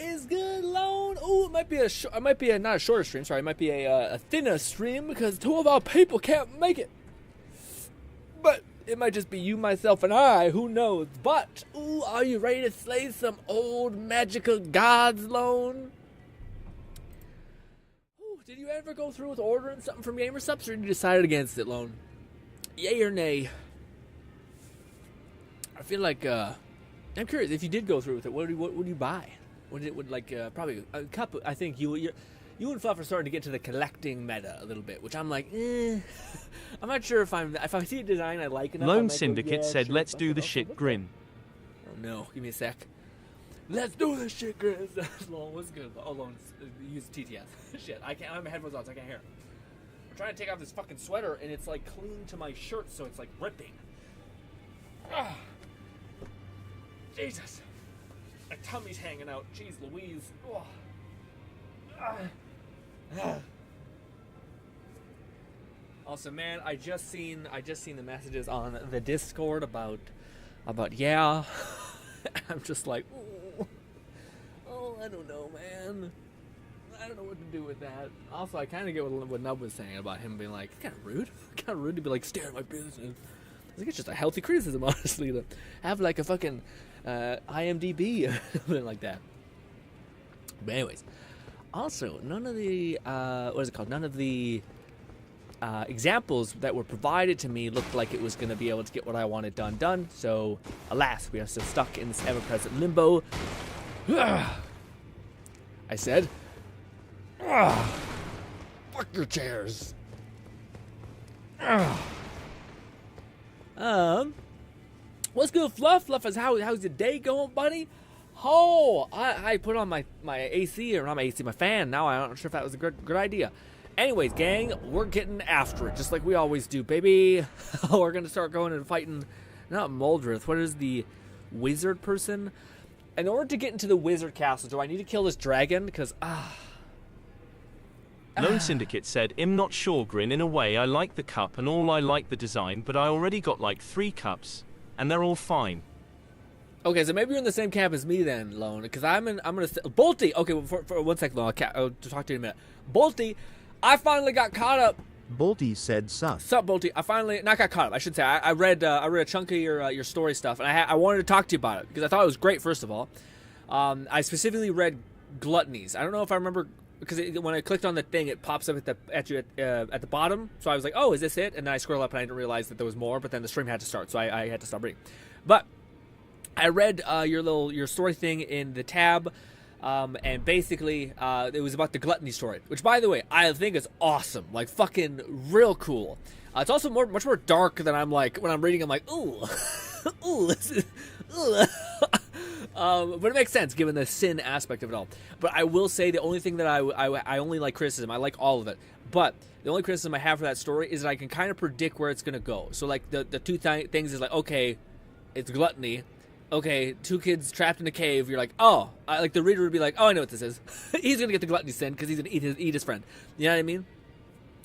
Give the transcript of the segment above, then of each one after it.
is good, Lone? Ooh, it might be a not a shorter stream. Sorry, it might be a thinner stream because 2 of our people can't make it. But it might just be you, myself, and I. Who knows? But ooh, are you ready to slay some old magical gods, Lone? Ooh, did you ever go through with ordering something from GamerSupps, or did you decide against it, Lone? Yay or nay? I feel like I'm curious if you did go through with it. What would you buy? Probably a cup. I think you and Fluff are starting to get to the collecting meta a little bit, which I'm like, I'm not sure if I see a design I like enough. Lone Syndicate said, sure, "Let's do the shit, Grin." Oh no, give me a sec. Let's do this shit, Grin. Lone, what's good? Oh, Lone, use TTS. Shit, I can't. I have my headphones on, so I can't hear. I'm trying to take off this fucking sweater, and it's like clinging to my shirt, so it's like ripping. Ah. Jesus. My tummy's hanging out. Jeez Louise. Oh. Also, man, I just seen the messages on the Discord about yeah. I'm just like, oh, I don't know, man. I don't know what to do with that. Also, I kind of get what Nub was saying about him being like, it's kind of rude. Kind of rude to be like, stare at my business. I think it's just a healthy criticism, honestly, to have like a fucking IMDb or something like that. But anyways, also, none of the none of the examples that were provided to me looked like it was going to be able to get what I wanted done. So, alas, we are still stuck in this ever-present limbo. I said, fuck your chairs. What's good, Fluff? Fluff, how's your day going, buddy? Oh, I put on my AC, or not my AC, my fan. Now I'm not sure if that was a good idea. Anyways, gang, we're getting after it, just like we always do, baby. We're gonna start going and fighting, not Moldrith. What is the wizard person? In order to get into the wizard castle, do I need to kill this dragon? Because Lone Syndicate said, "I'm not sure, Grin. In a way, I like the cup and all. I like the design, but I already got like 3 cups, and they're all fine." Okay, so maybe you're in the same camp as me then, Lone, because I'm gonna Bolty. Okay, well, for 1 second, Lone, I'll talk to you in a minute. Bolty, I finally got caught up. Bolty said, "Sus." Sup, Bolty? I finally not got caught up. I should say I read a chunk of your story stuff, and I wanted to talk to you about it because I thought it was great. First of all, I specifically read Gluttonies. I don't know if I remember. Because when I clicked on the thing, it pops up at the bottom. So I was like, "Oh, is this it?" And then I scroll up and I didn't realize that there was more. But then the stream had to start, so I had to stop reading. But I read your story thing in the tab, and basically it was about the gluttony story, which, by the way, I think is awesome, like fucking real cool. It's also much more dark than I'm like when I'm reading. I'm like, ooh, ooh, this is, ooh. But it makes sense given the sin aspect of it all. But I will say the only thing that I only like criticism. I like all of it. But the only criticism I have for that story is that I can kind of predict where it's going to go. So like the two things is like, okay, it's gluttony. Okay, 2 kids trapped in a cave. You're like, oh, like the reader would be like, oh, I know what this is. He's going to get the gluttony sin because he's going to eat his friend. You know what I mean?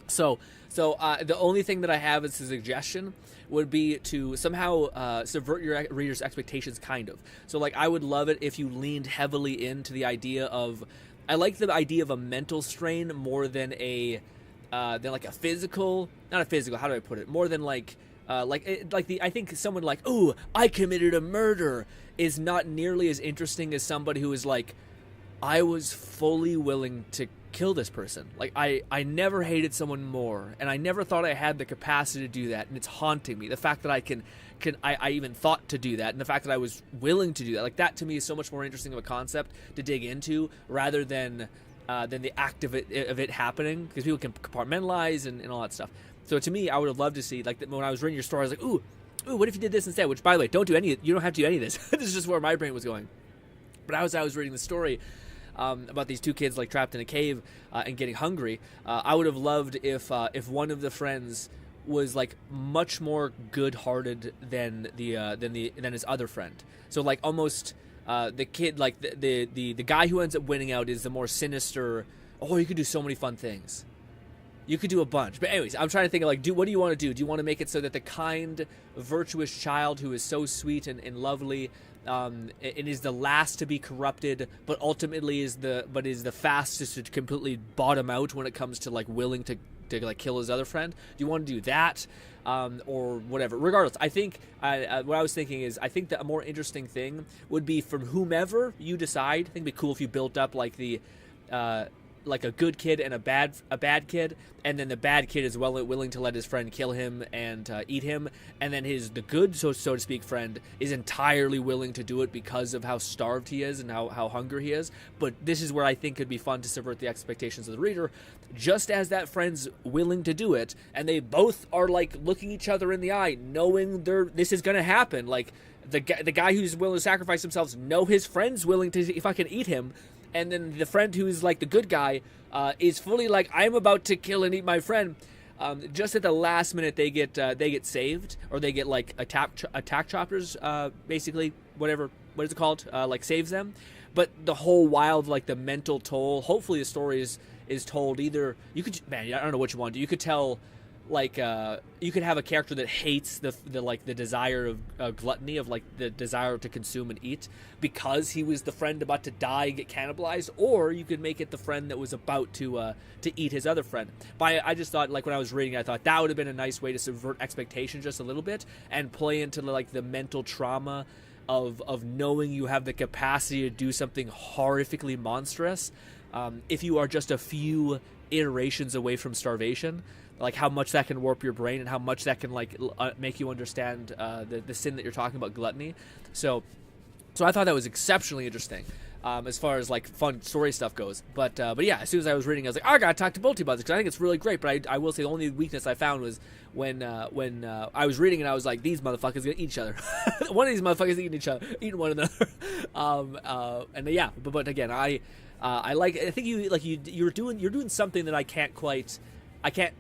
So the only thing that I have as a suggestion would be to somehow subvert your reader's expectations, kind of. So, like, I would love it if you leaned heavily into the idea of... I like the idea of a mental strain more than like a physical... Not a physical, how do I put it? More than, like... I think someone like, ooh, I committed a murder is not nearly as interesting as somebody who is like, I was fully willing to kill this person. Like, I never hated someone more, and I never thought I had the capacity to do that, and it's haunting me. The fact that I even thought to do that, and the fact that I was willing to do that, like, that to me is so much more interesting of a concept to dig into rather than the act of it happening, because people can compartmentalize and all that stuff. So to me, I would have loved to see, like, when I was reading your story, I was like, ooh, what if you did this instead? Which, by the way, you don't have to do any of this. This is just where my brain was going. But as I was reading the story about these 2 kids, like, trapped in a cave and getting hungry, I would have loved if one of the friends was, like, much more good-hearted than his other friend. So, like, almost the kid, like, the guy who ends up winning out is the more sinister. Oh, you could do so many fun things. You could do a bunch. But anyways, I'm trying to think of, like, what do you want to do? Do you want to make it so that the kind, virtuous child who is so sweet and lovely It is the last to be corrupted, but ultimately is the fastest to completely bottom out when it comes to like willing to like kill his other friend. Do you want to do that, or whatever? Regardless, I think what I was thinking is I think that a more interesting thing would be from whomever you decide. I think it'd be cool if you built up like the like a good kid and a bad kid, and then the bad kid is willing to let his friend kill him and eat him, and then the good so to speak friend is entirely willing to do it because of how starved he is and how hungry he is. But this is where I think could be fun to subvert the expectations of the reader. Just as that friend's willing to do it, and they both are like looking each other in the eye, knowing this is gonna happen. Like the guy who's willing to sacrifice himself know his friend's willing to fucking eat him. And then the friend who's like the good guy is fully like, I'm about to kill and eat my friend. Just at the last minute, they get saved, or they get like attack choppers, basically what is it called? Like saves them. But the whole wild like the mental toll. Hopefully the story is told either I don't know what you want to do. You could tell. Like you could have a character that hates the desire of gluttony, of like the desire to consume and eat, because he was the friend about to die and get cannibalized, or you could make it the friend that was about to eat his other friend. But I just thought, like when I was reading, I thought that would have been a nice way to subvert expectations just a little bit and play into like the mental trauma of knowing you have the capacity to do something horrifically monstrous if you are just a few iterations away from starvation. Like how much that can warp your brain and how much that can like make you understand the sin that you're talking about, gluttony. So I thought that was exceptionally interesting as far as like fun story stuff goes. But yeah, as soon as I was reading, I was like, I gotta talk to Bolty about this because I think it's really great. But I will say the only weakness I found was when I was reading and I was like, these motherfuckers gonna eat each other. One of these motherfuckers eating one another. And yeah, but again, I think you're doing something that I can't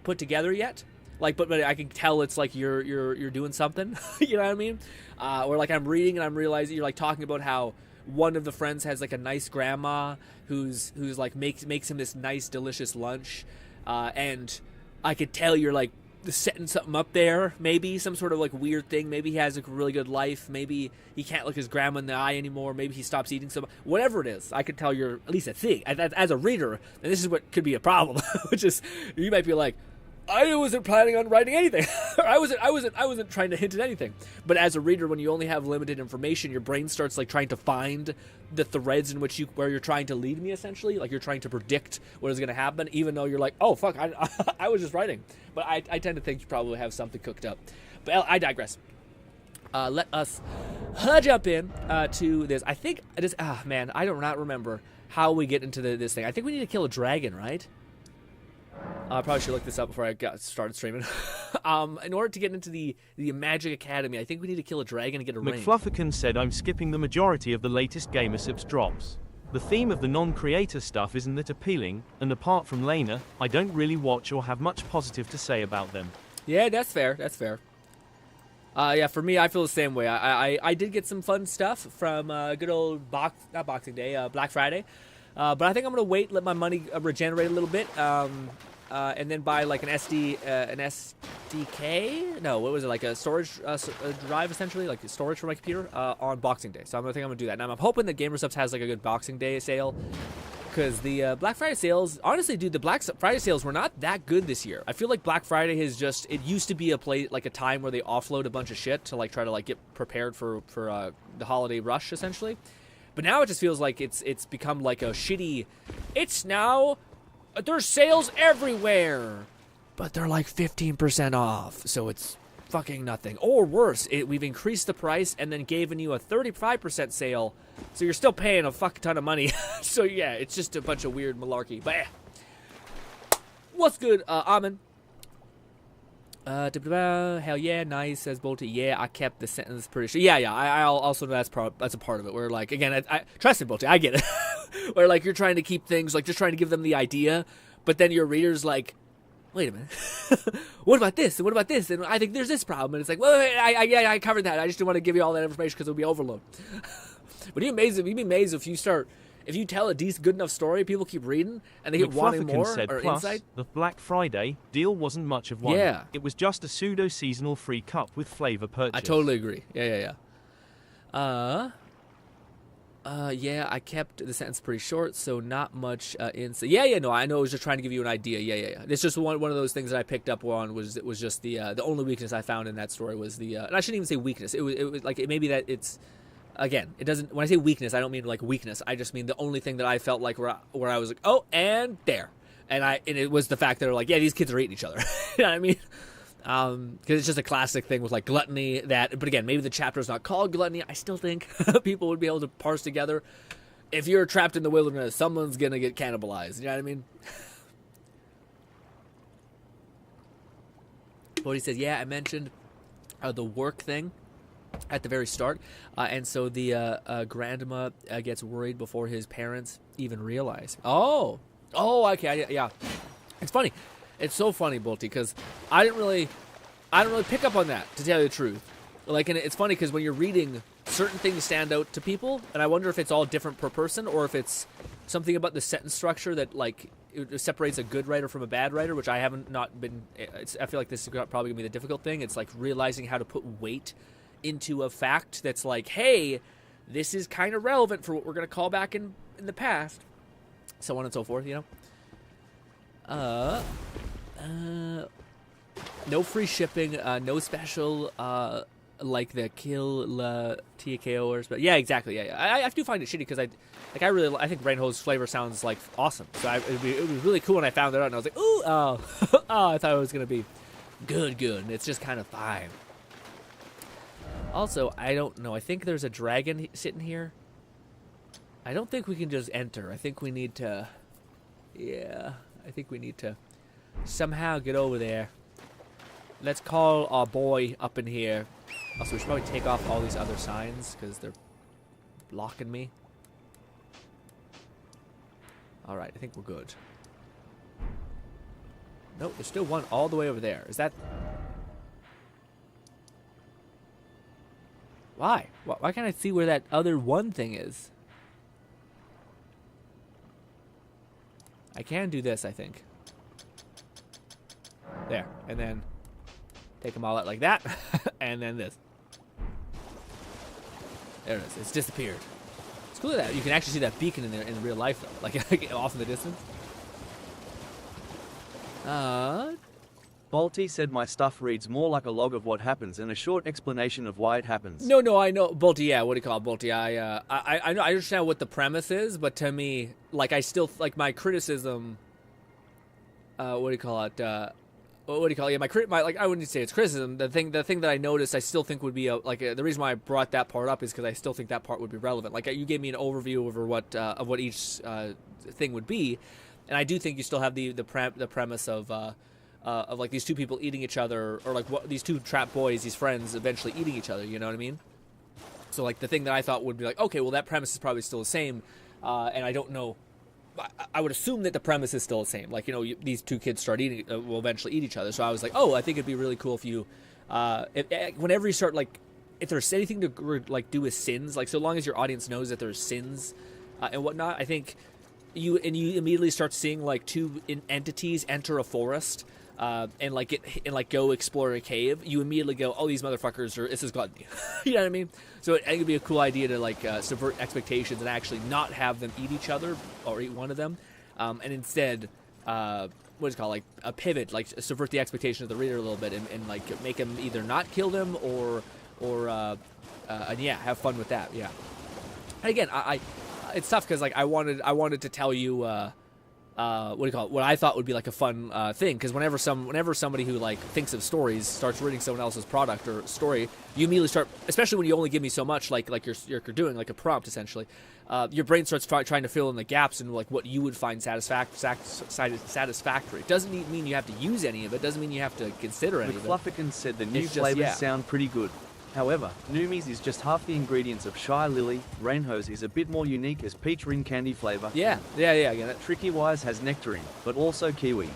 put together yet, like, but I can tell it's like you're doing something, you know what I mean? Or like I'm reading and I'm realizing you're like talking about how one of the friends has like a nice grandma who's like makes him this nice delicious lunch, and I could tell you're like setting something up there, maybe some sort of like weird thing. Maybe he has a really good life. Maybe he can't look his grandma in the eye anymore. Maybe he stops eating some. Whatever it is, I could tell you're at least a thing as a reader, and this is what could be a problem, which is you might be like, I wasn't planning on writing anything. I wasn't trying to hint at anything. But as a reader, when you only have limited information, your brain starts like trying to find the threads in which where you're trying to lead me, essentially. Like you're trying to predict what is going to happen, even though you're like, oh fuck, I was just writing. But I tend to think you probably have something cooked up. But I digress. Let us jump in to this. I think it is. Man, I do not remember how we get into this thing. I think we need to kill a dragon, right? I probably should look this up before I started streaming. In order to get into the Magic Academy, I think we need to kill a dragon and get a ring. McFlufferkin said I'm skipping the majority of the latest Gamersips drops. The theme of the non-creator stuff isn't that appealing, and apart from Lena, I don't really watch or have much positive to say about them. Yeah, that's fair. That's fair. Yeah, for me, I feel the same way. I did get some fun stuff from good old not Boxing Day, Black Friday. But I think I'm gonna wait, let my money regenerate a little bit, and then buy like an SDK. No, what was it, like a storage drive, essentially, like storage for my computer on Boxing Day. So I think I'm gonna do that. Now I'm hoping that GamerSubs has like a good Boxing Day sale, because the Black Friday sales, honestly, dude, the Black Friday sales were not that good this year. I feel like Black Friday has just, it used to be a time where they offload a bunch of shit to like try to like get prepared for the holiday rush, essentially. But now it just feels like it's become like a shitty, it's now, there's sales everywhere, but they're like 15% off, so it's fucking nothing. Or worse, we've increased the price and then given you a 35% sale, so you're still paying a fuck ton of money. So yeah, it's just a bunch of weird malarkey. But what's good, Amin? Hell yeah, nice, says Bolty. Yeah, I kept the sentence pretty sure. Yeah, I also know that's a part of it. Where like, again, I trust me, Bolty, I get it. Where like you're trying to keep things like just trying to give them the idea, but then your reader's like, wait a minute, what about this and what about this? And I think there's this problem, and it's like, well, I covered that. I just didn't want to give you all that information because it would be overload. But you'd be amazed if you tell a decent, good enough story, people keep reading, and they keep wanting more said, or plus, insight. The Black Friday deal wasn't much of one. Yeah. It was just a pseudo-seasonal free cup with flavor purchase. I totally agree. Yeah. Yeah, I kept the sentence pretty short, so not much Yeah, no, I know. I was just trying to give you an idea. Yeah. It's just one of those things that I picked up on was just the only weakness I found in that story was and I shouldn't even say weakness. It was like maybe that it's again. It doesn't. When I say weakness, I don't mean like weakness. I just mean the only thing that I felt like where I was like, oh, and there, and it was the fact that they're like, yeah, these kids are eating each other. You know what I mean? Because it's just a classic thing with like gluttony but again, maybe the chapter is not called gluttony. I still think people would be able to parse together. If you're trapped in the wilderness, someone's going to get cannibalized. You know what I mean? Bodhi says, yeah, I mentioned the work thing at the very start. And so the grandma gets worried before his parents even realize. Oh, okay. Yeah. It's funny. It's so funny, Bolty, because I didn't really pick up on that, to tell you the truth. Like, and it's funny because when you're reading, certain things stand out to people, and I wonder if it's all different per person, or if it's something about the sentence structure that like it separates a good writer from a bad writer, which I haven't not been. I feel like this is probably gonna be the difficult thing. It's like realizing how to put weight into a fact that's like, hey, this is kind of relevant for what we're gonna call back in the past, so on and so forth. You know. No free shipping, no special, like the kill TKOers, but yeah, exactly, yeah. I do find it shitty because I think Reinho's flavor sounds like awesome. So it would be really cool when I found it out, and I was like, ooh, oh, I thought it was gonna be good, and it's just kind of fine. Also, I don't know. I think there's a dragon sitting here. I don't think we can just enter. I think we need to. Yeah, I think we need to. Somehow get over there. Let's call our boy up in here. Also, we should probably take off all these other signs because they're blocking me. Alright, I think we're good. Nope, there's still one all the way over there. Is that... Why? Why can't I see where that other one thing is? I can do this, I think. There, and then take them all out like that, and then this. There it is. It's disappeared. It's cool that you can actually see that beacon in there in real life, though, like off in the distance. Balti said my stuff reads more like a log of what happens and a short explanation of why it happens. No, I know, Bolty. Yeah, what do you call it, Bolty? I know, I understand what the premise is, but to me, like, I still like my criticism. What do you call it? What do you call it? Yeah, like, I wouldn't say it's criticism. The thing that I noticed, I still think would be the reason why I brought that part up is because I still think that part would be relevant. Like, you gave me an overview over what each thing would be, and I do think you still have the premise of like these two people eating each other, or like these two trap boys, these friends, eventually eating each other. You know what I mean? So like the thing that I thought would be like, okay, well that premise is probably still the same, and I don't know. I would assume that the premise is still the same. Like, you know, these two kids start eating, will eventually eat each other. So I was like, oh, I think it'd be really cool if you, whenever you start, like, if there's anything to like do with sins, like so long as your audience knows that there's sins and whatnot, I think you immediately start seeing like two entities enter a forest. And go explore a cave, you immediately go, oh, these motherfuckers this is gluttony. You know what I mean? So I think it'd be a cool idea to like subvert expectations and actually not have them eat each other or eat one of them, and instead, what is it called, like a pivot, like subvert the expectation of the reader a little bit and like make them either not kill them or and yeah, have fun with that. Yeah. And again, I it's tough because like I wanted to tell you. What do you call it? What I thought would be like a fun thing, because whenever somebody who like thinks of stories starts reading someone else's product or story, you immediately start, especially when you only give me so much, like you're doing like a prompt essentially. Your brain starts trying to fill in the gaps in like what you would find satisfactory. It doesn't mean you have to use any of it. Doesn't mean you have to consider any of it. McFluffican said the new flavors sound pretty good. However, Noomies is just half the ingredients of Shy Lily. Reinho's is a bit more unique as peach ring candy flavor. Yeah, I get it. Tricky Wise has nectarine, but also kiwi.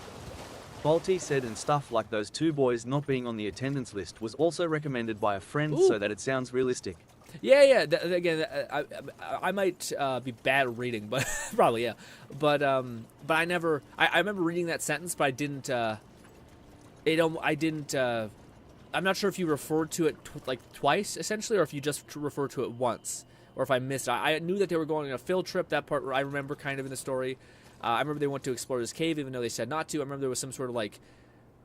Balti said and stuff like those two boys not being on the attendance list was also recommended by a friend. Ooh. So that it sounds realistic. Yeah. Again, I might be bad at reading, but probably yeah. But I remember reading that sentence, but I didn't. I'm not sure if you referred to it like twice, essentially, or if you just refer to it once. or if I missed it. I knew that they were going on a field trip. That part I remember kind of in the story. I remember they went to explore this cave, even though they said not to. I remember there was some sort of like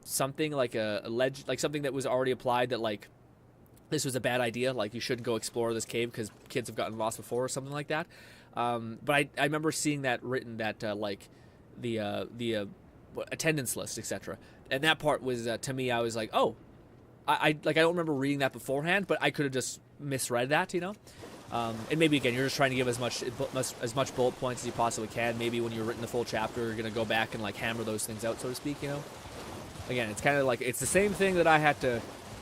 something like a ledge, like something that was already applied that like this was a bad idea. Like you shouldn't go explore this cave because kids have gotten lost before or something like that. But I remember seeing that written that like the attendance list, etc. And that part was to me, I was like, oh, I don't remember reading that beforehand, but I could have just misread that, you know. And maybe again, you're just trying to give as much bullet points as you possibly can. Maybe when you're written the full chapter, you're gonna go back and like hammer those things out, so to speak, you know. Again, it's kind of like it's the same thing that I had to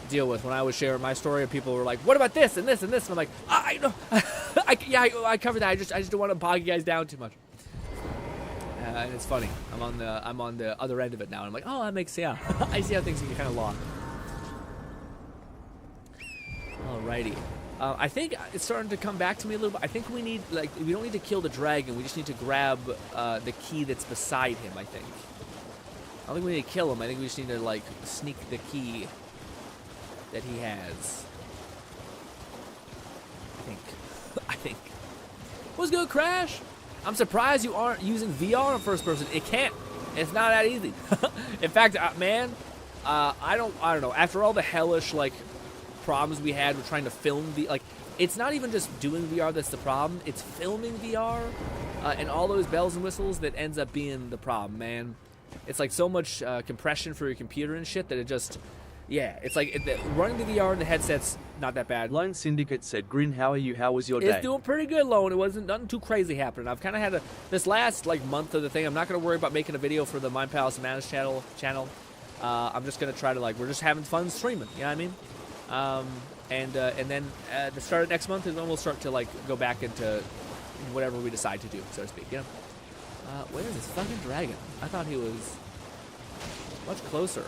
deal with when I was sharing my story, and people were like, "What about this and this and this?" And I'm like, "I know, I covered that. I just don't want to bog you guys down too much." And it's funny. I'm on the other end of it now. And I'm like, "Oh, that makes sense." Yeah. I see how things can get kind of long. Alrighty. I think it's starting to come back to me a little bit. I think we need we don't need to kill the dragon. We just need to grab the key that's beside him. I think. I don't think we need to kill him. I think we just need to like sneak the key that he has. I think. What's good, Crash? I'm surprised you aren't using VR in first person. It can't. It's not that easy. In fact, man, I don't know. After all the hellish like problems we had with trying to film it's not even just doing VR that's the problem. It's filming VR and all those bells and whistles that ends up being the problem, man. It's like so much compression for your computer and shit that it just, yeah, it's like running the VR in the headset's not that bad. Lone Syndicate said, "Grin, how are you? How was your day?" It's doing pretty good, Lone. It wasn't nothing too crazy happening. I've kind of had this last like month of the thing. I'm not going to worry about making a video for the Mind Palace Manage channel. I'm just going to try to we're just having fun streaming. You know what I mean? And then at the start of next month is when we'll start to go back into whatever we decide to do, so to speak. You know? Where is this fucking dragon? I thought he was much closer.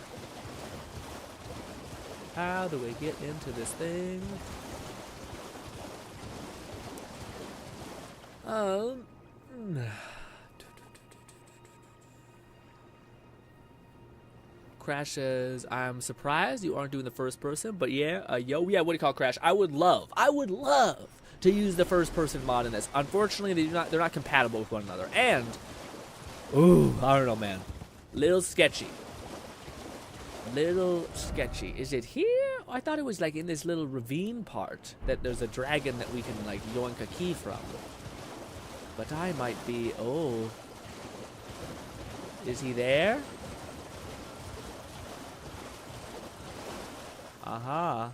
How do we get into this thing? Crash says, "I'm surprised you aren't doing the first person, but yeah, what do you call Crash? I would love to use the first person mod in this. Unfortunately, they're not compatible with one another, and ooh, I don't know, man, little sketchy. Is it here? Oh, I thought it was in this little ravine part that there's a dragon that we can yoink a key from, but I might be. Oh, is he there? Aha.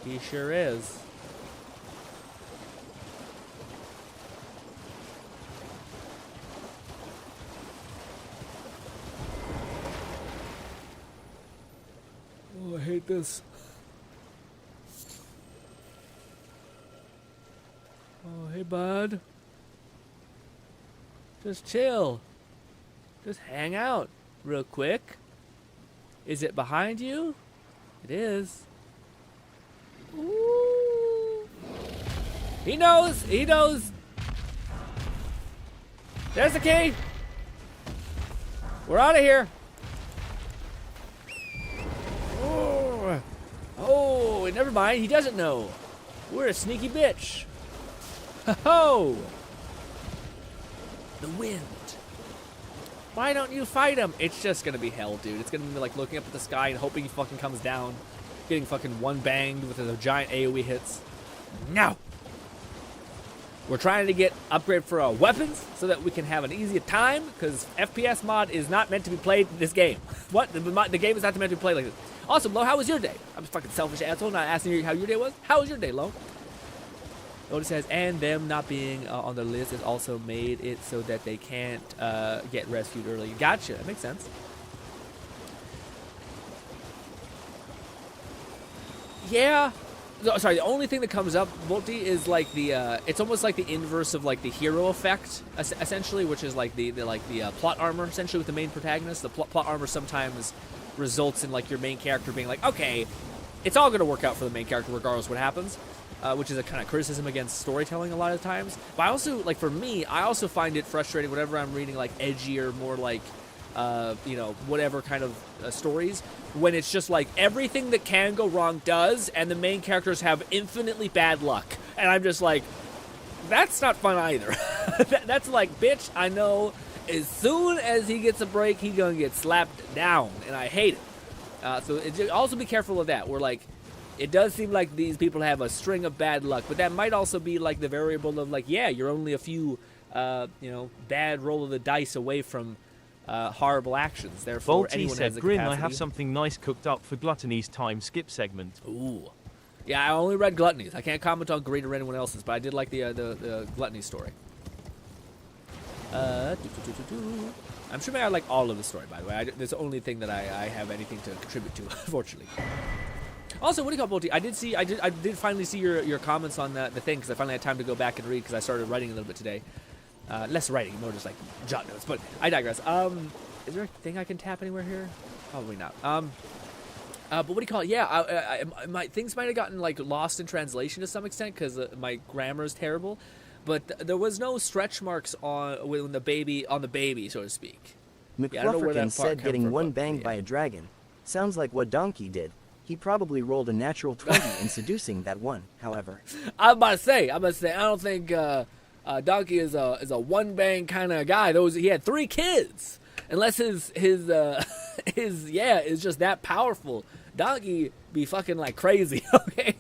He sure is. Oh, I hate this. Oh, hey, bud. Just chill. Just hang out real quick. Is it behind you? It is. Ooh. He knows. He knows. There's the key. We're out of here. Oh, never mind. He doesn't know. We're a sneaky bitch. Ho-ho. The wind. Why don't you fight him? It's just gonna be hell, dude. It's gonna be looking up at the sky and hoping he fucking comes down. Getting fucking one banged with the giant AoE hits. No! We're trying to get upgrade for our weapons so that we can have an easier time, because FPS mod is not meant to be played in this game. What? The game is not meant to be played like this. Also, Lo, how was your day? I'm a fucking selfish asshole, not asking you how your day was. How was your day, Lo? Otis says, and them not being on the list has also made it so that they can't get rescued early. Gotcha. That makes sense. Yeah. Sorry, the only thing that comes up, Volti, is it's almost like the inverse of the hero effect, essentially, which is the plot armor, essentially, with the main protagonist. The plot armor sometimes results in your main character being okay, it's all going to work out for the main character regardless of what happens. Which is a kind of criticism against storytelling a lot of times. But I also, for me, I also find it frustrating whenever I'm reading, edgier, more, you know, whatever kind of stories, when it's just like everything that can go wrong does, and the main characters have infinitely bad luck. And I'm just like, that's not fun either. That's like, bitch, I know as soon as he gets a break, he's gonna get slapped down, and I hate it. So also be careful of that. Where like, it does seem like these people have a string of bad luck, but that might also be like the variable of like, yeah, you're only a few, you know, bad roll of the dice away from horrible actions. Therefore, Balti anyone has said, the "Grin, capacity. I have something nice cooked up for Gluttony's time skip segment." Ooh. Yeah, I only read Gluttony's. I can't comment on Greed or anyone else's, but I did like the Gluttony story. I'm sure I like all of the story, by the way. That's the only thing that I have anything to contribute to, unfortunately. Also, what do you call Balti? I did finally see your comments on the thing, because I finally had time to go back and read, because I started writing a little bit today. Less writing, more just like jot notes, but I digress. Is there a thing I can tap anywhere here? Probably not. But what do you call it? Yeah, my things might have gotten like lost in translation to some extent because my grammar is terrible. But there was no stretch marks on the baby, so to speak. McFlufferkin said getting one banged by a dragon. Sounds like what Donkey did. He probably rolled a natural 20 in seducing that one, however. I'm about to say, I don't think Donkey is a one bang kind of guy. He had 3 kids. Unless his is just that powerful. Donkey be fucking like crazy, okay?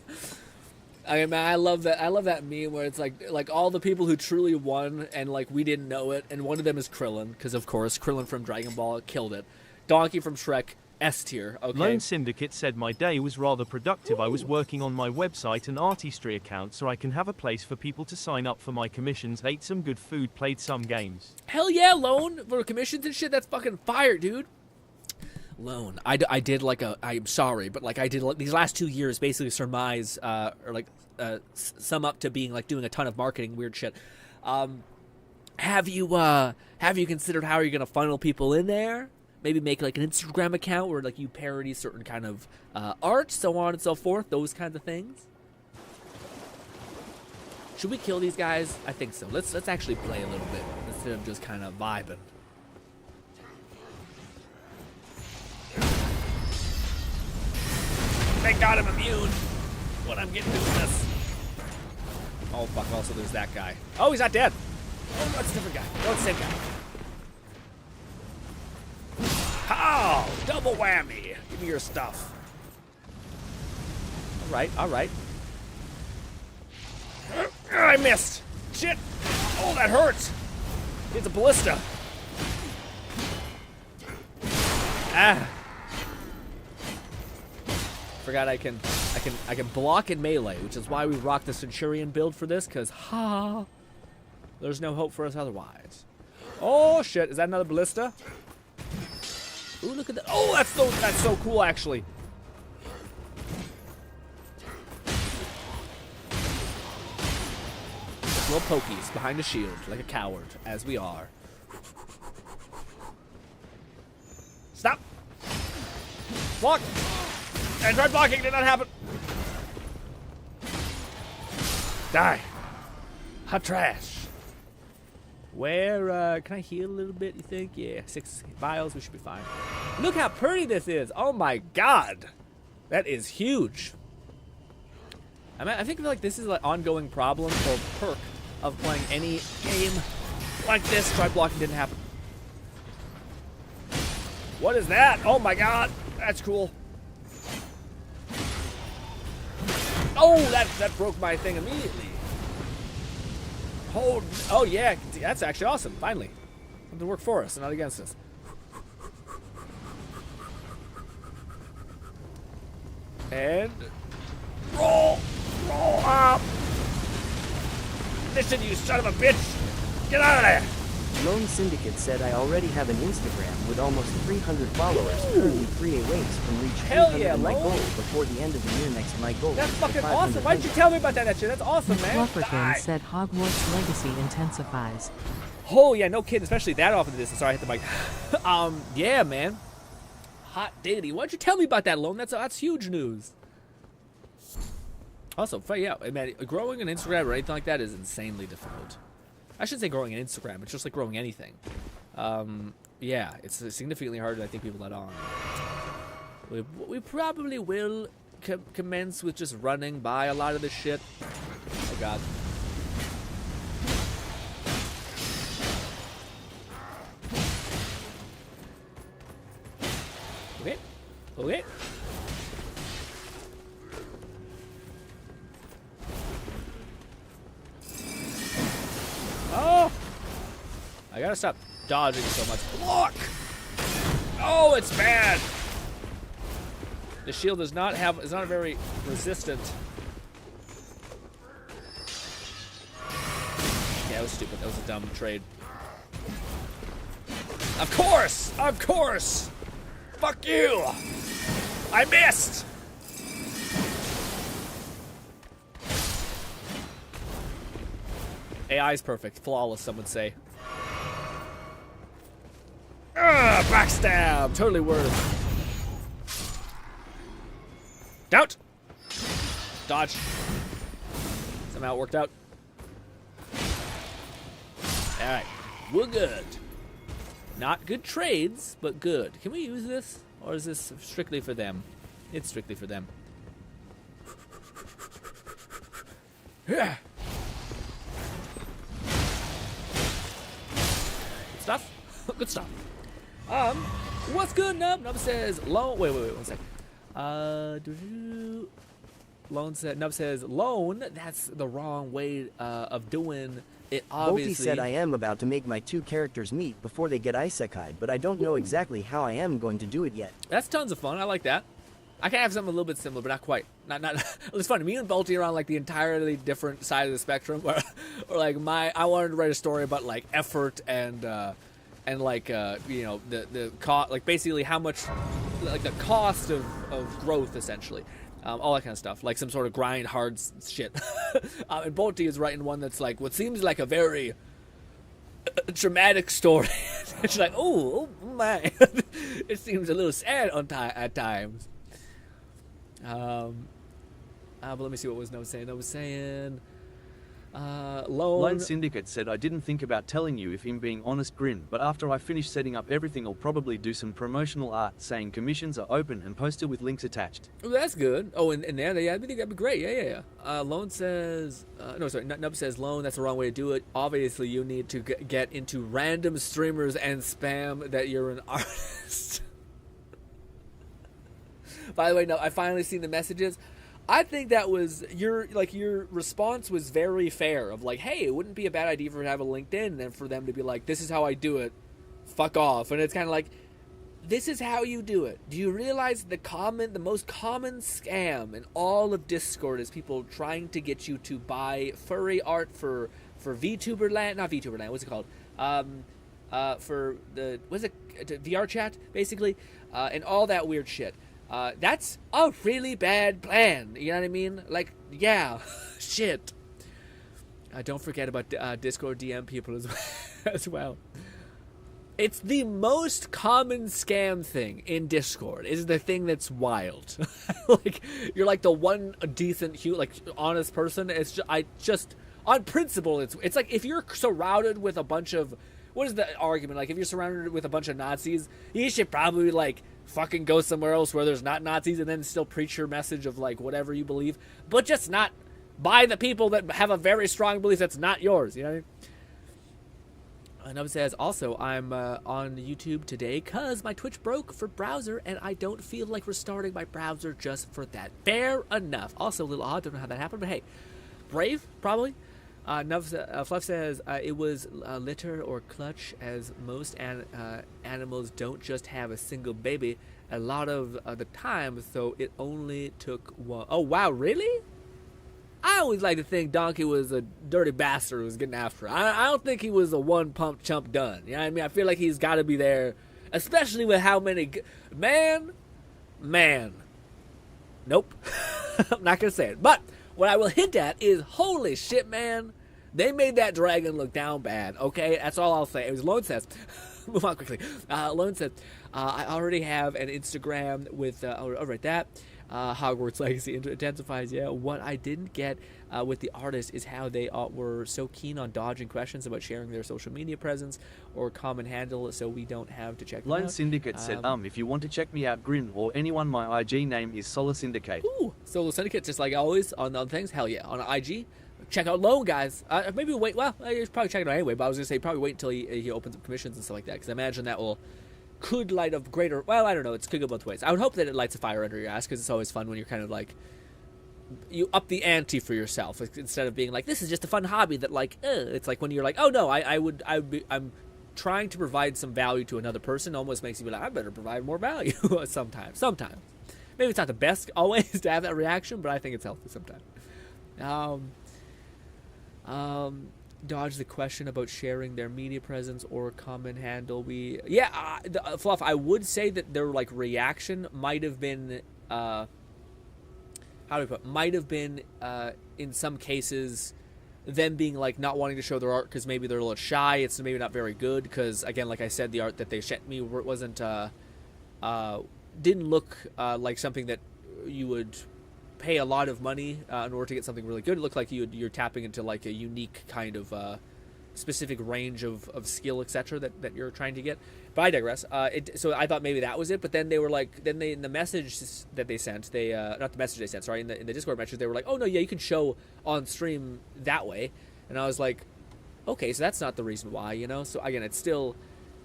I mean, man, I love that meme where it's like all the people who truly won and like we didn't know it, and one of them is Krillin, because of course Krillin from Dragon Ball killed it. Donkey from Shrek, S tier, okay. Lone Syndicate said, "My day was rather productive. I was working on my website and artistry account so I can have a place for people to sign up for my commissions, ate some good food, played some games." Hell yeah, Lone, for commissions and shit, that's fucking fire, dude. Lone, I did like I'm sorry, but like I did these last 2 years basically surmise or like sum up to being like doing a ton of marketing weird shit. Have you considered how you're gonna funnel people in there? Maybe make like an Instagram account where like you parody certain kind of art, so on and so forth, those kinds of things. Should we kill these guys? I think so. Let's actually play a little bit instead of just kind of vibing. Thank God I'm immune. What I'm getting to this. Oh fuck! Also, there's that guy. Oh, he's not dead. Oh, that's a different guy. Oh, it's the same guy. Oh, double whammy. Give me your stuff. All right. I missed. Shit. Oh, that hurts. It's a ballista. Ah. Forgot I can block in melee, which is why we rock the Centurion build for this, because there's no hope for us otherwise. Oh shit, is that another ballista? Ooh, look at that. Oh, that's so cool, actually. Little pokies behind the shield, like a coward, as we are. Stop! Block! And try blocking, did not happen. Die. Hot trash. Where, can I heal a little bit, you think? Yeah, 6 vials, we should be fine. Look how pretty this is. Oh my god. That is huge. I mean, I think like this is an ongoing problem or perk of playing any game like this. Try blocking, didn't happen. What is that? Oh my god. That's cool. Oh, that broke my thing immediately. Oh yeah, that's actually awesome. Finally, something worked for us and not against us. And roll up. Listen, you son of a bitch, get out of there. Lone Syndicate said, "I already have an Instagram with almost 300 followers, currently 3 away from reach Hell 300 yeah, of my Lone. goal before the end of the year next. My goal That's is fucking 500 awesome. Why'd you tell me about that shit? That's awesome, man. Flufferkin Die. said Hogwarts Legacy intensifies. Oh yeah, no kidding, especially that off in the distance. Sorry, I hit the mic. Yeah, man. Hot diggity. Why'd you tell me about that, Lone? That's huge news. Also, yeah, man, growing an Instagram or anything like that is insanely difficult. I shouldn't say growing an Instagram. It's just like growing anything. Yeah, it's significantly harder than I think people let on. We probably will commence with just running by a lot of this shit. Oh god. Okay. Okay. Oh! I gotta stop dodging so much. Look! Oh, it's bad! The shield is not very resistant. Yeah, that was stupid. That was a dumb trade. Of course! Of course! Fuck you! I missed! AI is perfect. Flawless, some would say. Backstab! Totally worth. Doubt! Dodge. Somehow it worked out. Alright. We're good. Not good trades, but good. Can we use this? Or is this strictly for them? It's strictly for them. Yeah. Good stuff. Good stuff. What's good, Nub? Nub says loan. Wait, 1 sec. Nub says loan. That's the wrong way of doing it. Obviously, Bolty said I am about to make my 2 characters meet before they get isekai'd, but I don't know exactly how I am going to do it yet. That's tons of fun. I like that. I can have something a little bit similar, but not quite. Not. It's funny. Me and Bolty are on like the entirely different side of the spectrum. Where, or like I wanted to write a story about like effort and like you know the cost, like basically how much, like the cost of growth essentially. All that kind of stuff, like some sort of grind hard shit. And Bolty is writing one that's like what seems like a very dramatic story. It's like, oh my, it seems a little sad at times. But let me see what was Noah saying. Noah was saying, Lone Syndicate said, I didn't think about telling you if him being honest grin, but after I finish setting up everything I'll probably do some promotional art saying commissions are open and posted with links attached. Well, that's good. Oh, and there, yeah, I think that'd be great. Yeah. Lone says, no, sorry, Nub says, Lone, that's the wrong way to do it. Obviously, you need to get into random streamers and spam that you're an artist. By the way, no, I finally seen the messages. I think that was your response was very fair of like, hey, it wouldn't be a bad idea for to have a LinkedIn and then for them to be like, this is how I do it, fuck off. And it's kind of like, this is how you do it. Do you realize the most common scam in all of Discord is people trying to get you to buy furry art for VTuber land, not VTuber land, what's it called? For the VR chat basically, and all that weird shit. That's a really bad plan. You know what I mean? Like, yeah, shit. Don't forget about Discord DM people as well. It's the most common scam thing in Discord. Is the thing that's wild. Like, you're like the one decent, honest person. It's just on principle. It's like if you're surrounded with a bunch of, what is the argument? Like if you're surrounded with a bunch of Nazis, you should probably like fucking go somewhere else where there's not Nazis and then still preach your message of like whatever you believe, but just not by the people that have a very strong belief that's not yours. You know what I mean? Another says, also, I'm on YouTube today because my Twitch broke for browser and I don't feel like restarting my browser just for that. Fair enough. Also, a little odd. Don't know how that happened, but hey, brave, probably. Fluff says, it was litter or clutch, as most animals don't just have a single baby a lot of the time, so it only took one. Oh, wow, really? I always like to think Donkey was a dirty bastard who was getting after her. I don't think he was a one-pump chump done. You know what I mean? I feel like he's got to be there, especially with how many... Man. Nope. I'm not going to say it. But what I will hint at is, holy shit, man. They made that dragon look down bad, okay? That's all I'll say. It was Lone says... Move on quickly. Lone said, I already have an Instagram with... I'll write that. Hogwarts Legacy intensifies. Yeah, what I didn't get with the artists is how they were so keen on dodging questions about sharing their social media presence or common handle, so we don't have to check them Lone out. Syndicate said, if you want to check me out, Grin, or anyone, my IG name is Solar Syndicate. Ooh, Solar Syndicate, just like always on the other things. Hell yeah, on IG. Check out Lone, guys. Maybe wait. Well, you probably check it out anyway. But I was gonna say probably wait until he opens up commissions and stuff like that, because I imagine that could light up greater. Well, I don't know. It could go both ways. I would hope that it lights a fire under your ass, because it's always fun when you're kind of like you up the ante for yourself instead of being like, this is just a fun hobby that like it's like when you're like, oh no, I'm trying to provide some value to another person. Almost makes you be like, I better provide more value. sometimes maybe it's not the best always to have that reaction, but I think it's healthy sometimes. Dodge the question about sharing their media presence or common handle. Fluff, I would say that their like reaction might have been in some cases them being like not wanting to show their art because maybe they're a little shy. It's maybe not very good because, again, like I said, the art that they sent me wasn't didn't look like something that you would pay a lot of money in order to get something really good. It looked like you're tapping into like a unique kind of specific range of skill, etc. that you're trying to get. But I digress. So I thought maybe that was it. But then they were like, in the message that they sent, not the message they sent, sorry, in the Discord message, they were like, oh no, yeah, you can show on stream that way. And I was like, okay, so that's not the reason why, you know. So again, it's still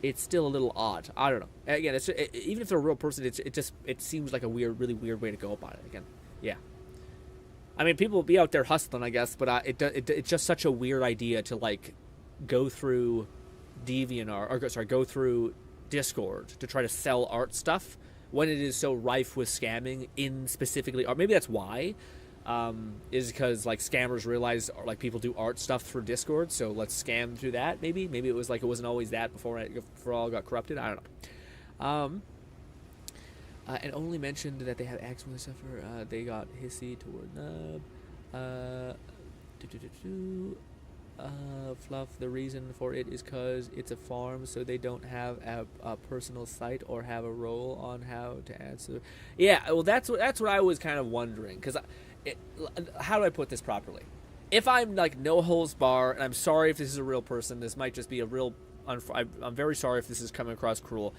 a little odd. I don't know. Again, even if they're a real person, it seems like a really weird way to go about it. Again, yeah. I mean, people will be out there hustling, I guess, but it's just such a weird idea to like go through go through Discord to try to sell art stuff when it is so rife with scamming in specifically art. Maybe that's why, is because like scammers realize like people do art stuff through Discord, so let's scam through that. Maybe it was like it wasn't always that before all got corrupted. I don't know. And only mentioned that they have X when they suffer. They got hissy toward Nub. Fluff, the reason for it is because it's a farm, so they don't have a personal site or have a role on how to answer. Yeah, well, that's what I was kind of wondering, because how do I put this properly? If I'm like no holds bar, and I'm sorry if this is a real person, this might just be a real. I'm very sorry if this is coming across cruel.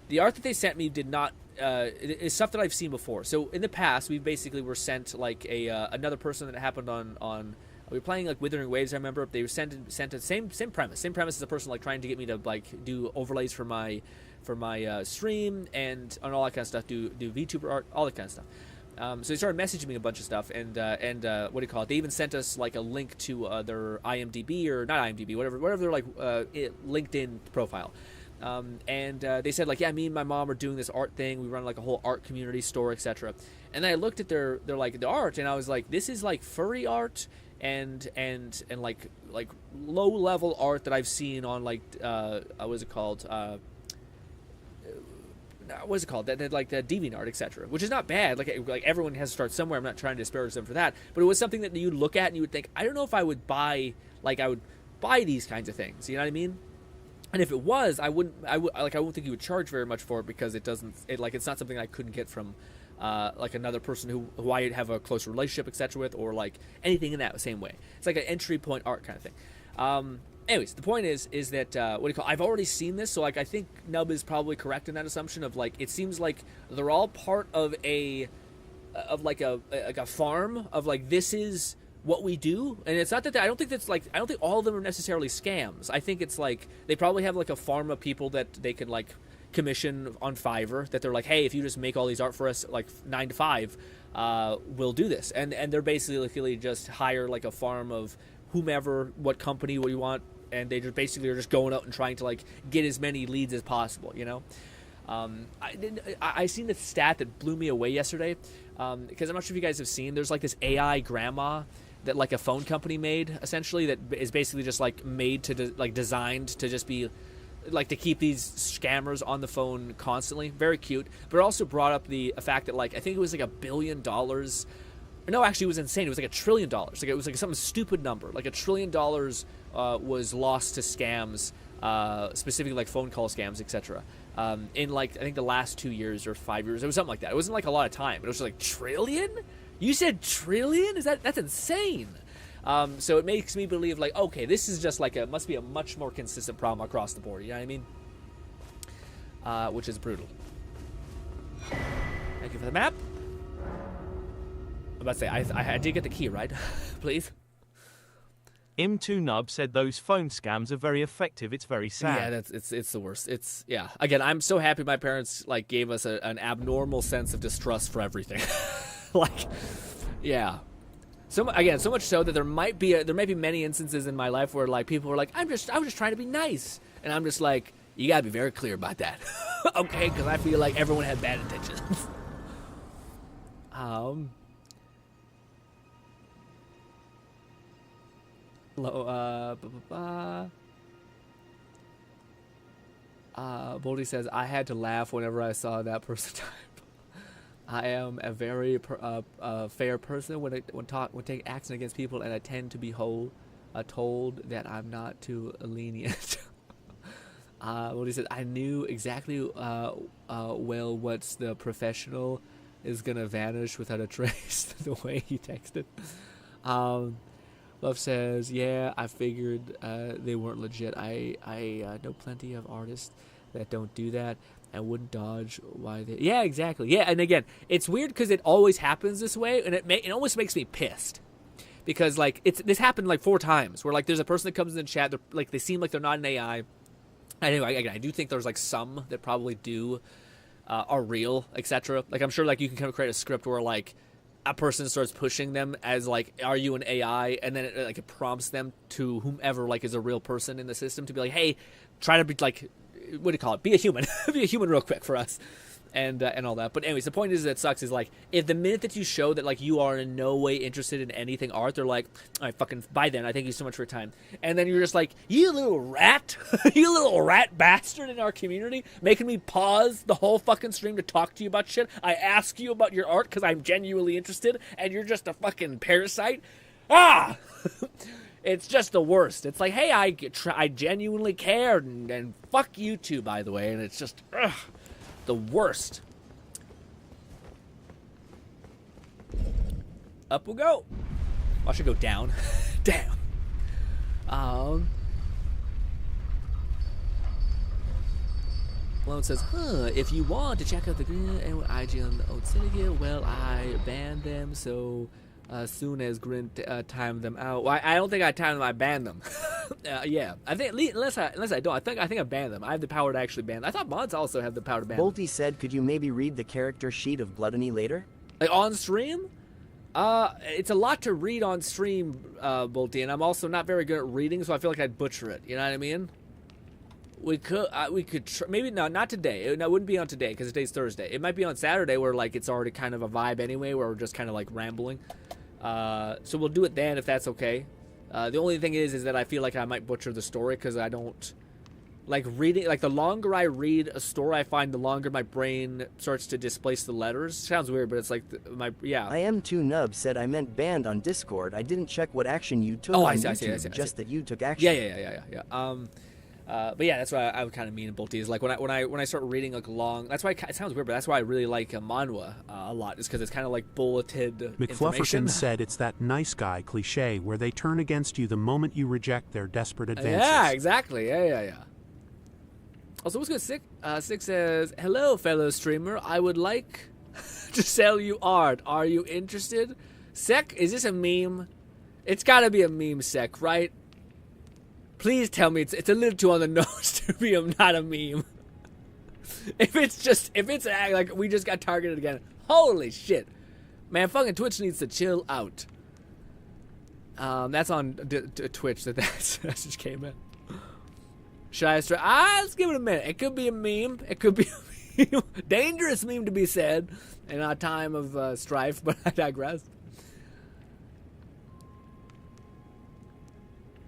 The art that they sent me did not. It's stuff that I've seen before. So in the past, we basically were sent like another person that happened on. We were playing like Withering Waves. I remember they were sent a same premise. Same premise as a person like trying to get me to like do overlays for my stream and all that kind of stuff. Do VTuber art, all that kind of stuff. So they started messaging me a bunch of stuff, and what do you call it? They even sent us like a link to their IMDb or not IMDb, whatever their like LinkedIn profile. And they said like, yeah, me and my mom are doing this art thing. We run like a whole art community store, etc. And I looked at their like the art, and I was like, this is like furry art and like low level art that I've seen on like what is it called? What is it called? That like the DeviantArt, etc. Which is not bad. Like everyone has to start somewhere. I'm not trying to disparage them for that, but it was something that you'd look at and you would think, I don't know if I would buy these kinds of things. You know what I mean? And if it was, I wouldn't think you would charge very much for it, because it's not something I couldn't get from like another person who I have a close relationship, etc. with, or like anything in that same way. It's like an entry point art kind of thing. Anyways, the point is that I've already seen this, so like I think Nub is probably correct in that assumption of like it seems like they're all part of a farm of like, this is what we do. And it's not that I don't think all of them are necessarily scams. I think it's like they probably have like a farm of people that they can like commission on Fiverr, that they're like, hey, if you just make all these art for us like 9 to 5, we'll do this. And they're basically just hire like a farm of whomever, what company, what you want, and they just basically are just going out and trying to like get as many leads as possible, you know. I seen the stat that blew me away yesterday, because I'm not sure if you guys have seen, there's like this AI grandma that like a phone company made, essentially, that is basically just like made to designed to just be like to keep these scammers on the phone constantly. Very cute, but it also brought up the fact that like I think it was like $1 billion. No, actually, it was insane. It was like $1 trillion. Like it was like some stupid number. Like $1 trillion was lost to scams specifically like phone call scams, etc. In like I think the last 2 years or 5 years, it was something like that. It wasn't like a lot of time, but it was like trillion. You said trillion? That's insane. So it makes me believe like, okay, this is just like must be a much more consistent problem across the board. You know what I mean? Which is brutal. Thank you for the map. I'm about to say I did get the key, right? Please. Im2Nub said those phone scams are very effective. It's very sad. Yeah, it's the worst. It's yeah. Again, I'm so happy my parents like gave us an abnormal sense of distrust for everything. Like, yeah. So much so that there might be many instances in my life where like people were like, I was just trying to be nice, and I'm just like, you gotta be very clear about that, okay? Because I feel like everyone had bad intentions. Boldy says, I had to laugh whenever I saw that person type. I am a very fair person when take action against people, and I tend to be told that I'm not too lenient. Boldy says, I knew exactly well what's the professional is gonna vanish without a trace. The way he texted. Love says, yeah, I figured they weren't legit. I know plenty of artists that don't do that and wouldn't dodge why they... Yeah, exactly. Yeah, and again, it's weird because it always happens this way, and it almost makes me pissed. Because, like, this happened, like, 4 times, where, like, there's a person that comes in the chat, like, they seem like they're not an AI. Anyway, again, I do think there's, like, some that probably are real, etc. Like, I'm sure, like, you can kind of create a script where, like, a person starts pushing them as, like, are you an AI? And then it prompts them to whomever, like, is a real person in the system to be like, hey, try to be, like, what do you call it? Be a human. Be a human real quick for us. And all that. But anyways, the point is that sucks is, like, if the minute that you show that, like, you are in no way interested in anything art, they're like, all right, fucking, bye then. I thank you so much for your time. And then you're just like, you little rat. You little rat bastard in our community, making me pause the whole fucking stream to talk to you about shit. I ask you about your art because I'm genuinely interested, and you're just a fucking parasite. Ah! It's just the worst. It's like, hey, I genuinely cared, and fuck you too, by the way. And it's just, ugh, the worst. Up we'll go. I should go down. Damn. Lone says, if you want to check out the GRINN and IG on the old syndicate, well, I banned them, so soon as GRINN timed them out. Well, I don't think I timed them, I banned them. Yeah, I think, unless I don't, I think I banned them. I have the power to actually ban them. I thought mods also have the power to ban them. Bolty said, could you maybe read the character sheet of Gluttony later? Like, on stream? It's a lot to read on stream, Bolty, and I'm also not very good at reading, so I feel like I'd butcher it. You know what I mean? We could maybe not today. It wouldn't be on today because today's Thursday. It might be on Saturday where, like, it's already kind of a vibe anyway, where we're just kind of like rambling. So we'll do it then if that's okay. The only thing is that I feel like I might butcher the story because I don't like reading. Like, the longer I read a story, I find the longer my brain starts to displace the letters. Sounds weird, but it's like yeah. I am too nub said I meant banned on Discord. I didn't check what action you took on YouTube, I see. Just that you took action. Yeah. But yeah, that's what I would kind of mean in Bolty is like when I start reading like long. That's why it sounds weird, but that's why I really like manhwa a lot, is because it's kind of like bulleted McFlufferson said it's that nice guy cliche where they turn against you the moment you reject their desperate advances. Yeah, exactly. Yeah. Also, what's good? Sick says, hello, fellow streamer. I would like to sell you art. Are you interested? Sek, is this a meme? It's got to be a meme, Sek, right? Please tell me it's a little too on the nose to be not a meme. If it's like we just got targeted again. Holy shit. Man, fucking Twitch needs to chill out. That's on Twitch that message came in. Should I let's give it a minute. It could be a meme. It could be a meme. Dangerous meme to be said in a time of strife, but I digress.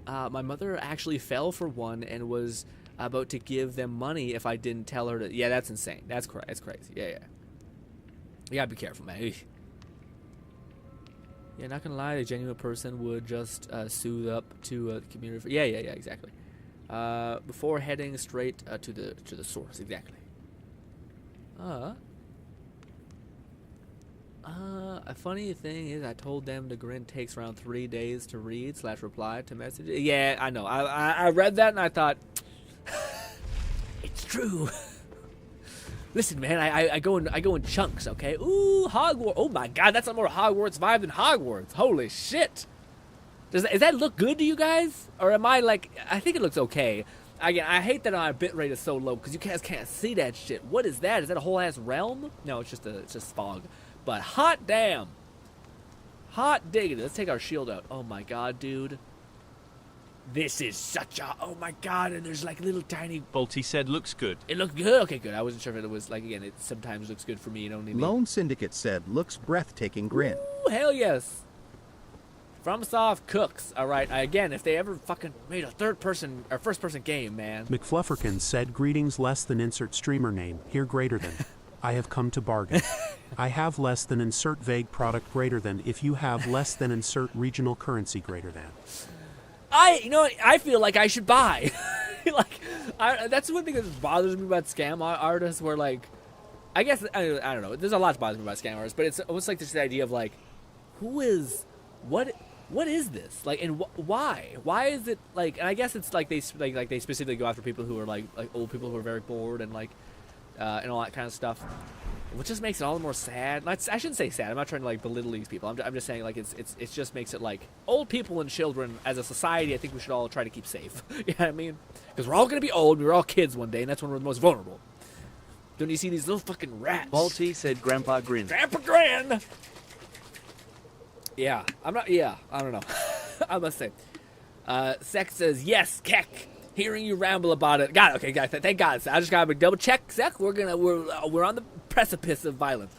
My mother actually fell for one and was about to give them money if I didn't tell her to. Yeah, that's insane. That's crazy. That's crazy. Yeah. You gotta be careful, man. Yeah, not gonna lie, a genuine person would just sue up to the community. Yeah, exactly. before heading straight to the source. Exactly. A funny thing is, I told them the GRINN takes around 3 days to read / reply to messages. Yeah, I know. I read that and I thought, it's true. Listen, man, I go in chunks. Okay. Ooh, Hogwarts. Oh my God, that's a more Hogwarts vibe than Hogwarts. Holy shit. Does that look good to you guys, or am I like? I think it looks okay. Again, I hate that our bitrate is so low because you guys can't see that shit. What is that? Is that a whole ass realm? No, it's just fog. But hot damn. Hot diggity. Let's take our shield out. Oh my God, dude. This is such a... Oh my God, and there's like little tiny... Bolty said looks good. It looked good? Okay, good. I wasn't sure if it was like, again, it sometimes looks good for me. Only me. Lone Syndicate said looks breathtaking GRINN. Ooh, hell yes. FromSoft cooks. All right, again, if they ever fucking made a third-person or first-person game, man. McFlufferkin said, greetings less than insert streamer name, here greater than. I have come to bargain. I have less than insert vague product greater than if you have less than insert regional currency greater than. You know what? I feel like I should buy. That's one thing that bothers me about scam artists where, like, I guess, I don't know. There's a lot that bothers me about scam artists, but it's almost like this idea of, like, what is this? Like, and why? Why is it, like, and I guess it's like they specifically go after people who are, like old people who are very bored and, like, and all that kind of stuff, which just makes it all the more sad. I shouldn't say sad. I'm not trying to like belittle these people. I'm just saying like it just makes it like old people and children as a society. I think we should all try to keep safe. You know what I mean? Because we're all gonna be old. We're all kids one day, and that's when we're the most vulnerable. Don't you see these little fucking rats? Balti said Grandpa GRINN. Grandpa GRINN. Yeah, I'm not. Yeah, I don't know. I must say. Sex says yes, Keck. Hearing you ramble about it. Got it. Okay, guys. Thank God. I just gotta double check, Zach. We're on the precipice of violence.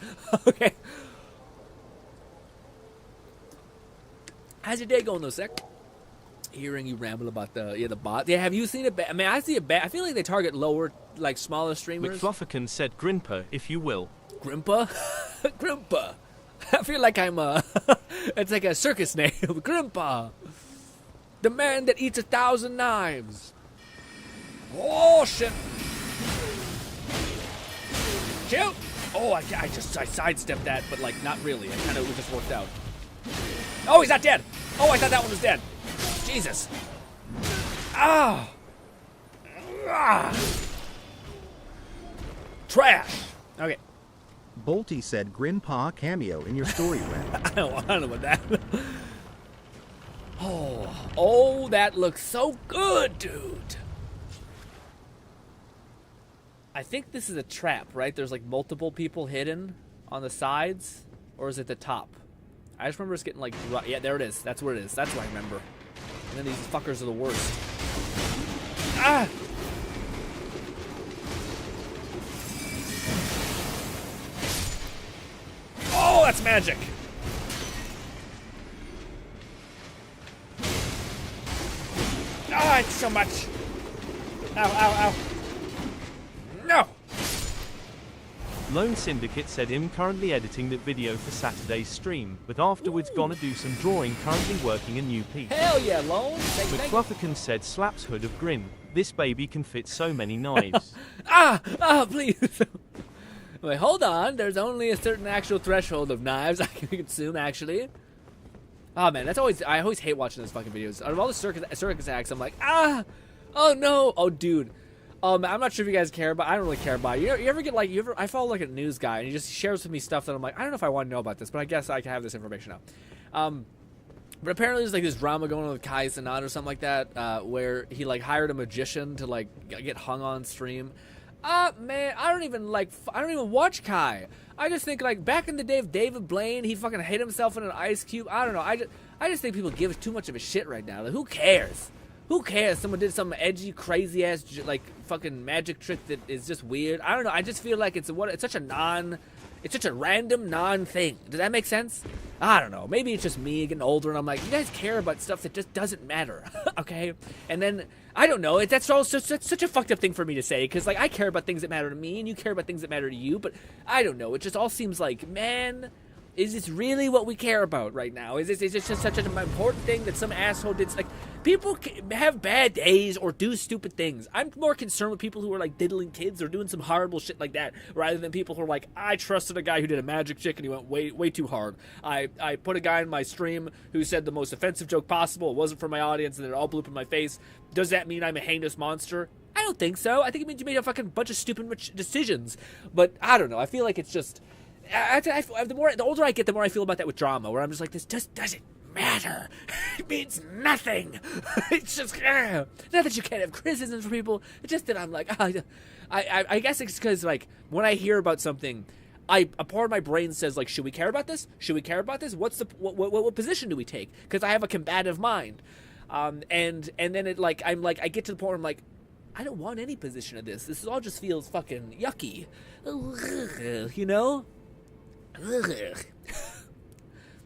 Okay. How's your day going, though, Zach? Hearing you ramble about the bot. Yeah, have you seen it? I mean, I see it. I feel like they target lower, like smaller streamers. McFlufferkin said Grimpa, if you will. Grimpa? Grimpa. I feel like I'm it's like a circus name. Grimpa. The man that eats 1,000 knives. Oh, shit. Shoot. Oh, I sidestepped that, but, like, not really. It kind of just worked out. Oh, he's not dead. Oh, I thought that one was dead. Jesus. Ah. Trash. Okay. Bolty said Grandpa cameo in your story, Ren. I don't know about that. Oh, that looks so good, dude. I think this is a trap, right? There's like multiple people hidden on the sides, or is it the top? I just remember it's getting like, yeah, there it is. That's where it is. That's what I remember. And then these fuckers are the worst. Ah! Oh, that's magic. Ah, it's so much. Ow, ow, ow. No. Lone Syndicate said him currently editing that video for Saturday's stream, but afterwards gonna do some drawing, currently working a new piece. Hell yeah, Lone. McFlufferkin said slaps hood of GRINN. This baby can fit so many knives. Please. Wait, hold on. There's only a certain actual threshold of knives I can consume, actually. Oh man, I always hate watching those fucking videos. Out of all the circus acts, I'm like, oh no, oh dude. I'm not sure if you guys care, but I don't really care about it. You ever get like, I follow like a news guy, and he just shares with me stuff that I'm like, I don't know if I want to know about this, but I guess I can have this information now. But apparently there's like this drama going on with Kai Cenat or something like that, where he like hired a magician to like get hung on stream. Man, I don't even watch Kai. I just think like back in the day of David Blaine, he fucking hit himself in an ice cube. I don't know. I just think people give too much of a shit right now. Like, who cares? Who cares? Someone did some edgy, crazy ass like fucking magic trick that is just weird. I don't know. I just feel like it's such a random non-thing. Does that make sense? I don't know. Maybe it's just me getting older and I'm like, you guys care about stuff that just doesn't matter. Okay? And then, I don't know. That's such a fucked up thing for me to say because, like, I care about things that matter to me and you care about things that matter to you, but I don't know. It just all seems like, man, is this really what we care about right now? Is this just such an important thing that some asshole did? Like, people have bad days or do stupid things. I'm more concerned with people who are like diddling kids or doing some horrible shit like that, rather than people who are like, I trusted a guy who did a magic trick and he went way too hard. I put a guy in my stream who said the most offensive joke possible. It wasn't for my audience, and it all blew up in my face. Does that mean I'm a heinous monster? I don't think so. I think it means you made a fucking bunch of stupid decisions. But I don't know. I feel like it's just... the older I get, the more I feel about that with drama, where I'm just like, this just doesn't matter. It means nothing. It's just... not that you can't have criticisms for people. It's just that I'm like... I guess it's because, like, when I hear about something... a part of my brain says, like, should we care about this? Should we care about this? What's the... What position do we take? Because I have a combative mind. And then it, like, I'm like... I get to the point where I'm like... I don't want any position of this. This all just feels fucking yucky. You know?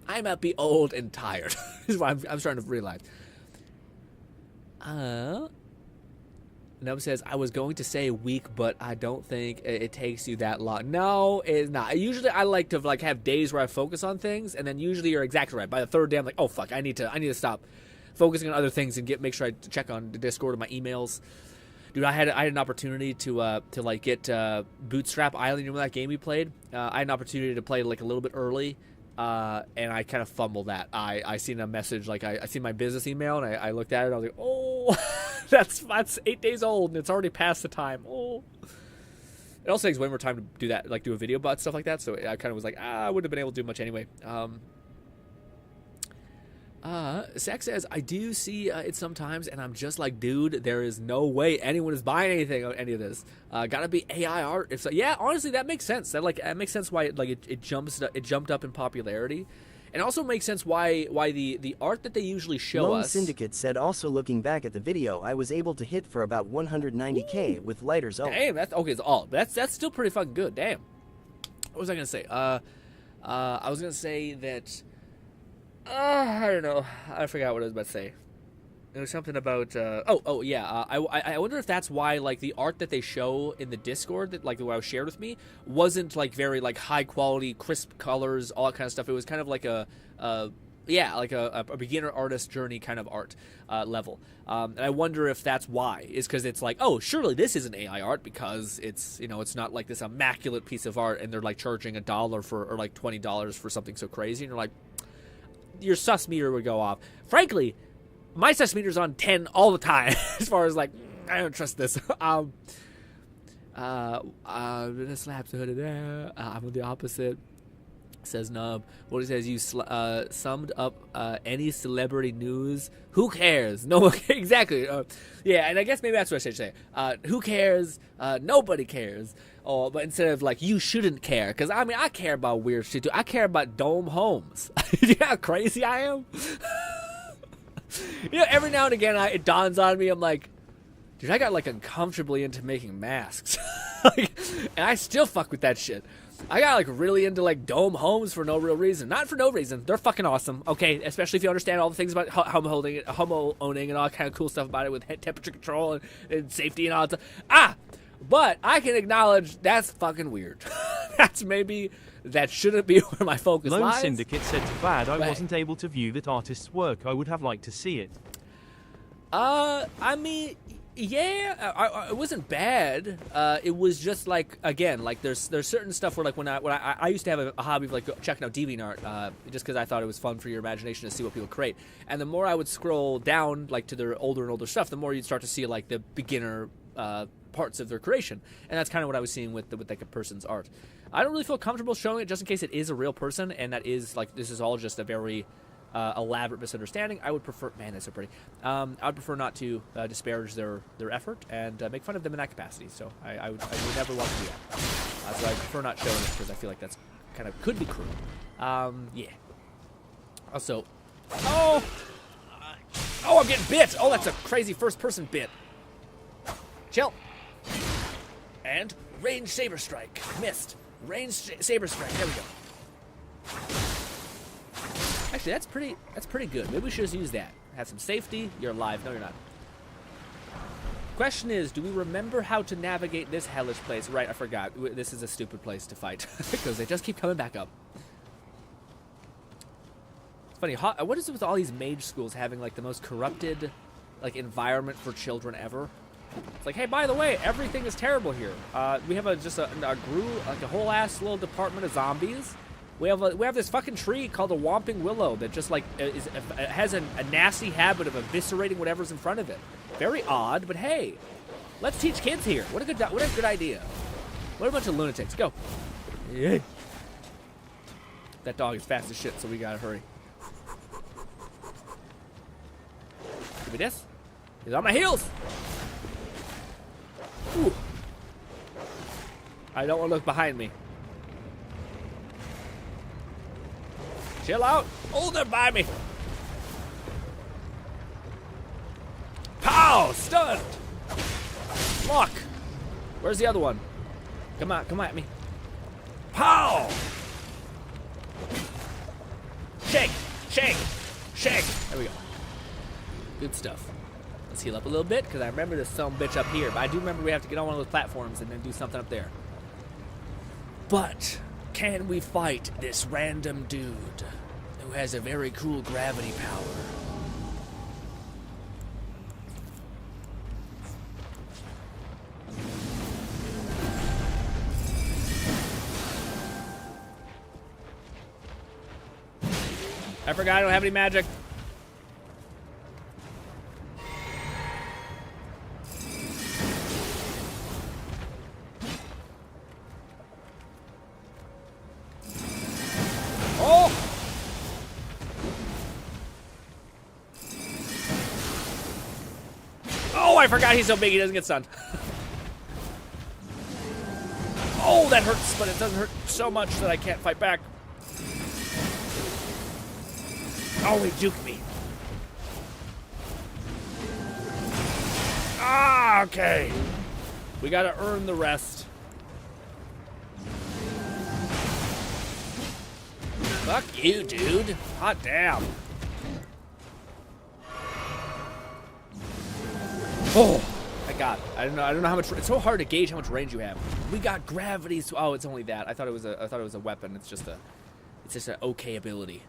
I might be old and tired. Is what I'm starting to realize. Nub says, I was going to say week, but I don't think it takes you that long. No, it's not. Usually I like to like have days where I focus on things, and then usually you're exactly right. By the third day, I'm like, oh fuck, I need to stop focusing on other things and make sure I check on the Discord and my emails. Dude, I had an opportunity to like get Bootstrap Island. You remember that game we played? I had an opportunity to play like a little bit early, and I kind of fumbled that. I seen a message, like I seen my business email, and I looked at it, and I was like, oh, that's 8 days old, and it's already past the time. Oh. It also takes way more time to do that, like do a video about stuff like that, so I kind of was like, I wouldn't have been able to do much anyway. Zach says, I do see it sometimes, and I'm just like, dude, there is no way anyone is buying anything on any of this. Gotta be AI art. If so, yeah, honestly, that makes sense. That makes sense why it jumped up in popularity, and also makes sense why the art that they usually show Lone us. Syndicate said, also looking back at the video, I was able to hit for about 190k with Lighter's ult. Damn, that's okay. It's all that's still pretty fucking good. Damn. What was I gonna say? I was gonna say that. I don't know. I forgot what I was about to say. It was something about. I wonder if that's why like the art that they show in the Discord that like what was shared with me wasn't like very like high quality, crisp colors, all that kind of stuff. It was kind of like a beginner artist journey kind of art level. And I wonder if that's why. Is because it's like, oh, surely this isn't AI art because it's it's not like this immaculate piece of art and they're like charging $1 or like $20 for something so crazy, and you're like. Your sus meter would go off. Frankly, my sus meter's on 10 all the time. As far as like, I don't trust this. I'm on the opposite. Says Nub. What he says, you summed up any celebrity news. Who cares? No, exactly. Yeah, and I guess maybe that's what I should say. Who cares? Nobody cares. Oh, but instead of like, you shouldn't care. Because, I mean, I care about weird shit, too. I care about dome homes. You know how crazy I am? Every now and again, it dawns on me. I'm like, dude, I got, like, uncomfortably into making masks. And I still fuck with that shit. I got, like, really into, like, dome homes for no real reason. Not for no reason. They're fucking awesome, okay? Especially if you understand all the things about homo owning and all kind of cool stuff about it with temperature control and safety and all that stuff. But I can acknowledge that's fucking weird. That shouldn't be where my focus lies. Lone Syndicate said to Bad, I wasn't able to view that artist's work. I would have liked to see it. I mean, yeah, it wasn't bad. It was just like, again, like there's certain stuff where like when I used to have a hobby of like checking out DeviantArt, just because I thought it was fun for your imagination to see what people create. And the more I would scroll down like to their older and older stuff, the more you'd start to see like the beginner parts of their creation, and that's kind of what I was seeing with like a person's art. I don't really feel comfortable showing it just in case it is a real person, and that is like this is all just a very elaborate misunderstanding. I would prefer, man, that's so pretty. I would prefer not to disparage their effort and make fun of them in that capacity. So I would never want to do that. So I prefer not showing it because I feel like that's kind of could be cruel. Yeah. Also, oh, I'm getting bit. Oh, that's a crazy first-person bit. Chill. And range saber strike. Missed. Range saber strike. There we go. Actually, that's pretty good. Maybe we should just use that. Have some safety. You're alive. No, you're not. Question is, do we remember how to navigate this hellish place? Right, I forgot. This is a stupid place to fight because they just keep coming back up. It's funny. What is it with all these mage schools having like the most corrupted like environment for children ever. It's like, hey, by the way, everything is terrible here. We have like a whole ass little department of zombies. We have this fucking tree called a whomping willow that just like has a nasty habit of eviscerating whatever's in front of it. Very odd, but hey, let's teach kids here. What a good idea. What a bunch of lunatics. Go. Yeah. That dog is fast as shit, so we gotta hurry. Give me this. He's on my heels. Ooh. I don't want to look behind me. Chill out. Oh, they're by me. Pow! Stunned. Lock. Where's the other one? Come on, come at me. Pow! Shake, shake, shake. There we go. Good stuff. Let's heal up a little bit, because I remember this some bitch up here. But I do remember we have to get on one of those platforms and then do something up there. But can we fight this random dude who has a very cool gravity power? I forgot I don't have any magic. Oh! Oh, I forgot he's so big he doesn't get stunned. Oh, that hurts, but it doesn't hurt so much that I can't fight back. Oh, he juked me. Ah, okay. We gotta earn the rest. Fuck you, dude. Hot damn. Oh, I got it. I don't know how much. It's so hard to gauge how much range you have. We got gravity. Oh, it's only that. I thought it was a weapon. It's just an okay ability.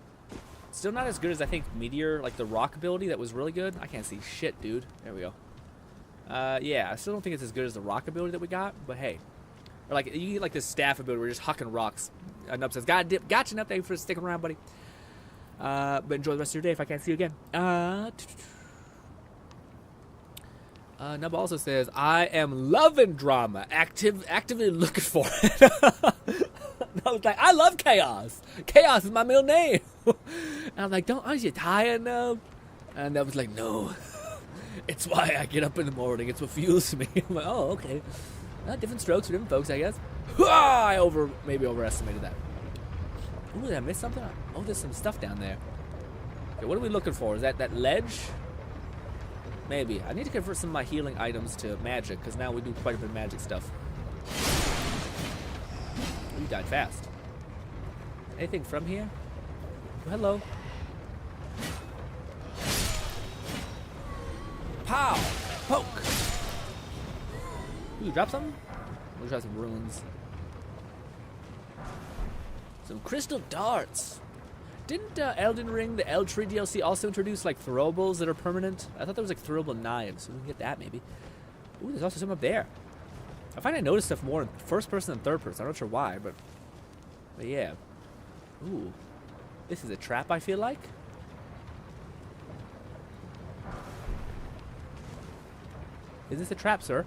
Still not as good as I think Meteor, like the rock ability that was really good. I can't see shit, dude. There we go. Yeah, I still don't think it's as good as the rock ability that we got, but hey. Or like, you get like this staff ability where you're just hucking rocks. Nub says, gotcha, Nub, thank you for sticking around, buddy. But enjoy the rest of your day if I can't see you again. Nub also says, I am loving drama. Actively looking for it. I was like, I love chaos. Chaos is my middle name. And I'm like, aren't you tired, Nub? And Nub was like, no. It's why I get up in the morning. It's what fuels me. I'm like, oh, okay. Different strokes for different folks, I guess. I maybe overestimated that. Ooh, did I miss something? Oh, there's some stuff down there. Okay, what are we looking for? Is that ledge? Maybe. I need to convert some of my healing items to magic, because now we do quite a bit of magic stuff. You died fast. Anything from here? Oh, hello. Pow! Poke! Ooh, you dropped something? We'll try some ruins. Some crystal darts. Didn't Elden Ring, the El Tree DLC, also introduce like throwables that are permanent? I thought there was like throwable knives, so we can get that maybe. Ooh, there's also some up there. I find I notice stuff more in first person than third person. I'm not sure why, but yeah. Ooh, this is a trap, I feel like. Is this a trap, sir?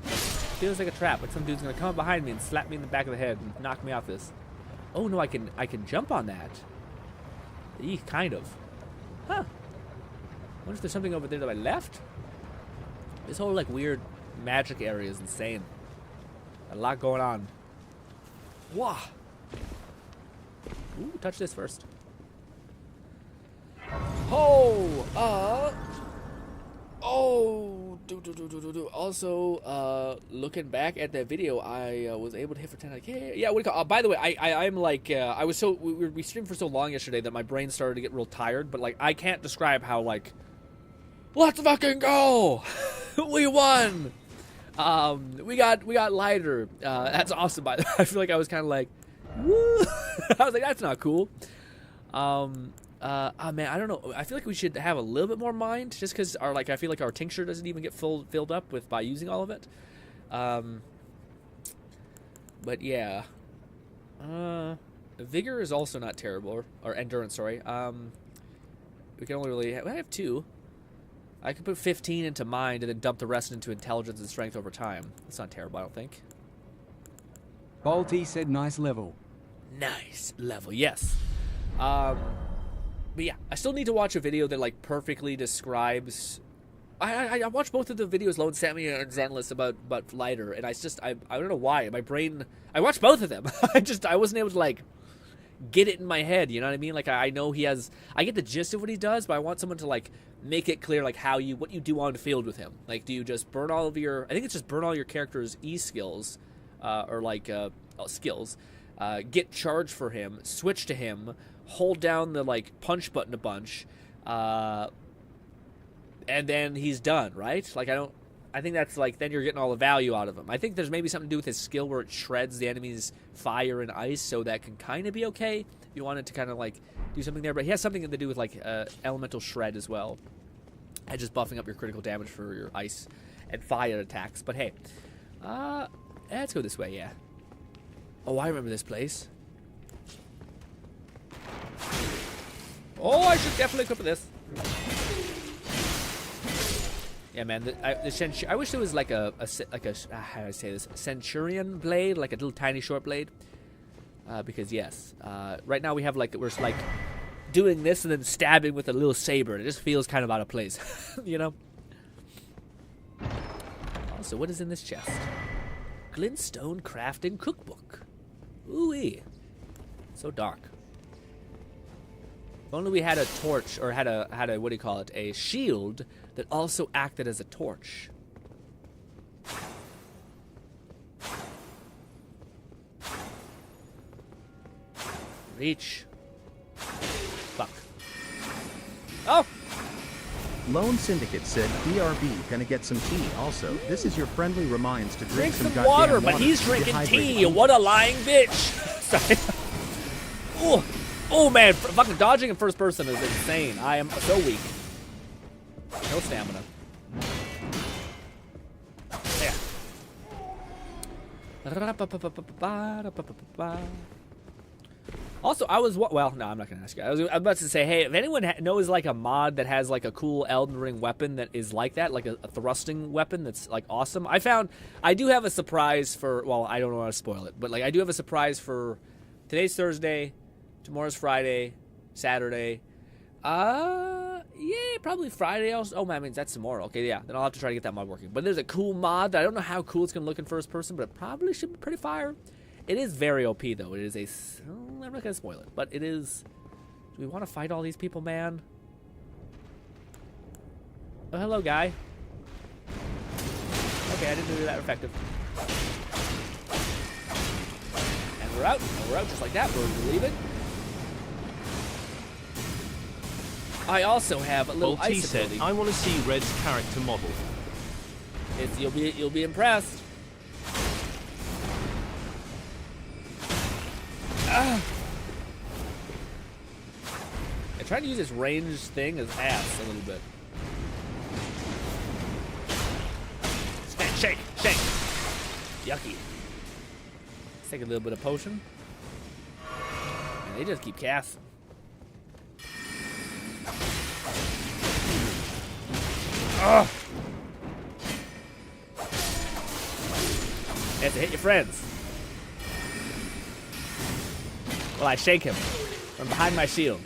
Feels like a trap. Like some dude's gonna come up behind me and slap me in the back of the head and knock me off this. Oh no, I can jump on that. Eek, kind of. Huh. Wonder if there's something over there to my left? This whole like weird magic area is insane. A lot going on. Wah. Ooh, touch this first. Oh, Also, looking back at that video, I was able to hit for 10. Yeah, what do you call? By the way, I'm like, I was so we streamed for so long yesterday that my brain started to get real tired. But like, I can't describe how like, let's fucking go, we won. We got lighter. That's awesome. I feel like I was kind of like, woo. I was like, that's not cool. Oh man, I don't know. I feel like we should have a little bit more mind, just because I feel like our tincture doesn't even get filled up by using all of it. But yeah, vigor is also not terrible, or endurance. Sorry. We can only really I have 2. I could put 15 into mind and then dump the rest into intelligence and strength over time. That's not terrible, I don't think. Balti said nice level. Nice level, yes. But yeah, I still need to watch a video that like perfectly describes. I watched both of the videos Lone sent me and Zenless about Lighter, and I don't know why my brain. I watched both of them. I wasn't able to like get it in my head. You know what I mean? Like I know he has. I get the gist of what he does, but I want someone to like make it clear like what you do on the field with him. Like, do you just burn all of your? I think it's just burn all your character's E skills, or like skills. Get charged for him, switch to him, hold down the like punch button a bunch, and then he's done, right? Like I think that's like then you're getting all the value out of him. I think there's maybe something to do with his skill where it shreds the enemy's fire and ice, so that can kind of be okay if you wanted to kind of like do something there. But he has something to do with like elemental shred as well, and just buffing up your critical damage for your ice and fire attacks. But hey, let's go this way, yeah. Oh, I remember this place. Oh, I should definitely equip this. Yeah, man. I wish there was like how do I say this? Centurion blade, like a little tiny short blade. Because yes, right now we're like doing this and then stabbing with a little saber. It just feels kind of out of place, you know. Also, what is in this chest? Glintstone crafting cookbook. Ooh-wee. So dark. If only we had a torch, or had a what do you call it? A shield that also acted as a torch. Reach. Fuck. Oh! Lone Syndicate said, BRB, gonna get some tea also. This is your friendly reminds to drink some some water, but he's drinking tea. What a lying bitch. Sorry. Oh, oh man, fucking dodging in first person is insane. I am so weak. No stamina. Yeah. Also, well, no, I'm not going to ask you. I was about to say, hey, if anyone knows, like, a mod that has, like, a cool Elden Ring weapon that is like that, like a thrusting weapon that's, like, awesome. I do have a surprise for, well, I don't want to spoil it, but, like, I do have a surprise for today's Thursday, tomorrow's Friday, Saturday. Yeah, probably Friday. Oh, man, I mean, that's tomorrow. Okay, yeah, then I'll have to try to get that mod working. But there's a cool mod that I don't know how cool it's going to look in first person, but it probably should be pretty fire. It is very OP, though. It is I'm not going to spoil it, but it is... Do we want to fight all these people, man? Oh, hello, guy. Okay, I didn't do that effective. And we're out. And we're out just like that. We're leaving. I also have a little ice ability. I want to see Red's character model. You'll be impressed. I tried to use this range thing as ass a little bit. Shake. Yucky. Let's take a little bit of potion. And they just keep casting. Ugh. You have to hit your friends. Well, I shake him from behind my shield.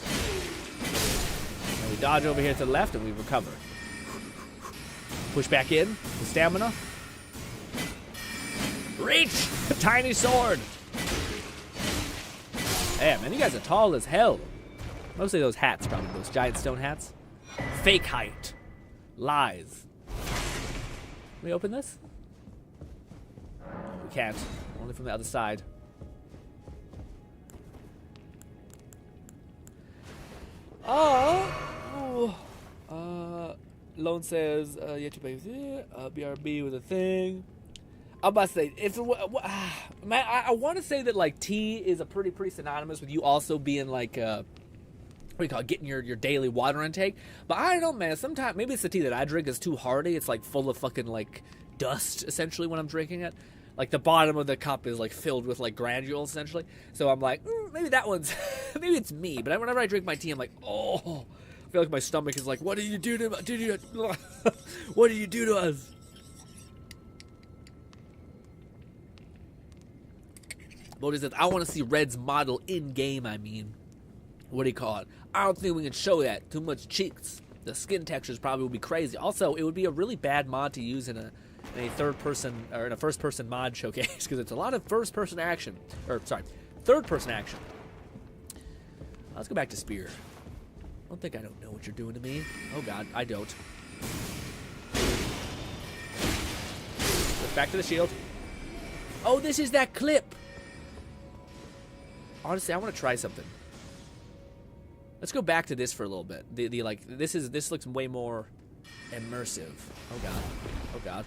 And we dodge over here to the left and we recover. Push back in with stamina. Reach! A tiny sword! Hey, man, you guys are tall as hell. Mostly those hats, probably. Those giant stone hats. Fake height. Lies. Can we open this? We can't. Only from the other side. Lone says, yet to pay BRB with a thing. I'm about to say, man, I want to say that, like, T is a pretty synonymous with you also being, like, or do you call it, getting your daily water intake. But I don't know, man. Sometimes maybe it's the tea that I drink is too hearty. It's like full of fucking like dust essentially when I'm drinking it. Like the bottom of the cup is like filled with like granules essentially. So I'm like, maybe that one's maybe it's me. But whenever I drink my tea, I'm like, oh, I feel like my stomach is like, what do you do to what do you do to us? Bodhi says, I want to see Red's model in game. I mean, what do you call it? I don't think we can show that. Too much cheeks. The skin textures probably would be crazy. Also, it would be a really bad mod to use in a third person or in a first person mod showcase because it's a lot of first person action. Or sorry, third person action. Let's go back to Spear. I don't think I don't know what you're doing to me. Oh god, I don't. Back to the shield. Oh, this is that clip. Honestly, I want to try something. Let's go back to this for a little bit. This looks way more immersive. Oh god. Oh god.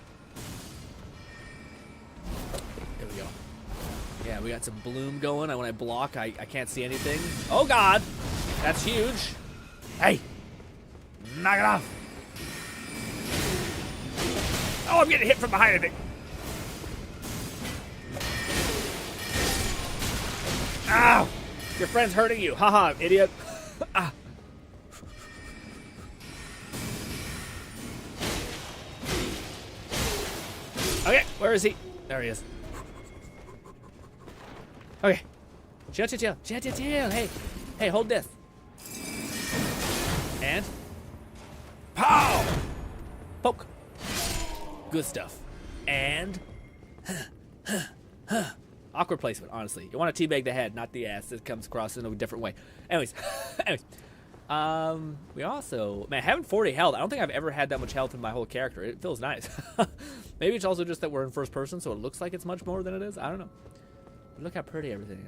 There we go. Yeah, we got some bloom going. When I block, I can't see anything. Oh god! That's huge. Hey! Knock it off! Oh, I'm getting hit from behind, I think. Ow! Your friend's hurting you. Haha, idiot. Ah. Okay, where is he? There he is. Okay. Chill. Hey, hold this. And pow! Poke. Good stuff. And awkward placement, honestly. You want to teabag the head, not the ass. It comes across in a different way. Anyways. We also, man, having 40 health, I don't think I've ever had that much health in my whole character. It feels nice. Maybe it's also just that we're in first person, so it looks like it's much more than it is. I don't know. But look how pretty everything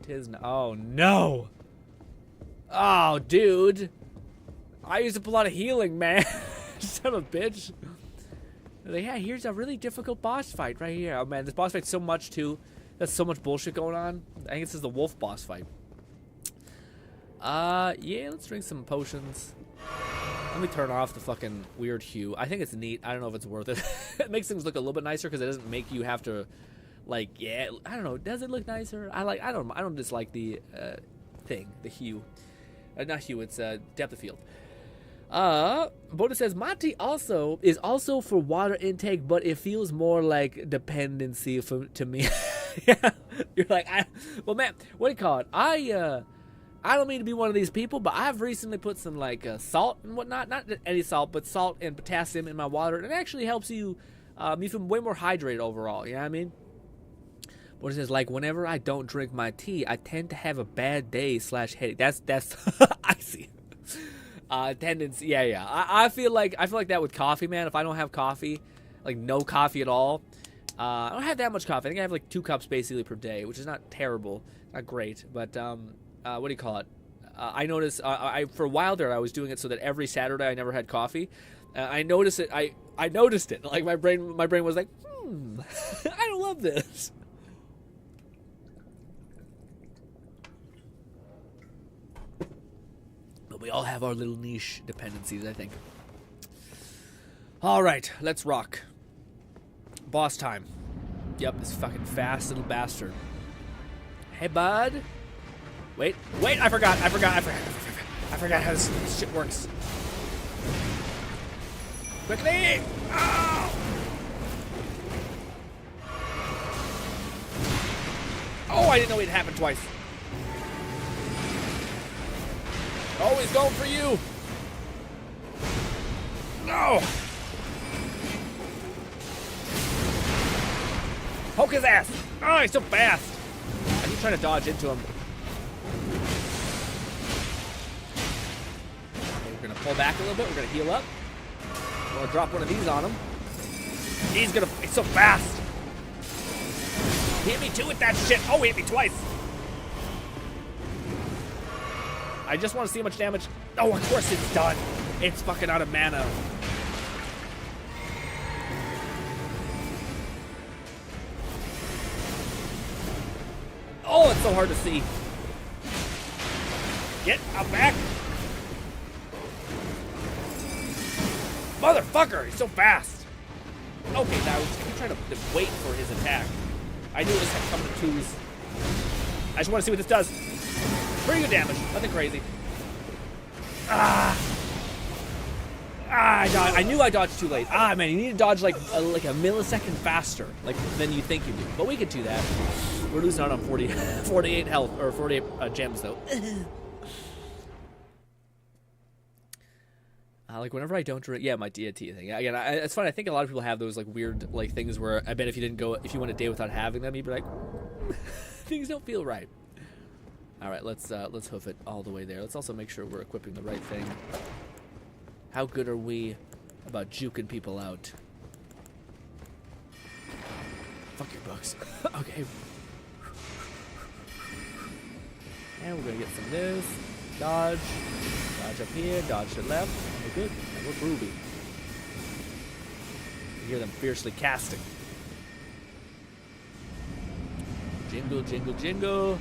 is. Oh, no. Oh, dude. I used up a lot of healing, man. Son of a bitch. Like, yeah, here's a really difficult boss fight right here. Oh, man, this boss fight's so much, too. There's so much bullshit going on. I think this is the wolf boss fight. Yeah, let's drink some potions. Let me turn off the fucking weird hue. I think it's neat. I don't know if it's worth it. It makes things look a little bit nicer because it doesn't make you have to, like, yeah, I don't know. Does it look nicer? I don't dislike the thing, the hue. Not hue, it's depth of field. Boda says Monty is also for water intake, but it feels more like dependency to me. Yeah, you're like, well, man, what do you call it? I don't mean to be one of these people, but I've recently put some like salt and whatnot, not any salt, but salt and potassium in my water, and it actually helps you feel way more hydrated overall. You know what I mean? But it says, like, whenever I don't drink my tea, I tend to have a bad day / headache. That's I see. Tendency, yeah. I feel like that with coffee, man. If I don't have coffee, like no coffee at all, I don't have that much coffee. I think I have like 2 cups basically per day, which is not terrible, not great, but what do you call it? I noticed for a while there I was doing it so that every Saturday I never had coffee. I noticed it. I noticed it. Like my brain was like, I don't love this. But we all have our little niche dependencies, I think. All right, let's rock. Boss time. Yep, this fucking fast little bastard. Hey, bud. Wait, I forgot how this shit works. Quickly! Oh! Oh, I didn't know it happened twice. Oh, he's going for you. No! Poke his ass. Oh, he's so fast. I keep trying to dodge into him. Okay, we're gonna pull back a little bit. We're gonna heal up. We're gonna drop one of these on him. He's so fast. He hit me too with that shit. Oh, he hit me twice. I just want to see how much damage. Oh, of course it's done. It's fucking out of mana. Oh, it's so hard to see. Get out back. Motherfucker, he's so fast. Okay, now he's trying to wait for his attack. I knew it was coming to twos. I just want to see what this does. Pretty good damage, nothing crazy. I knew I dodged too late. Man, you need to dodge like a millisecond faster, than you think you do. But we could do that. We're losing out on 48 health, or 48 gems, though. Whenever I don't drink, my DT thing. Again, it's fun. I think a lot of people have those weird things where I bet if you went a day without having them, you'd be like, things don't feel right. All right, let's hoof it all the way there. Let's also make sure we're equipping the right thing. How good are we about juking people out? Fuck your books. Okay. And we're gonna get some of this. Dodge. Dodge up here. Dodge to left. We're good. And we're groovy. You hear them fiercely casting. Jingle, jingle, jingle.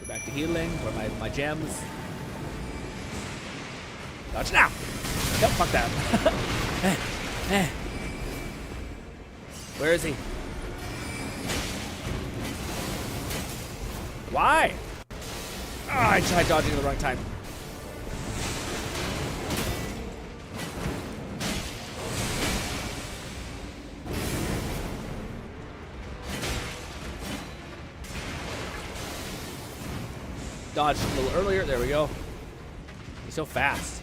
Go back to healing. Where my gems. Dodge now! Nope, fuck that. Where is he? Why? I tried dodging at the wrong time. Dodged a little earlier. There we go. He's so fast.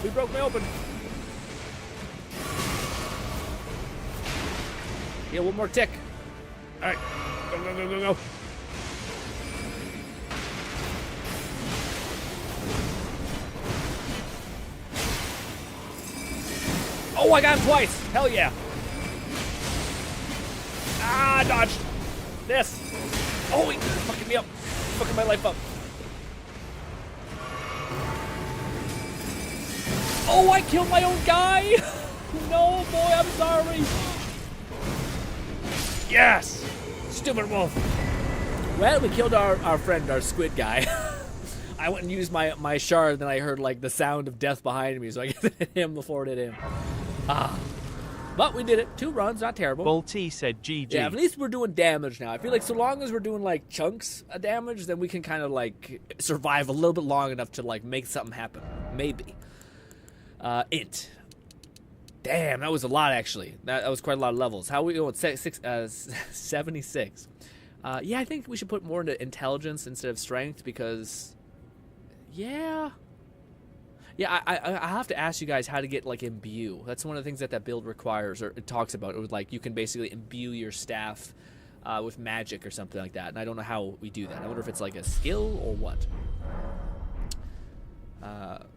He broke me open. Yeah, one more tick. All right, go, go, go, go, go. Oh, I got him twice. Hell yeah. Dodged. This. Oh, he's fucking me up. Fucking my life up. Oh, I killed my own guy! No, boy, I'm sorry. Yes! Stupid wolf. Well, we killed our friend, our squid guy. I went and used my shard, and then I heard the sound of death behind me, so I hit him before it hit him. But we did it. 2 runs, not terrible. Bolty said GG. Yeah, at least we're doing damage now. I feel like so long as we're doing chunks of damage, then we can kind of survive a little bit long enough to make something happen. Maybe. Damn, that was a lot, actually. That was quite a lot of levels. How are we going? 76. Yeah, I think we should put more into intelligence instead of strength because, yeah, I have to ask you guys how to get imbue. That's one of the things that build requires, or it talks about. It was you can basically imbue your staff with magic or something like that, and I don't know how we do that. I wonder if it's a skill or what.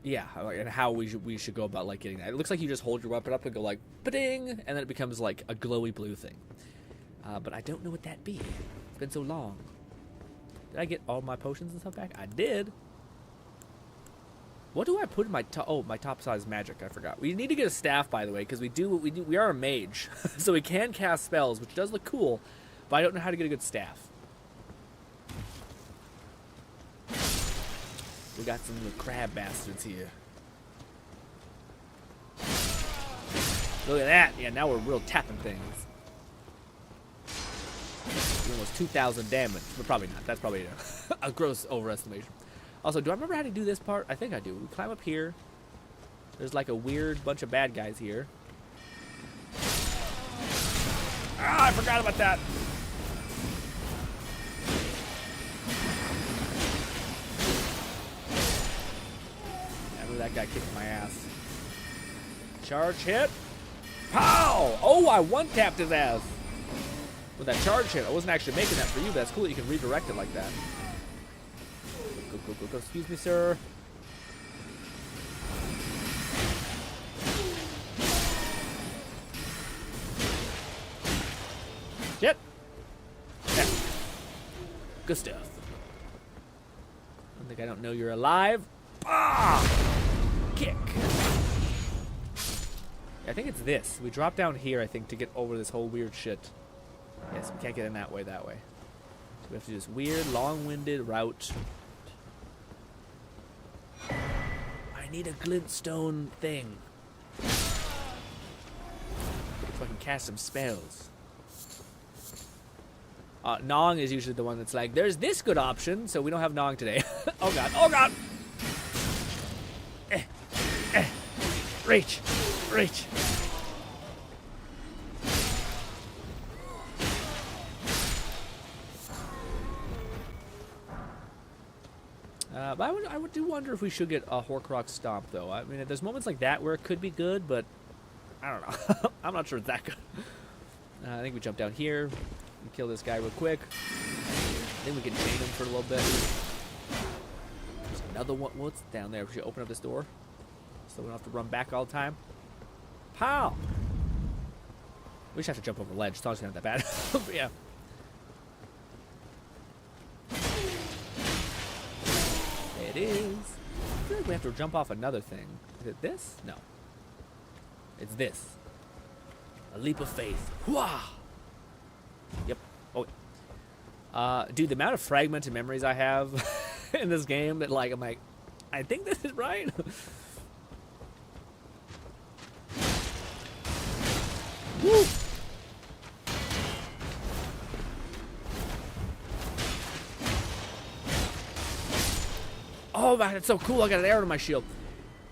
Yeah, and how we should go about getting that. It looks like you just hold your weapon up and go ba-ding, and then it becomes a glowy blue thing. But I don't know what that be. It's been so long. Did I get all my potions and stuff back? I did. What do I put in my top? Oh, my top size magic. I forgot. We need to get a staff, by the way, because we are a mage, so we can cast spells, which does look cool. But I don't know how to get a good staff. We got some little crab bastards here. Look at that. Yeah, now we're real tapping things. Almost 2,000 damage. But probably not. That's probably a gross overestimation. Also, do I remember how to do this part? I think I do. We climb up here. There's a weird bunch of bad guys here. I forgot about that. That guy kicked my ass. Charge hit. Pow! Oh, I one-tapped his ass with that charge hit. I wasn't actually making that for you, but that's cool that you can redirect it like that. Go, go, go, go. Excuse me, sir. Shit. Yeah. Good stuff. I don't know you're alive. Kick. I think it's this. We drop down here, I think, to get over this whole weird shit. Yes, we can't get in that way. So we have to do this weird, long-winded route. I need a glintstone thing. So I can cast some spells. Nong is usually the one that's like, there's this good option, so we don't have Nong today. Oh god, oh god! Reach! Reach! But I do wonder if we should get a Horcrux Stomp, though. I mean, there's moments like that where it could be good, but I don't know. I'm not sure it's that good. I think we jump down here and kill this guy real quick. Then we can chain him for a little bit. There's another one. What's down there? We should open up this door so we don't have to run back all the time. Pow! We just have to jump over the ledge. It's not that bad. But yeah. It is. I feel like we have to jump off another thing. Is it this? No. It's this. A leap of faith. Wah! Yep. Oh. Dude, the amount of fragmented memories I have in this game that, like, I'm like, I think this is right. Woo! Oh man, it's so cool. I got an arrow to my shield.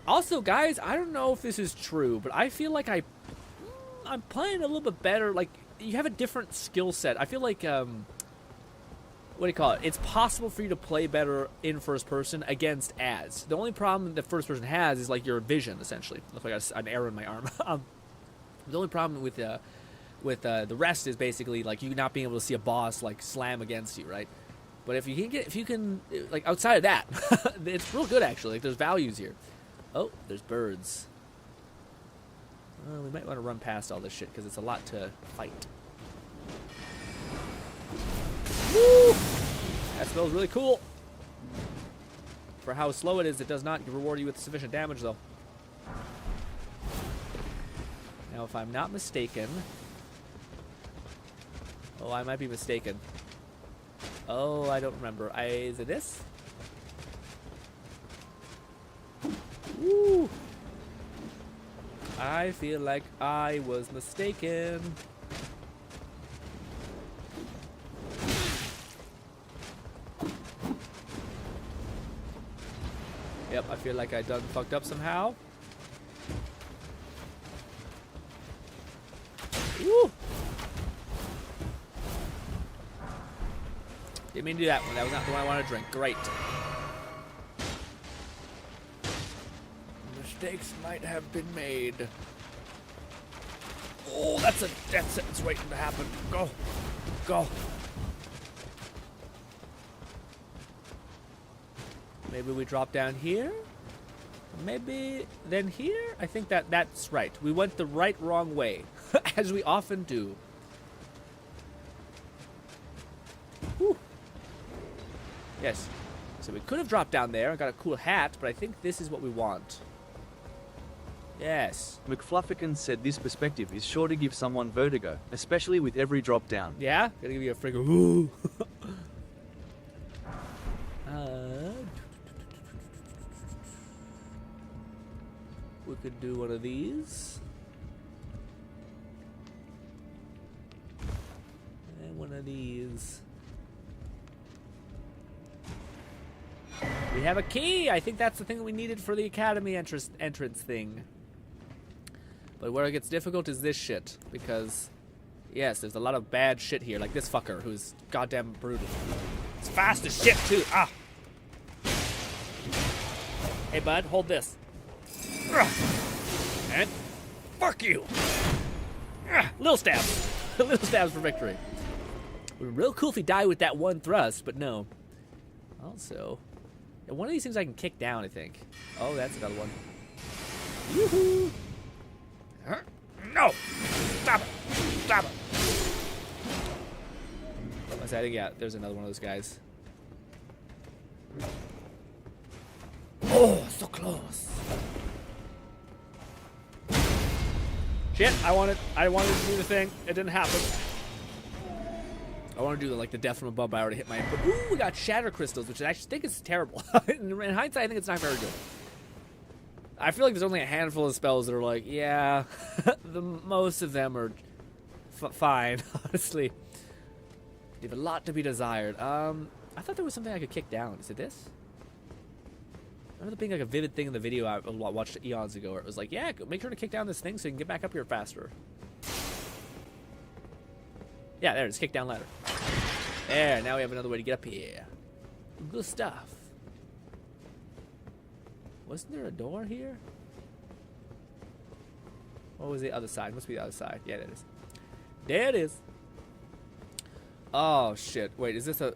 Also, guys, I don't know if this is true, but I feel like I'm playing a little bit better. Like, you have a different skill set. I feel like, what do you call it? It's possible for you to play better in first person against ads. The only problem that first person has is, like, your vision, essentially. Looks like I got an arrow in my arm. The only problem with the rest is basically, like, you not being able to see a boss, like, slam against you, right? But if you can, like, outside of that, it's real good, actually. Like, there's values here. Oh, there's birds. We might want to run past all this shit, because it's a lot to fight. Woo! That smells really cool. For how slow it is, it does not reward you with sufficient damage, though. Now, if I'm not mistaken... Oh, I might be mistaken. Oh, I don't remember. Is it this? Woo! I feel like I was mistaken. Yep, I feel like I done fucked up somehow. Woo! Didn't mean to do that one. That was not the one I wanted to drink. Great. Mistakes might have been made. Oh, that's a death sentence waiting to happen. Go. Go. Maybe we drop down here? Maybe then here? I think that's right. We went the wrong way. As we often do. Whew. Yes. So we could have dropped down there and got a cool hat, but I think this is what we want. Yes. McFluffican said this perspective is sure to give someone vertigo, especially with every drop down. Yeah? Gonna give you a friggin' woo. We could do one of these. And one of these. We have a key! I think that's the thing that we needed for the academy entrance thing. But where it gets difficult is this shit. Because, yes, there's a lot of bad shit here. Like this fucker, who's goddamn brutal. It's fast as shit, too. Ah! Hey, bud, hold this. And fuck you! Little stabs. Little stabs for victory. It would be real cool if he died with that one thrust, but no. Also... one of these things I can kick down, I think. Oh, that's another one. Woohoo! No! Stop it! Stop it! What was that? Yeah, there's another one of those guys. Oh! so close. Shit, I wanted to do the thing. It didn't happen. I want to do the death from above, but I already hit my input. Ooh, we got shatter crystals, which I actually think is terrible. In hindsight, I think it's not very good. I feel like there's only a handful of spells that are like, yeah, most of them are fine, honestly. Leave a lot to be desired. I thought there was something I could kick down. Is it this? I remember there being like a vivid thing in the video I watched eons ago where it was like, yeah, make sure to kick down this thing so you can get back up here faster. Yeah, there it is. Kick down ladder. There, now we have another way to get up here. Good stuff. Wasn't there a door here? What was the other side? Must be the other side. Yeah, there it is. There it is. Oh, shit. Wait, is this an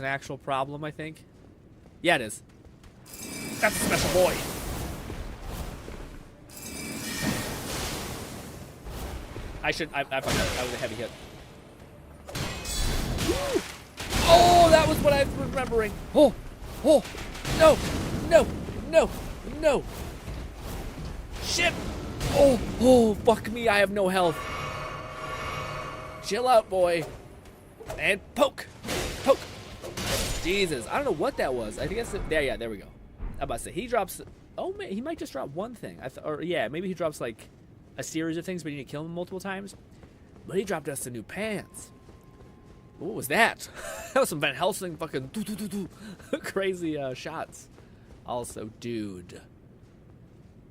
actual problem, I think? Yeah, it is. That's a special boy. I forgot. That was a heavy hit. Woo! Oh, that was what I was remembering. Oh, no. Shit. Oh, fuck me. I have no health. Chill out, boy. And poke. Jesus, I don't know what that was. I think that's there we go. I'm about to say he drops. Oh man, he might just drop one thing. Maybe he drops like a series of things, but you need to kill him multiple times. But he dropped us some new pants. What was that? That was some Van Helsing fucking crazy shots. Also, dude.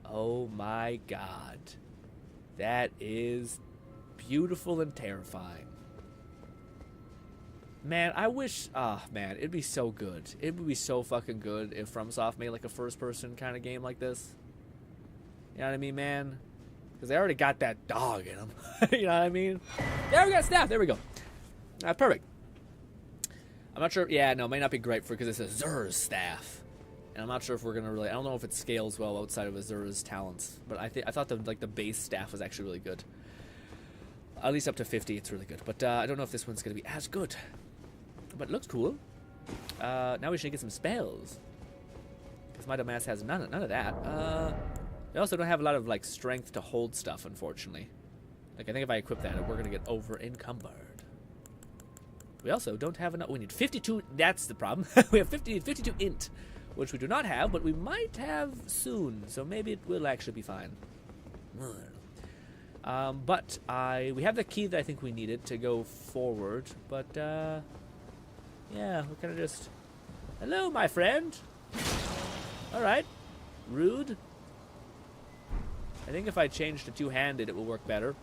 Oh my god. That is beautiful and terrifying. Man, I wish... man, it'd be so good. It would be so fucking good if FromSoft made like a first-person kind of game like this. You know what I mean, man? Because they already got that dog in them. You know what I mean? There we got staff. There we go. Perfect. I'm not sure... Yeah, no, it might not be great because it's Azur's staff. And I'm not sure if we're going to really... I don't know if it scales well outside of Azur's talents. But I thought the base staff was actually really good. At least up to 50, it's really good. But I don't know if this one's going to be as good. But it looks cool. Now we should get some spells. Because my dumbass has none of that. We also don't have a lot of like strength to hold stuff, unfortunately. Like I think if I equip that, we're going to get over encumbered. We also don't have enough. We need 52. That's the problem. We have 52 int, which we do not have, but we might have soon. So maybe it will actually be fine. But we have the key that I think we needed to go forward. But yeah, we're kind of just... Hello, my friend. All right. Rude. I think if I change to two-handed, it will work better.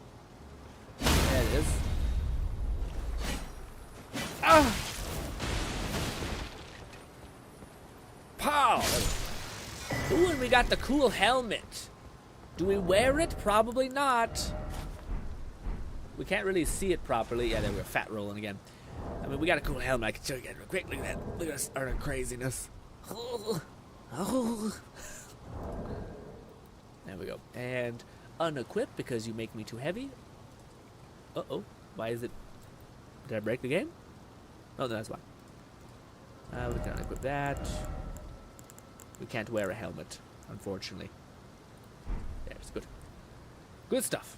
There it is. Ah! Pow! Ooh, and we got the cool helmet. Do we wear it? Probably not. We can't really see it properly. Yeah, there we go. Fat rolling again. I mean, we got a cool helmet. I can show you guys real quick. Look at that. Look at us. Our craziness. There we go. And unequip because you make me too heavy. Uh-oh. Why is it... Did I break the game? Oh, no, that's why. We can unequip that. We can't wear a helmet, unfortunately. There, it's good. Good stuff.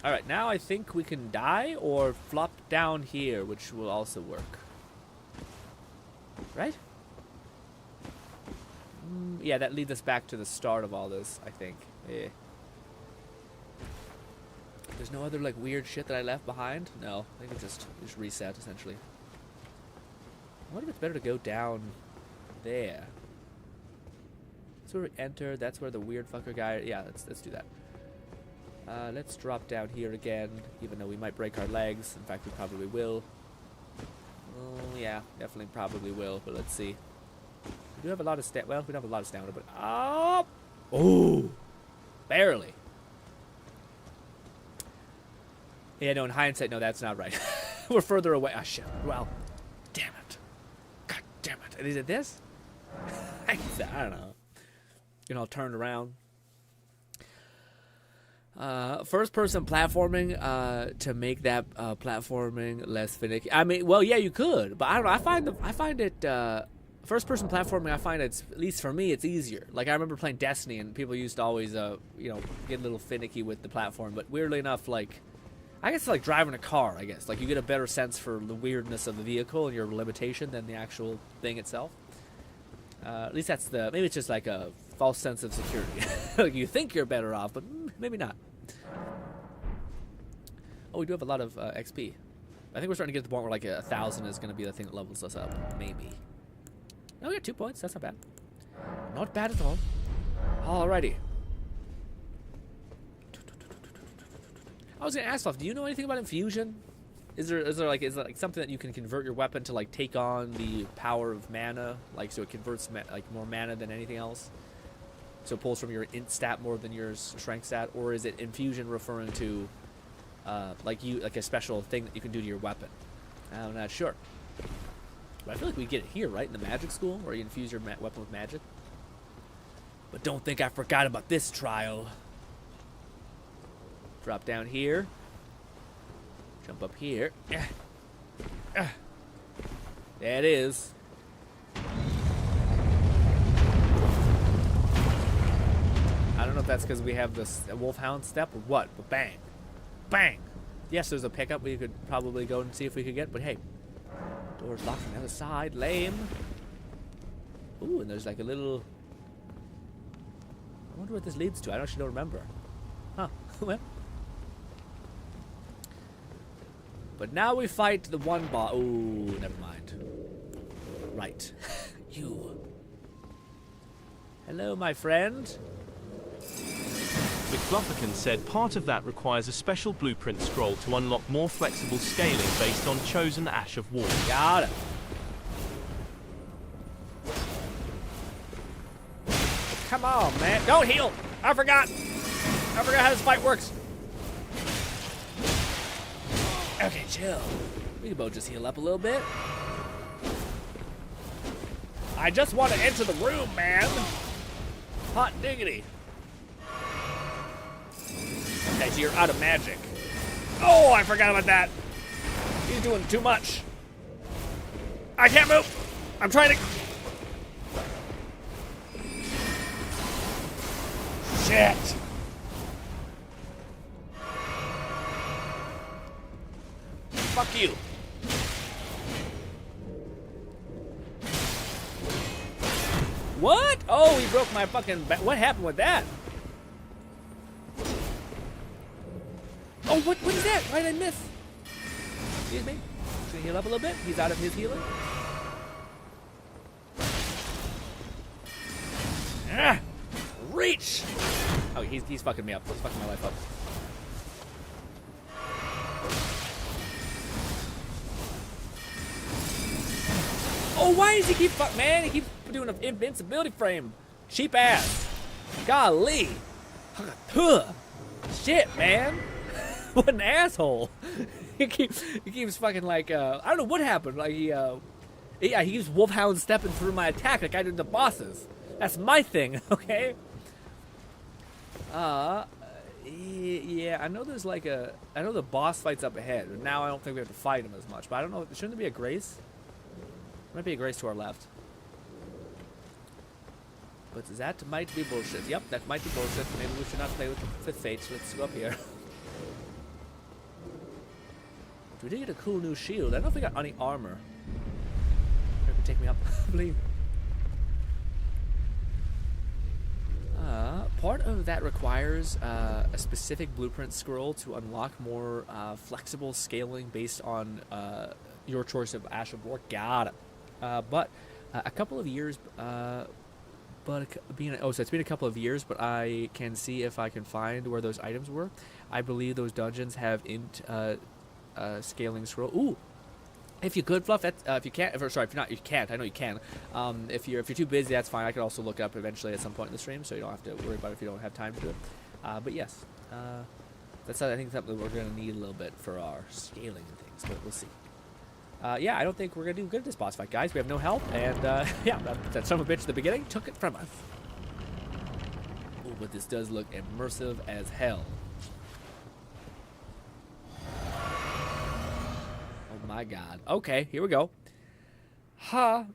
Alright, now I think we can die or flop down here, which will also work. Right? Yeah, that leads us back to the start of all this, I think. Yeah. There's no other, like, weird shit that I left behind? No, I think it just reset, essentially. I wonder if it's better to go down there. That's where we enter. That's where the weird fucker guy... Yeah, let's do that. Let's drop down here again, even though we might break our legs. In fact, we probably will. Oh, yeah, definitely probably will, but let's see. We do have a lot of stamina. Well, we don't have a lot of stamina, but... Oh! Oh! Barely. Yeah, no, in hindsight, no, that's not right. We're further away. Ah, shit. Well, damn it. God damn it. Is it this? I don't know. You know, turned around. First-person platforming to make that platforming less finicky. I mean, well, yeah, you could, but I don't know. I find it first-person platforming, I find it's, at least for me, it's easier. Like, I remember playing Destiny, and people used to always, you know, get a little finicky with the platform. But weirdly enough, like, I guess it's like driving a car, I guess. Like, you get a better sense for the weirdness of the vehicle and your limitation than the actual thing itself. At least that's the, maybe it's just like a false sense of security. Like, you think you're better off, but maybe not. Oh, we do have a lot of XP. I think we're starting to get to the point where, like, 1,000 is going to be the thing that levels us up. Maybe. Oh, we got 2 points. That's not bad. Not bad at all. Alrighty. I was going to ask, do you know anything about infusion? Is there like something that you can convert your weapon to, like, take on the power of mana, like, so it converts like more mana than anything else, so it pulls from your int stat more than your strength stat, or is it infusion referring to like a special thing that you can do to your weapon? I'm not sure, but I feel like we get it here, right, in the magic school, where you infuse your weapon with magic. But don't think I forgot about this trial. Drop down here. Jump up here. There it is. I don't know if that's because we have this wolfhound step or what, but bang. Bang! Yes, there's a pickup we could probably go and see if we could get, but hey. Door's locked on the other side. Lame. Ooh, and there's like a little... I wonder what this leads to. I actually don't remember. Huh. Well... But now we fight the one boss. Ooh, never mind. Right. You. Hello, my friend. McFlufferkin said part of that requires a special blueprint scroll to unlock more flexible scaling based on chosen Ash of War. Got it. Come on, man. Don't heal. I forgot how this fight works. Okay, chill. We can both just heal up a little bit. I just want to enter the room, man. Hot diggity. Okay, so you're out of magic. Oh, I forgot about that. He's doing too much. I can't move. I'm trying to... Shit. Fuck you. What? Oh, he broke my fucking back. What happened with that? Oh, what is that? Why did I miss? Excuse me. Just gonna heal up a little bit. He's out of his healing. Ah, reach. Oh, he's fucking me up. He's fucking my life up. Oh, why does he keep man? He keeps doing an invincibility frame. Cheap ass. Golly. Shit, man. What an asshole. He keeps fucking like I don't know what happened. Like he keeps wolfhound stepping through my attack like I did the bosses. That's my thing, okay? Yeah, I know there's like I know the boss fight's up ahead, but now I don't think we have to fight him as much. But I don't know, shouldn't there be a grace? Might be a grace to our left. But that might be bullshit. Yep, that might be bullshit. Maybe we should not play with fate. So let's go up here. We did get a cool new shield. I don't know if we got any armor. Maybe take me up, please. Part of that requires a specific blueprint scroll to unlock more flexible scaling based on your choice of Ash of War. Got it. But a couple of years, so it's been a couple of years, but I can see if I can find where those items were. I believe those dungeons have int scaling scroll. Ooh, if you could, Fluff. That's if you can't. Sorry, if you're not, you can't. I know you can. If you're too busy, that's fine. I could also look up eventually at some point in the stream, so you don't have to worry about it if you don't have time to do it. But yes, that's I think something we're gonna need a little bit for our scaling and things, but we'll see. Yeah, I don't think we're gonna do good at this boss fight, guys. We have no help, and yeah, that son of a bitch at the beginning took it from us. Oh, but this does look immersive as hell. Oh my god. Okay, here we go. Ha.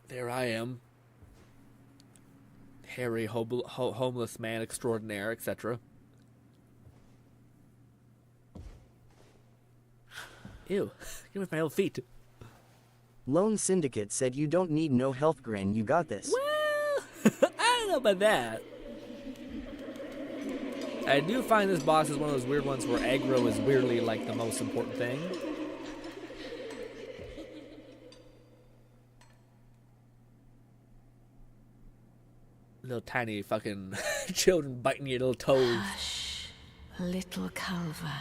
There I am. Hairy, homeless man extraordinaire, etc. Ew. Get with my little feet. Lone Syndicate said you don't need no health, Grin, you got this. Well, I don't know about that. I do find this boss is one of those weird ones where aggro is weirdly like the most important thing. Little tiny fucking children biting your little toes. Hush, little Culver.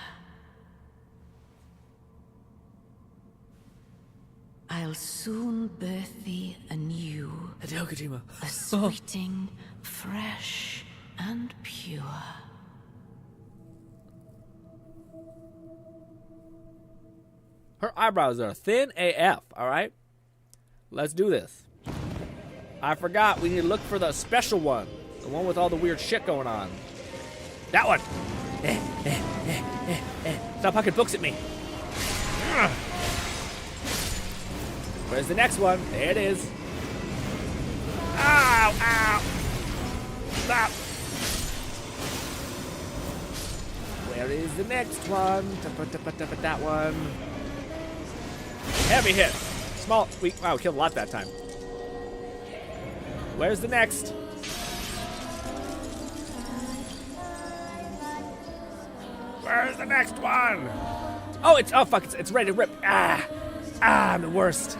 I'll soon birth thee anew. Hideo Kojima. A sweeting, fresh, and pure. Her eyebrows are thin AF, alright? Let's do this. I forgot, we need to look for the special one. The one with all the weird shit going on. That one! Stop hucking books at me. Where's the next one? There it is. Ow! Ow! Stop! Where is the next one? That one. Heavy hit. Small. Wow, we killed a lot that time. Where's the next? Where's the next one? Oh, oh fuck, it's ready to rip. I'm the worst.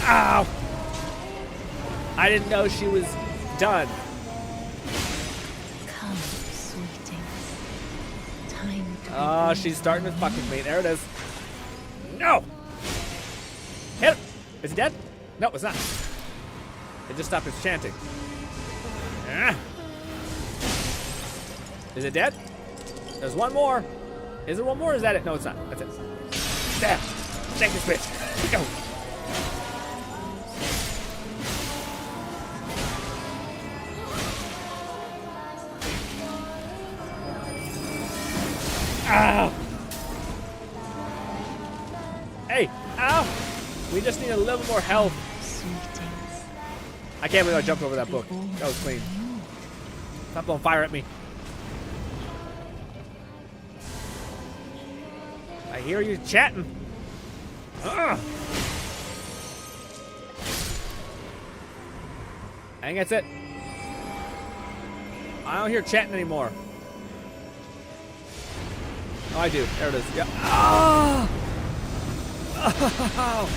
Ow. I didn't know she was done. Come, sweeting. Time to Oh, she's starting to fuck with me. There it is. No! Hit him! Is he dead? No, it's not. It just stopped its chanting. Is it dead? There's one more. Is there one more or is that it? No, it's not. That's it. There! Take this bitch! Go! Ow! Hey! Ow! We just need a little more health. sweetings. I can't believe I jumped over that book. That was clean. Stop blowing fire at me. I hear you chatting. Ugh. I think that's it. I don't hear chatting anymore. Oh, I do. There it is. Yeah. Oh! Oh!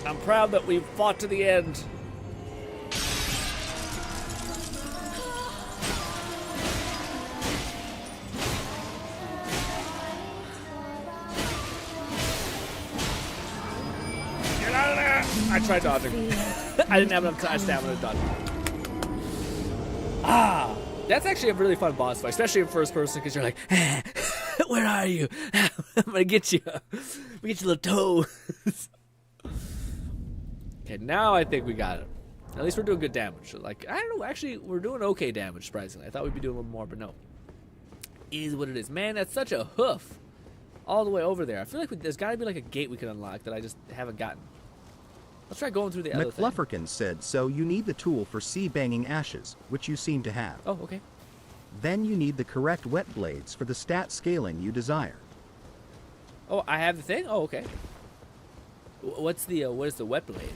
I'm proud that we fought to the end. Get out of there! I tried dodging. I didn't have enough stamina to dodge. Ah! That's actually a really fun boss fight, especially in first person, because you're like, where are you? I'm gonna get you. I'm gonna get your little toes. Okay, now I think we got it. At least we're doing good damage. Like, I don't know, actually, we're doing okay damage, surprisingly. I thought we'd be doing a little more, but no. Is what it is. Man, that's such a hoof. All the way over there. I feel like there's gotta be like a gate we can unlock that I just haven't gotten. Let's try going through the other thing. McFlufferkin said, so you need the tool for sea banging ashes, which you seem to have. Oh, okay. Then you need the correct wet blades for the stat scaling you desire. Oh, I have the thing? Oh, okay. What is the wet blade?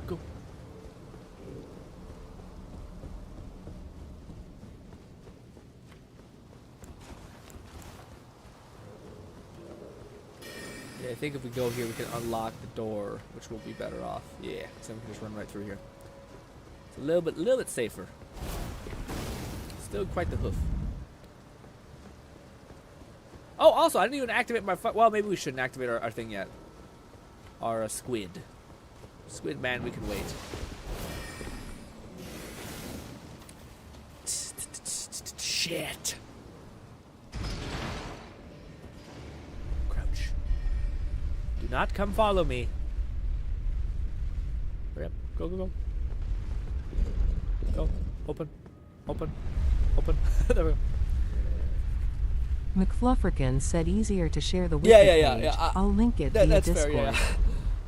Go. Yeah, I think if we go here, we can unlock the door, which will be better off. Yeah, so we can just run right through here. It's a little bit safer. Still quite the hoof. Oh, also, I didn't even activate my... Well, maybe we shouldn't activate our thing yet. Our squid. Squid man, we can wait. Shit. Crouch. Do not come follow me. Hurry up. Go, go, go. Go. Open. Open. Open. There we go. McFlufferkin said easier to share the wiki Yeah. page. I'll link it via That's Discord. fair,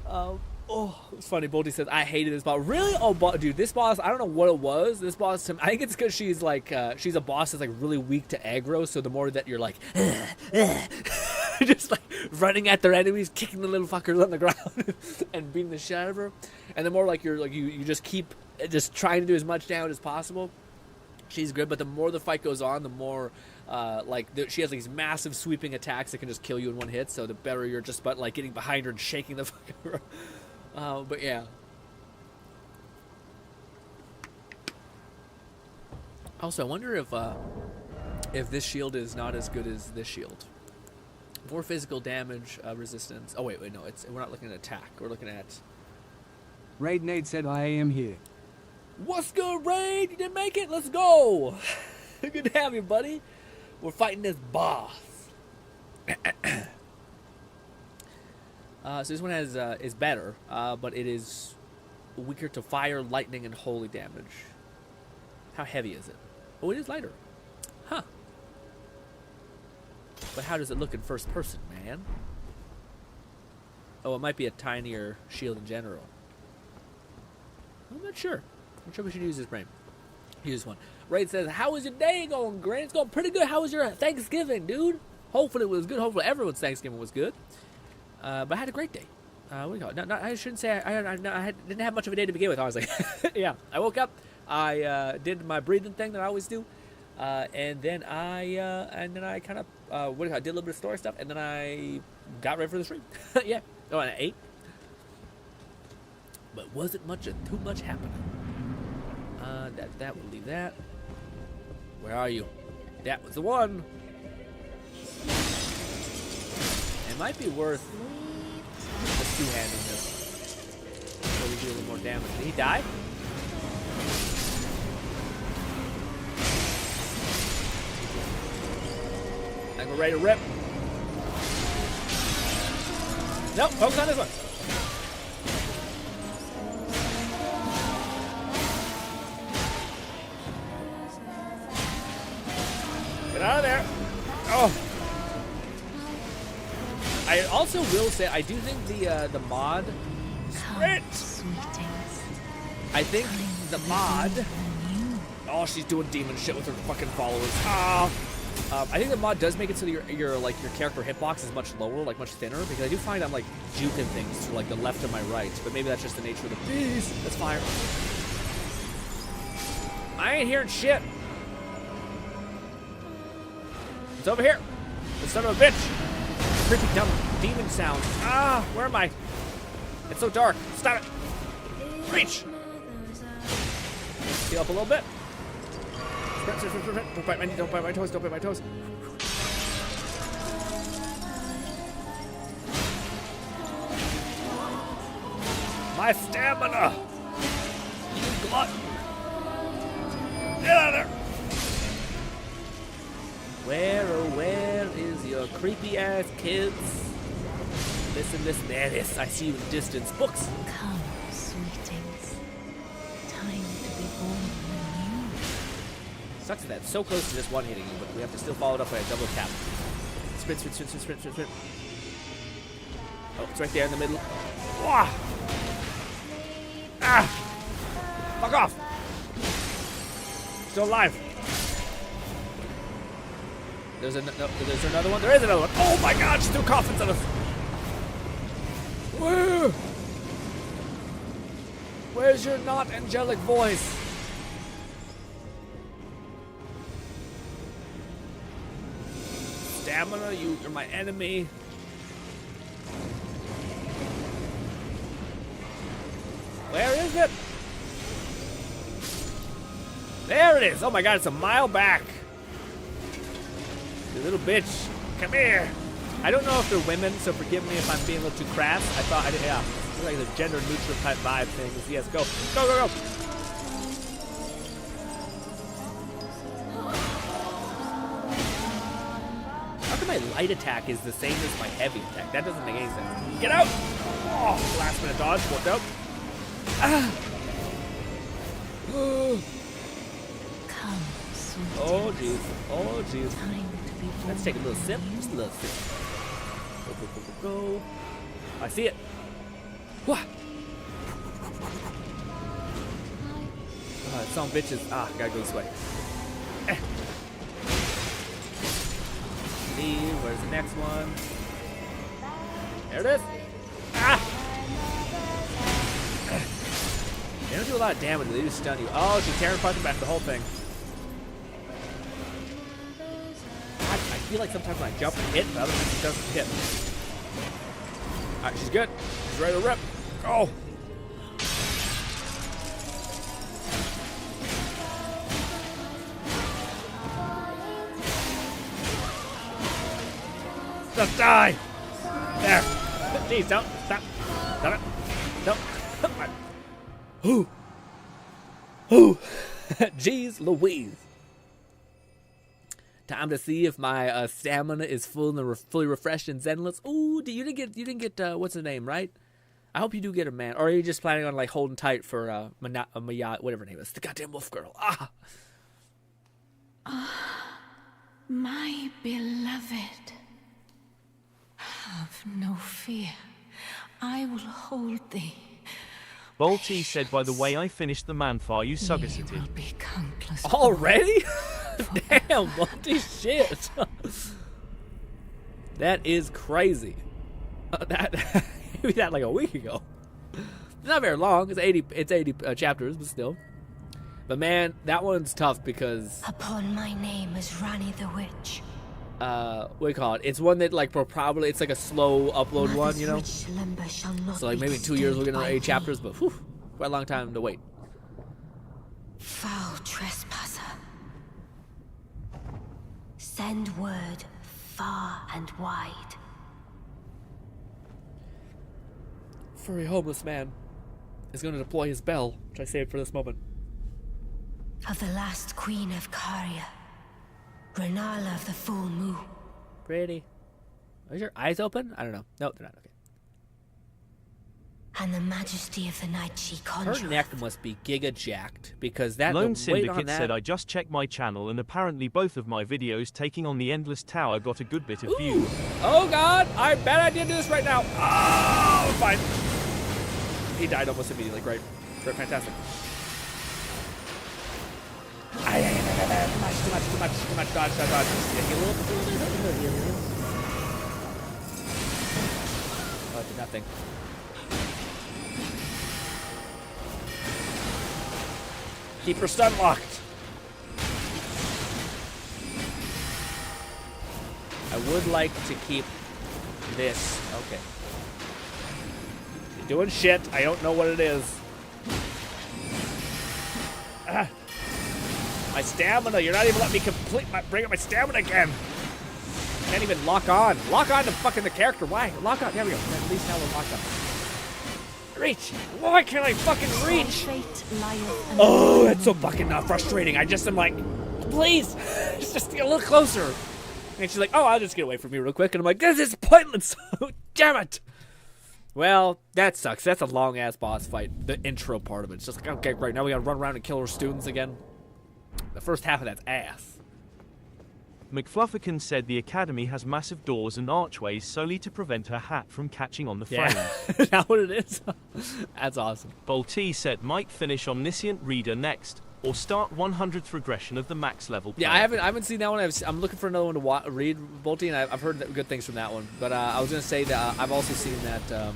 yeah. Oh, it's funny. Bolty says, I hated this boss. Really? Oh, dude, this boss, I don't know what it was. This boss, I think it's because she's like, she's a boss that's like really weak to aggro. So the more that you're like, just like running at their enemies, kicking the little fuckers on the ground and beating the shit out of her. And the more like you're like, you just keep just trying to do as much damage as possible. She's good, but the more the fight goes on, the more she has these massive sweeping attacks that can just kill you in one hit. So the better you're just but like getting behind her and shaking the fucking. But yeah. Also, I wonder if this shield is not as good as this shield. More physical damage resistance. Oh wait, no, we're not looking at attack. We're looking at. Raid Nate said I am here. What's good, Raid? You didn't make it? Let's go. Good to have you, buddy. We're fighting this boss. So this one is better, but it is weaker to fire, lightning, and holy damage. How heavy is it? Oh, it is lighter. Huh. But how does it look in first person, man? Oh, it might be a tinier shield in general. I'm not sure. I'm sure we should use this brain. Use one. Raid says, how was your day going, Grant? It's going pretty good. How was your Thanksgiving, dude? Hopefully it was good. Hopefully everyone's Thanksgiving was good. But I had a great day. What do you call it? No, I shouldn't say I didn't have much of a day to begin with. I was like, yeah. I woke up. I did my breathing thing that I always do. And then I kind of did a little bit of story stuff. And then I got ready for the stream. Yeah. Oh, and I ate. But wasn't too much happening. That will leave that. Where are you? That was the one. It might be worth just two-handing this so we do a little more damage. Did he die? I think we're ready to rip. Nope, focus on this one. Get out of there. Oh. I also will say, I do think the mod sprint. I think the mod. Oh, she's doing demon shit with her fucking followers. I think the mod does make it so that your character hitbox is much lower, like much thinner, because I do find I'm like juking things to like the left and my right, but maybe that's just the nature of the beast. That's fire. I ain't hearing shit. It's over here. The son of a bitch. Creepy dumb demon sounds. Where am I? It's so dark. Stop it. Reach. Heal up a little bit. Don't bite my toes. Don't bite my toes. My stamina. You glut. Get out of there. Where is your creepy ass kids? Listen. There it is. I see you in the distance. Books. Come, sweetings. Time to be born anew. Sucks that it's so close to just one hitting you, but we have to still follow it up by a double tap. Sprint. Oh, it's right there in the middle. Wah! Fuck off! Still alive. There's another one. There is another one. Oh my God! She's two coffins on us. Woo! Where's your not angelic voice? Stamina, you're my enemy. Where is it? There it is. Oh my God! It's a mile back. You little bitch. Come here. I don't know if they're women, so forgive me if I'm being a little too crass. I thought, yeah. It's like the gender neutral type vibe thing. Yes, go. Go. How come my light attack is the same as my heavy attack? That doesn't make any sense. Get out! Oh, last minute dodge. Worked out. Come, sweet. Oh jeez. Oh jeez. Time to be born. Let's take a little sip. Just a little sip. Go, go, go, go, go. I see it. What? Some bitches. Ah, gotta go this way. See, where's the next one? There it is. Ah! They don't do a lot of damage. They just stun you. Oh, she's tearing punching back the whole thing. God, I feel like sometimes when I jump and hit, but other times it doesn't hit. Alright, she's good. She's ready to rip. Go! Just die! There! Jeez, don't! Stop! Stop it! Don't! Ooh! Ooh! Jeez Louise! Time to see if my stamina is full and fully refreshed and zenless. Ooh! You didn't get what's the name, right? I hope you do get a man, or are you just planning on like holding tight for Maya, whatever her name is, the goddamn wolf girl? Ah! My beloved. Have no fear. I will hold thee. Bolty said, by the way, I finished the manfar you Ye suggested. will be countless. Already? Damn, Bolty shit. That is crazy. Maybe that like a week ago. It's not very long. It's 80 chapters, but still. But man, that one's tough because Upon my name is Rani the Witch. what do you call it? It's one that like probably it's like a slow upload one, you know. So like maybe in 2 years we'll get another 8 chapters, but whew, quite a long time to wait. Foul trespasser. Send word far and wide. Furry homeless man is going to deploy his bell, which I saved for this moment. Of the last queen of Caria. Renala of the full moon. Pretty. Are your eyes open? I don't know. No, they're not. Okay. And the majesty of the night she Her conjureth. neck must be giga jacked because that Lone weight on Syndicate that. said, I just checked my channel and apparently both of my videos taking on the Endless Tower got a good bit of views. Oh god, I bet I did this right now. Oh, fine. He died almost immediately. Great. Great, fantastic. Too much. Dodge. Yeah, heal a little. Oh, did nothing. Keep her stun locked. I would like to keep this. Okay. You're doing shit. I don't know what it is. Ah. My stamina. You're not even letting me bring up my stamina again. Can't even lock on. Lock on to fucking the character. Why? Lock on. There we go. At least now we're locked on. Reach. Why can't I fucking reach? Oh, that's so fucking frustrating. I just am like, please, just get a little closer. And she's like, oh, I'll just get away from you real quick. And I'm like, this is pointless. Damn it. Well, that sucks. That's a long-ass boss fight. The intro part of it. It's just like, okay, great. Now we gotta run around and kill our students again. The first half of that's ass. McFlufferkin said the Academy has massive doors and archways solely to prevent her hat from catching on the frames. Is that what it is? That's awesome. Bolty said might finish Omniscient Reader next, or start 100th regression of the max level player. Yeah, I haven't seen that one. I'm looking for another one to read, Bolty, and I've heard good things from that one. But I was gonna say that I've also seen that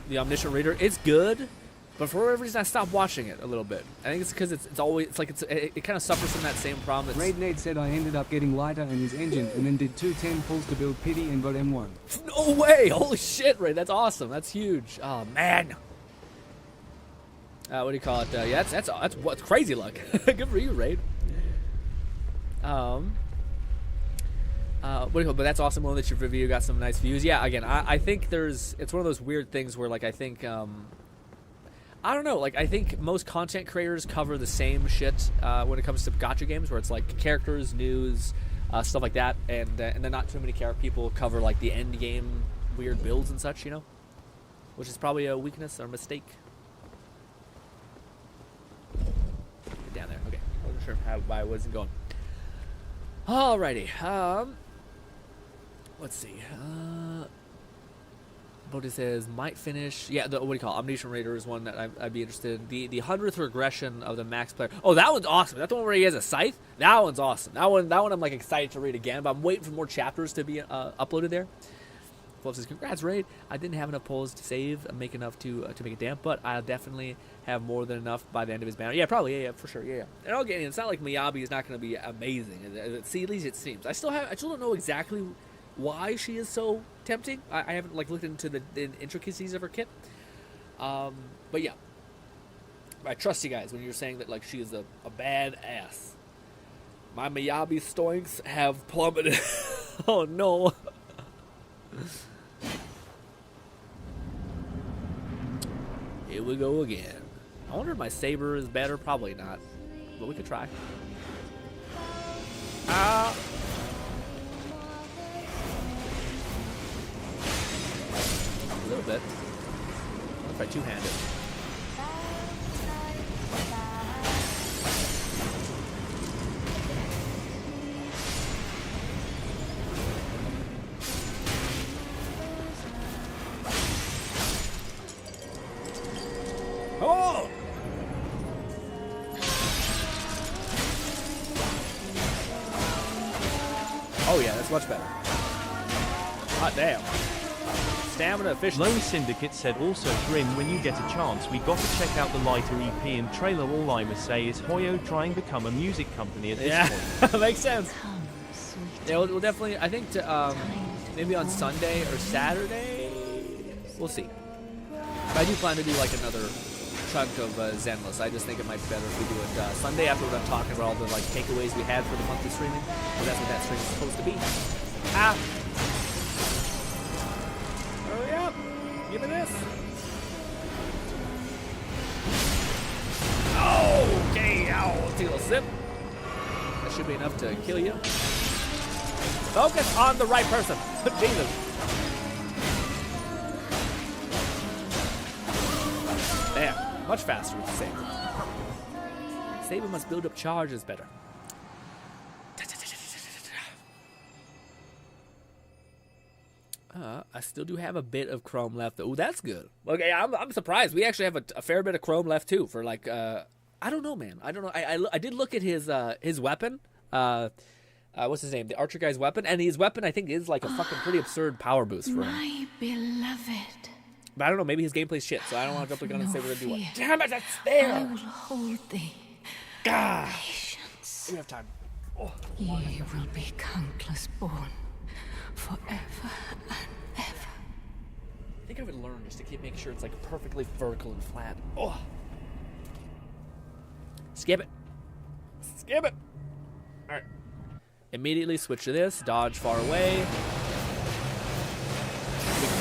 the Omniscient Reader. It's good. But for whatever reason, I stopped watching it a little bit. I think it's because it kind of suffers from that same problem. Raid Nate said I ended up getting lighter in his engine and then did 2 10 pulls to build pity and got M1. No way! Holy shit, Raid! That's awesome. That's huge. Oh man. What do you call it? Yeah, that's what's crazy luck. Good for you, Raid. What do you call it? But that's awesome. One that your review got some nice views. Yeah, again, I think it's one of those weird things where like I think. I don't know, like, I think most content creators cover the same shit when it comes to gacha games, where it's, like, characters, news, stuff like that, and then not too many people cover, like, the end game weird builds and such, you know? Which is probably a weakness or a mistake. sure how I wasn't going. Alrighty. Let's see. Bodhi says might finish. Yeah, what do you call it? Omniscient Raider is one that I'd be interested in. The 100th regression of the Max player. Oh, that one's awesome. That's the one where he has a scythe. That one's awesome. That one I'm like excited to read again. But I'm waiting for more chapters to be uploaded there. Philip says, congrats, Raid. I didn't have enough polls to save and make enough to make it damp, but I'll definitely have more than enough by the end of his banner. Yeah, probably. Yeah, for sure. Yeah. And I'll get in. It's not like Miyabi is not going to be amazing. See, at least it seems. I still don't know exactly why she is so tempting. I haven't like looked into the intricacies of her kit. But yeah, I trust you guys when you're saying that like she is a bad ass. My Miyabi stoinks have plummeted. Oh no. Here we go again. I wonder if my saber is better. Probably not, but we could try. A little bit. I'll try two-handed. Oh! Oh yeah, that's much better. Hot damn. Stamina efficiency. Lone Syndicate said also, Grin, when you get a chance, we got to check out the lighter EP and trailer. All I must say is Hoyo trying to become a music company at this point. Makes sense. Yeah, we'll definitely, I think, maybe on Sunday or Saturday. We'll see. But I do plan to do like another chunk of Zenless. I just think it might be better if we do it Sunday after we're done talking about all the like takeaways we had for the monthly streaming. Because that's what that stream is supposed to be. Hurry up! Give me this! Okay, I'll take a little sip. That should be enough to kill you. Focus on the right person. Jesus. There. Much faster with the Saber. Saber must build up charges better. I still do have a bit of chrome left. Oh, that's good. Okay, I'm surprised. We actually have a fair bit of chrome left too. For like, I don't know, man. I don't know. I did look at his weapon. What's his name? The archer guy's weapon, and his weapon I think is like a fucking pretty absurd power boost for him. My beloved. But I don't know, maybe his gameplay's shit, so I don't want to jump the gun and say we're gonna do what. Damn it, that's there! I will hold thee. God. Patience. We have time. Oh, ye will be countless born forever and ever. I think I would learn just to keep making sure it's like perfectly vertical and flat. Oh. Skip it. Skip it. Alright. Immediately switch to this. Dodge far away.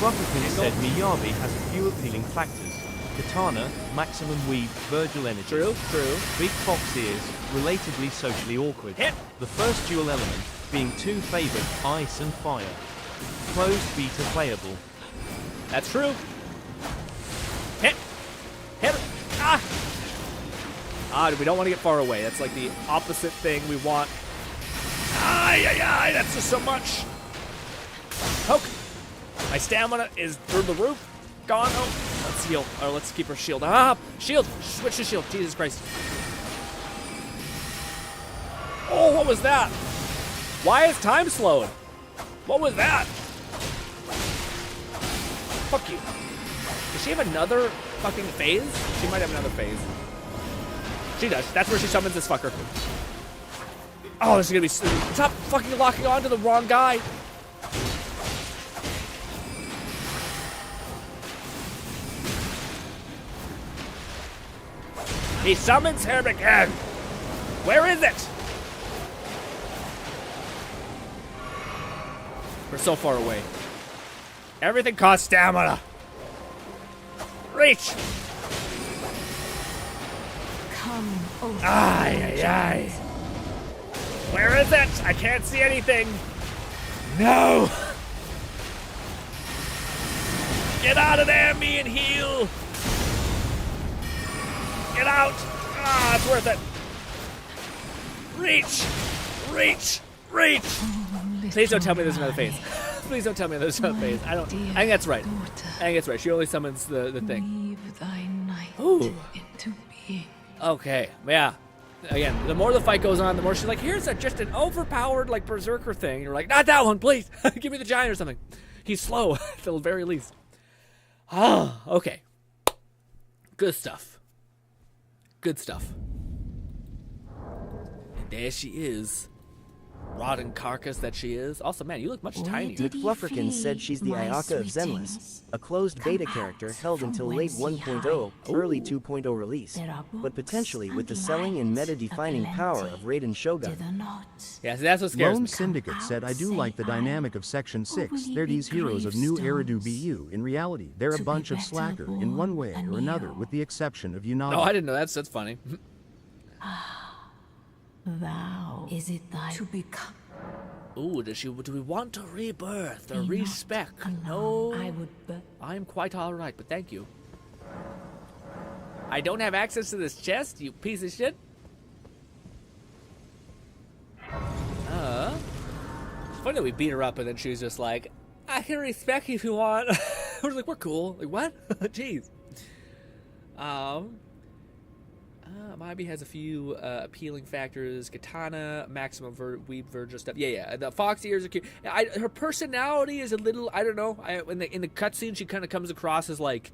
McRuffin said Miyabi has a few appealing factors. Katana, maximum weave, Virgil energy. True. Big fox ears, relatively socially awkward. Hit. The first dual element being two favored, ice and fire. Closed beta playable. That's true. Hit. We don't want to get far away. That's like the opposite thing we want. That's just so much. Poke. My stamina is through the roof. Gone. Oh, let's heal. Or let's keep our shield. Shield. Switch to shield. Jesus Christ. Oh, what was that? Why is time slowed? What was that? Fuck you. Does she have another fucking phase? She might have another phase. She does. That's where she summons this fucker. Oh, this is gonna be... Stop fucking locking on to the wrong guy. He summons him again. Where is it? We're so far away. Everything costs stamina. Reach. Come over. Aye. Where is it? I can't see anything. No. Get out of there, me and heal. Get out. It's worth it. Reach! Reach! Reach! Please don't tell me there's another phase. Please don't tell me there's another phase. I think that's right. I think that's right. She only summons the thing. Weave thy night Ooh. into being. Okay, yeah. Again, the more the fight goes on, the more she's like, here's just an overpowered, like, berserker thing. And you're like, not that one, please. Give me the giant or something. He's slow, at the very least. Ah, okay. Good stuff. Good stuff. And there she is. Rotten carcass that she is. Also, man, you look much tinier. McFlufferkin said she's the Ayaka of Zenless, a closed beta character held until late 1.0, early 2.0 release, but potentially with the selling and meta-defining power of Raiden Shogun. Yeah, so that's what scares Lone me. Syndicate said, I do like the dynamic of Section 6. They're these heroes of new Eridu BU. In reality, they're a bunch of slacker in one way or another, with the exception of Unagi. No, I didn't know that. That's funny. Thou is it thy to become? Ooh, do we want to rebirth or respec? No, I would I'm quite all right, but thank you. I don't have access to this chest, you piece of shit. It's funny that we beat her up and then she was just like, I can respec if you want. We're like, we're cool. Like, what? Jeez. Mabi has a few appealing factors. Katana, maximum weeb verge stuff. Yeah. The fox ears are cute. Her personality is a little, I don't know. In the cutscene, she kind of comes across as like,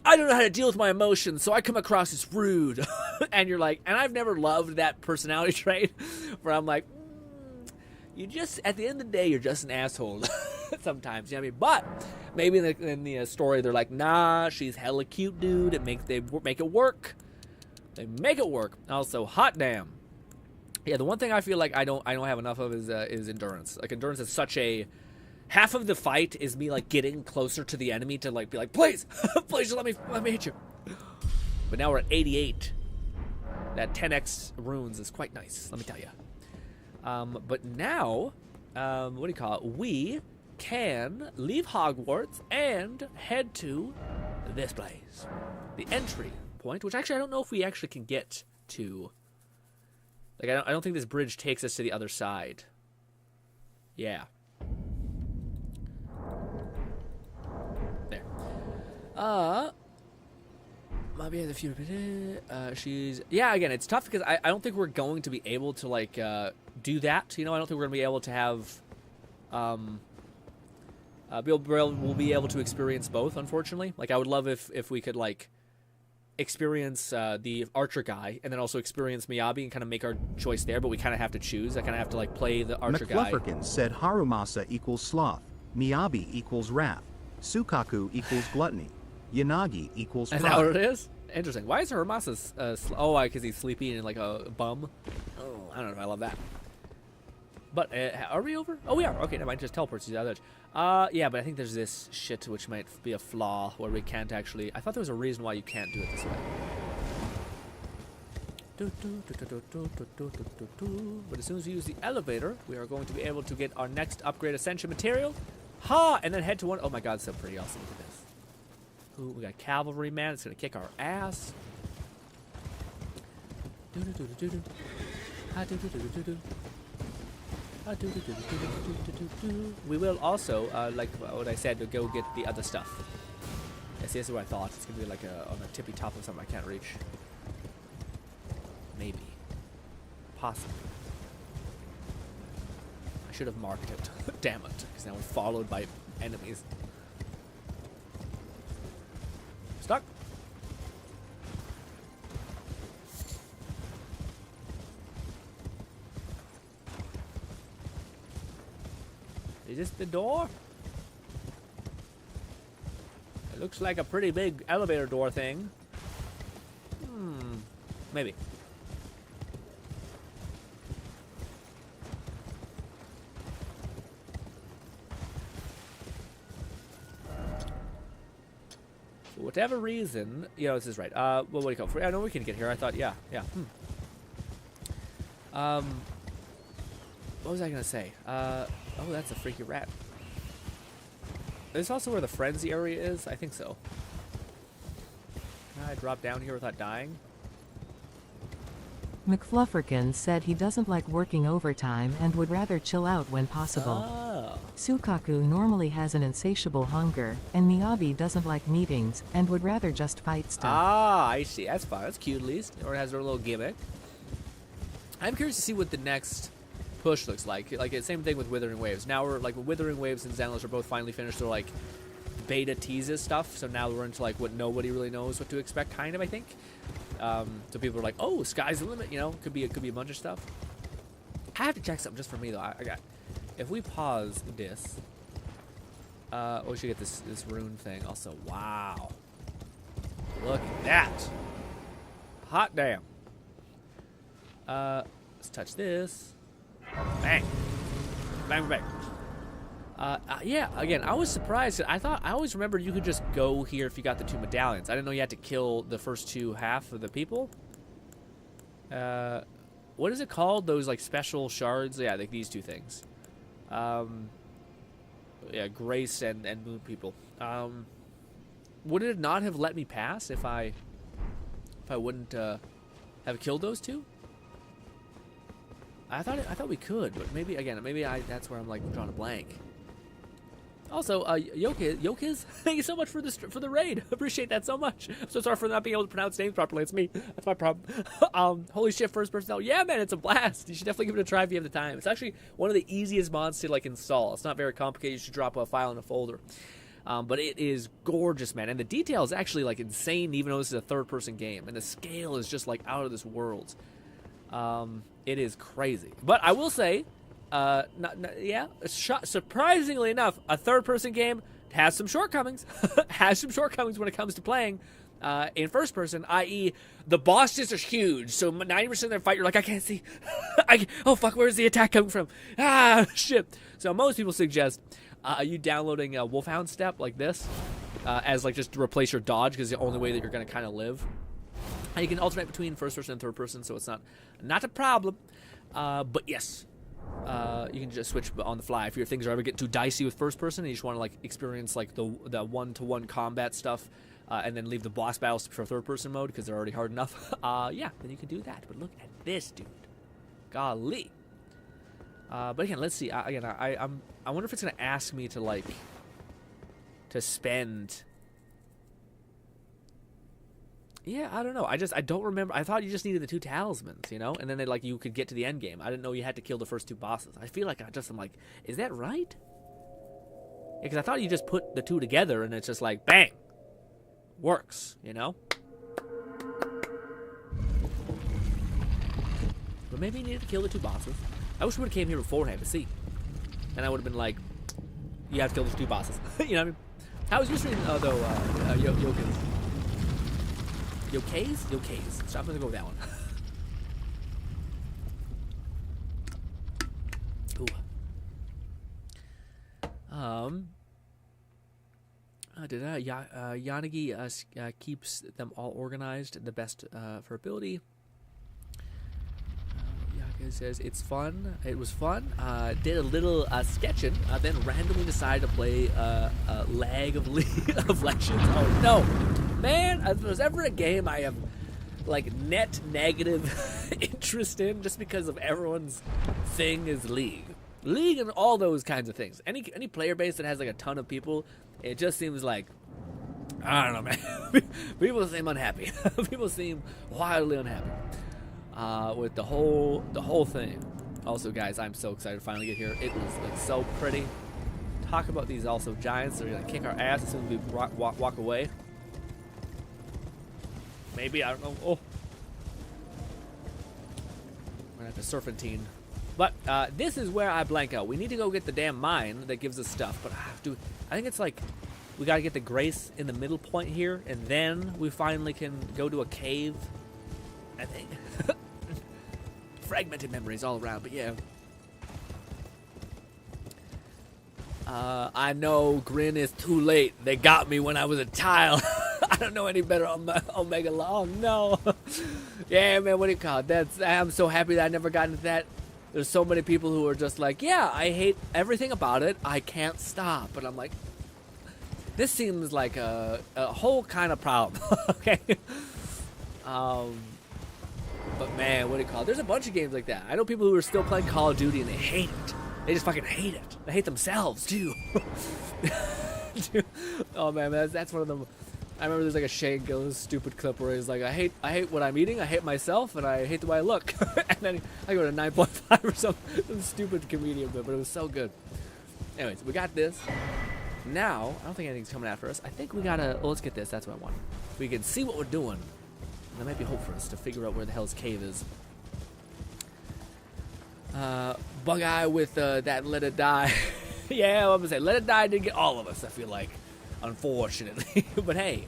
I don't know how to deal with my emotions, so I come across as rude. And you're like, and I've never loved that personality trait where I'm like, you just, at the end of the day, you're just an asshole sometimes. You know what I mean? But maybe in the story, they're like, nah, she's hella cute, dude. They make it work. They make it work. Also, hot damn. Yeah, the one thing I feel like I don't have enough of is endurance. Like, endurance is such a... Half of the fight is me, like, getting closer to the enemy to, like, be like, please, please let me hit you. But now we're at 88. That 10x runes is quite nice, let me tell you. But now, what do you call it? We can leave Hogwarts and head to this place. The entry point, which actually I don't know if we actually can get to. Like, I don't think this bridge takes us to the other side. Yeah. There. Maybe has a few. She's, yeah. Again, it's tough because I don't think we're going to be able to like do that. You know, I don't think we're gonna be able to have. We'll be able to experience both. Unfortunately, like I would love if we could like experience the archer guy and then also experience Miyabi and kind of make our choice there. But we kind of have to choose. I kind of have to like play the archer guy. McFlufferkin said Harumasa equals sloth, Miyabi equals wrath, Sukaku equals gluttony, Yanagi equals pride. Is that what it is? Interesting. Why is Harumasa oh, because he's sleepy and like a bum? Oh, I don't know if I love that. But are we over? Oh, we are. Okay, never mind. Just teleports to the other edge. Yeah, but I think there's this shit which might be a flaw where we can't actually... I thought there was a reason why you can't do it this way. But as soon as we use the elevator, we are going to be able to get our next upgrade ascension material. Ha! And then head to one... Oh my god, it's so pretty awesome. Look at this. Ooh, we got cavalry man. It's going to kick our ass. We will also, like what I said, go get the other stuff. Yes, this is what I thought. It's going to be like on the tippy top of something I can't reach. Maybe. Possibly. I should have marked it. Damn it. Because now we're followed by enemies. Stuck. Is this the door? It looks like a pretty big elevator door thing. Maybe. For whatever reason, you know, this is right. Well, what do you call it? I know we can get here. I thought, yeah. What was I gonna say? Oh, that's a freaky rat. Is this also where the frenzy area is? I think so. Can I drop down here without dying? McFlufferkin said he doesn't like working overtime and would rather chill out when possible. Oh. Sukaku normally has an insatiable hunger, and Miyabi doesn't like meetings and would rather just fight stuff. Ah, I see. That's fine. That's cute at least. Or it has her little gimmick. I'm curious to see what the next push looks like. Like, same thing with Withering Waves. Now we're, like, Withering Waves and Zenless are both finally finished. They're, like, beta teases stuff. So now we're into, like, what nobody really knows what to expect, kind of, I think. So people are like, oh, sky's the limit, you know? Could be a bunch of stuff. I have to check something just for me, though. I got... If we pause this... we should get this rune thing also. Wow. Look at that. Hot damn. Let's touch this. Bang. Bang, bang. Yeah, again, I was surprised. I always remembered you could just go here if you got the 2 medallions. I didn't know you had to kill the first 2 half of the people. What is it called? Those, like, special shards? Yeah, like these 2 things. Yeah, Grace and Moon people. Would it not have let me pass if I wouldn't have killed those 2? I thought we could, but maybe that's where I'm like drawing a blank. Also, Yokiz, thank you so much for the raid. Appreciate that so much. I'm so sorry for not being able to pronounce names properly. It's me. That's my problem. Holy shit, first person. Oh, yeah, man, it's a blast. You should definitely give it a try if you have the time. It's actually one of the easiest mods to like install. It's not very complicated. You should drop a file in a folder. But it is gorgeous, man. And the detail is actually like insane, even though this is a third-person game. And the scale is just like out of this world. It is crazy. But I will say, surprisingly enough, a third-person game has some shortcomings. Has some shortcomings when it comes to playing in first person, i.e. the bosses are huge. So 90% of their fight, you're like, I can't see. Oh, fuck, where's the attack coming from? Ah, shit. So most people suggest you downloading a Wolfhound Step like this as like just to replace your dodge, because it's the only way that you're going to kind of live. And you can alternate between first person and third person, so it's not a problem. But yes, you can just switch on the fly if your things are ever getting too dicey with first person and you just want to like experience like the one-to-one combat stuff, and then leave the boss battles for third person mode because they're already hard enough. Yeah, then you can do that. But look at this, dude. Golly. But again, let's see. I wonder if it's gonna ask me to spend. Yeah, I don't know. I don't remember. I thought you just needed the 2 talismans, you know, and then you could get to the end game. I didn't know you had to kill the first 2 bosses. I feel like I'm like, is that right? Yeah, because I thought you just put the 2 together and it's just like bang, works, you know. But maybe you needed to kill the 2 bosses. I wish we would have came here beforehand to see, and I would have been like, you have to kill the 2 bosses. You know what I mean? How was your stream though, Yokin? Yokays. So I'm gonna go with that one. Ooh. Yanagi keeps them all organized, the best for ability. Yaga says it's fun. It was fun. Did a little sketching, then randomly decided to play Lag of Legends. Oh no. Man, if there's ever a game I have, like, net negative interest in just because of everyone's thing is League. League and all those kinds of things. Any player base that has, like, a ton of people, it just seems like, I don't know, man. People seem unhappy. People seem wildly unhappy with the whole thing. Also, guys, I'm so excited to finally get here. It was, like, so pretty. Talk about these also giants. They're going to kick our ass as soon as we walk away. Maybe, I don't know. Oh. We're gonna have to serpentine. But this is where I blank out. We need to go get the damn mine that gives us stuff. But I think it's like we gotta get the Grace in the middle point here, and then we finally can go to a cave. I think. Fragmented memories all around, but yeah. I know GRINN is too late. They got me when I was a child. I don't know any better on my Omega Long. No. Yeah, man, what do you call it? I'm so happy that I never got into that. There's so many people who are just like, yeah, I hate everything about it. I can't stop. But I'm like, this seems like a whole kind of problem. Okay. But man, what do you call it? There's a bunch of games like that. I know people who are still playing Call of Duty and they hate it. They just fucking hate it. They hate themselves too. Oh man, that's one of them. I remember there's like a Shane Gillis stupid clip where he's like, I hate what I'm eating, I hate myself, and I hate the way I look. And then I go to 9.5 or some stupid comedian bit, but it was so good. Anyways, we got this. Now, I don't think anything's coming after us. I think we gotta, well, let's get this, that's what I want. We can see what we're doing. And there might be hope for us to figure out where the hell's cave is. Bug-Eye with that Let It Die. Yeah, I'm gonna say, Let It Die did get all of us, I feel like. Unfortunately. But hey,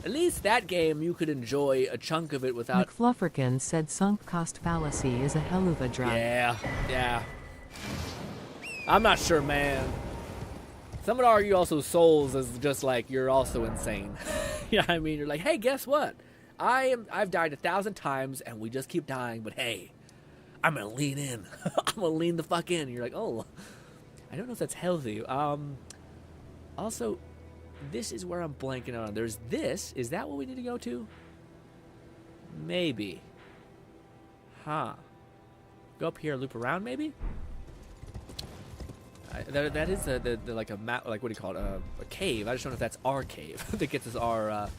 at least that game you could enjoy a chunk of it without... McFlufferkin said sunk cost fallacy is a hell of a drug. Yeah. I'm not sure, man. Some would argue also Souls is just like, you're also insane. You know what I mean? You're like, hey, guess what? I've died 1,000 times and we just keep dying, but hey, I'm gonna lean in. I'm gonna lean the fuck in. And you're like, oh, I don't know if that's healthy. Also, this is where I'm blanking on. There's this. Is that what we need to go to? Maybe. Huh. Go up here, loop around, maybe? That is the like a map, like what do you call it? A cave. I just don't know if that's our cave that gets us our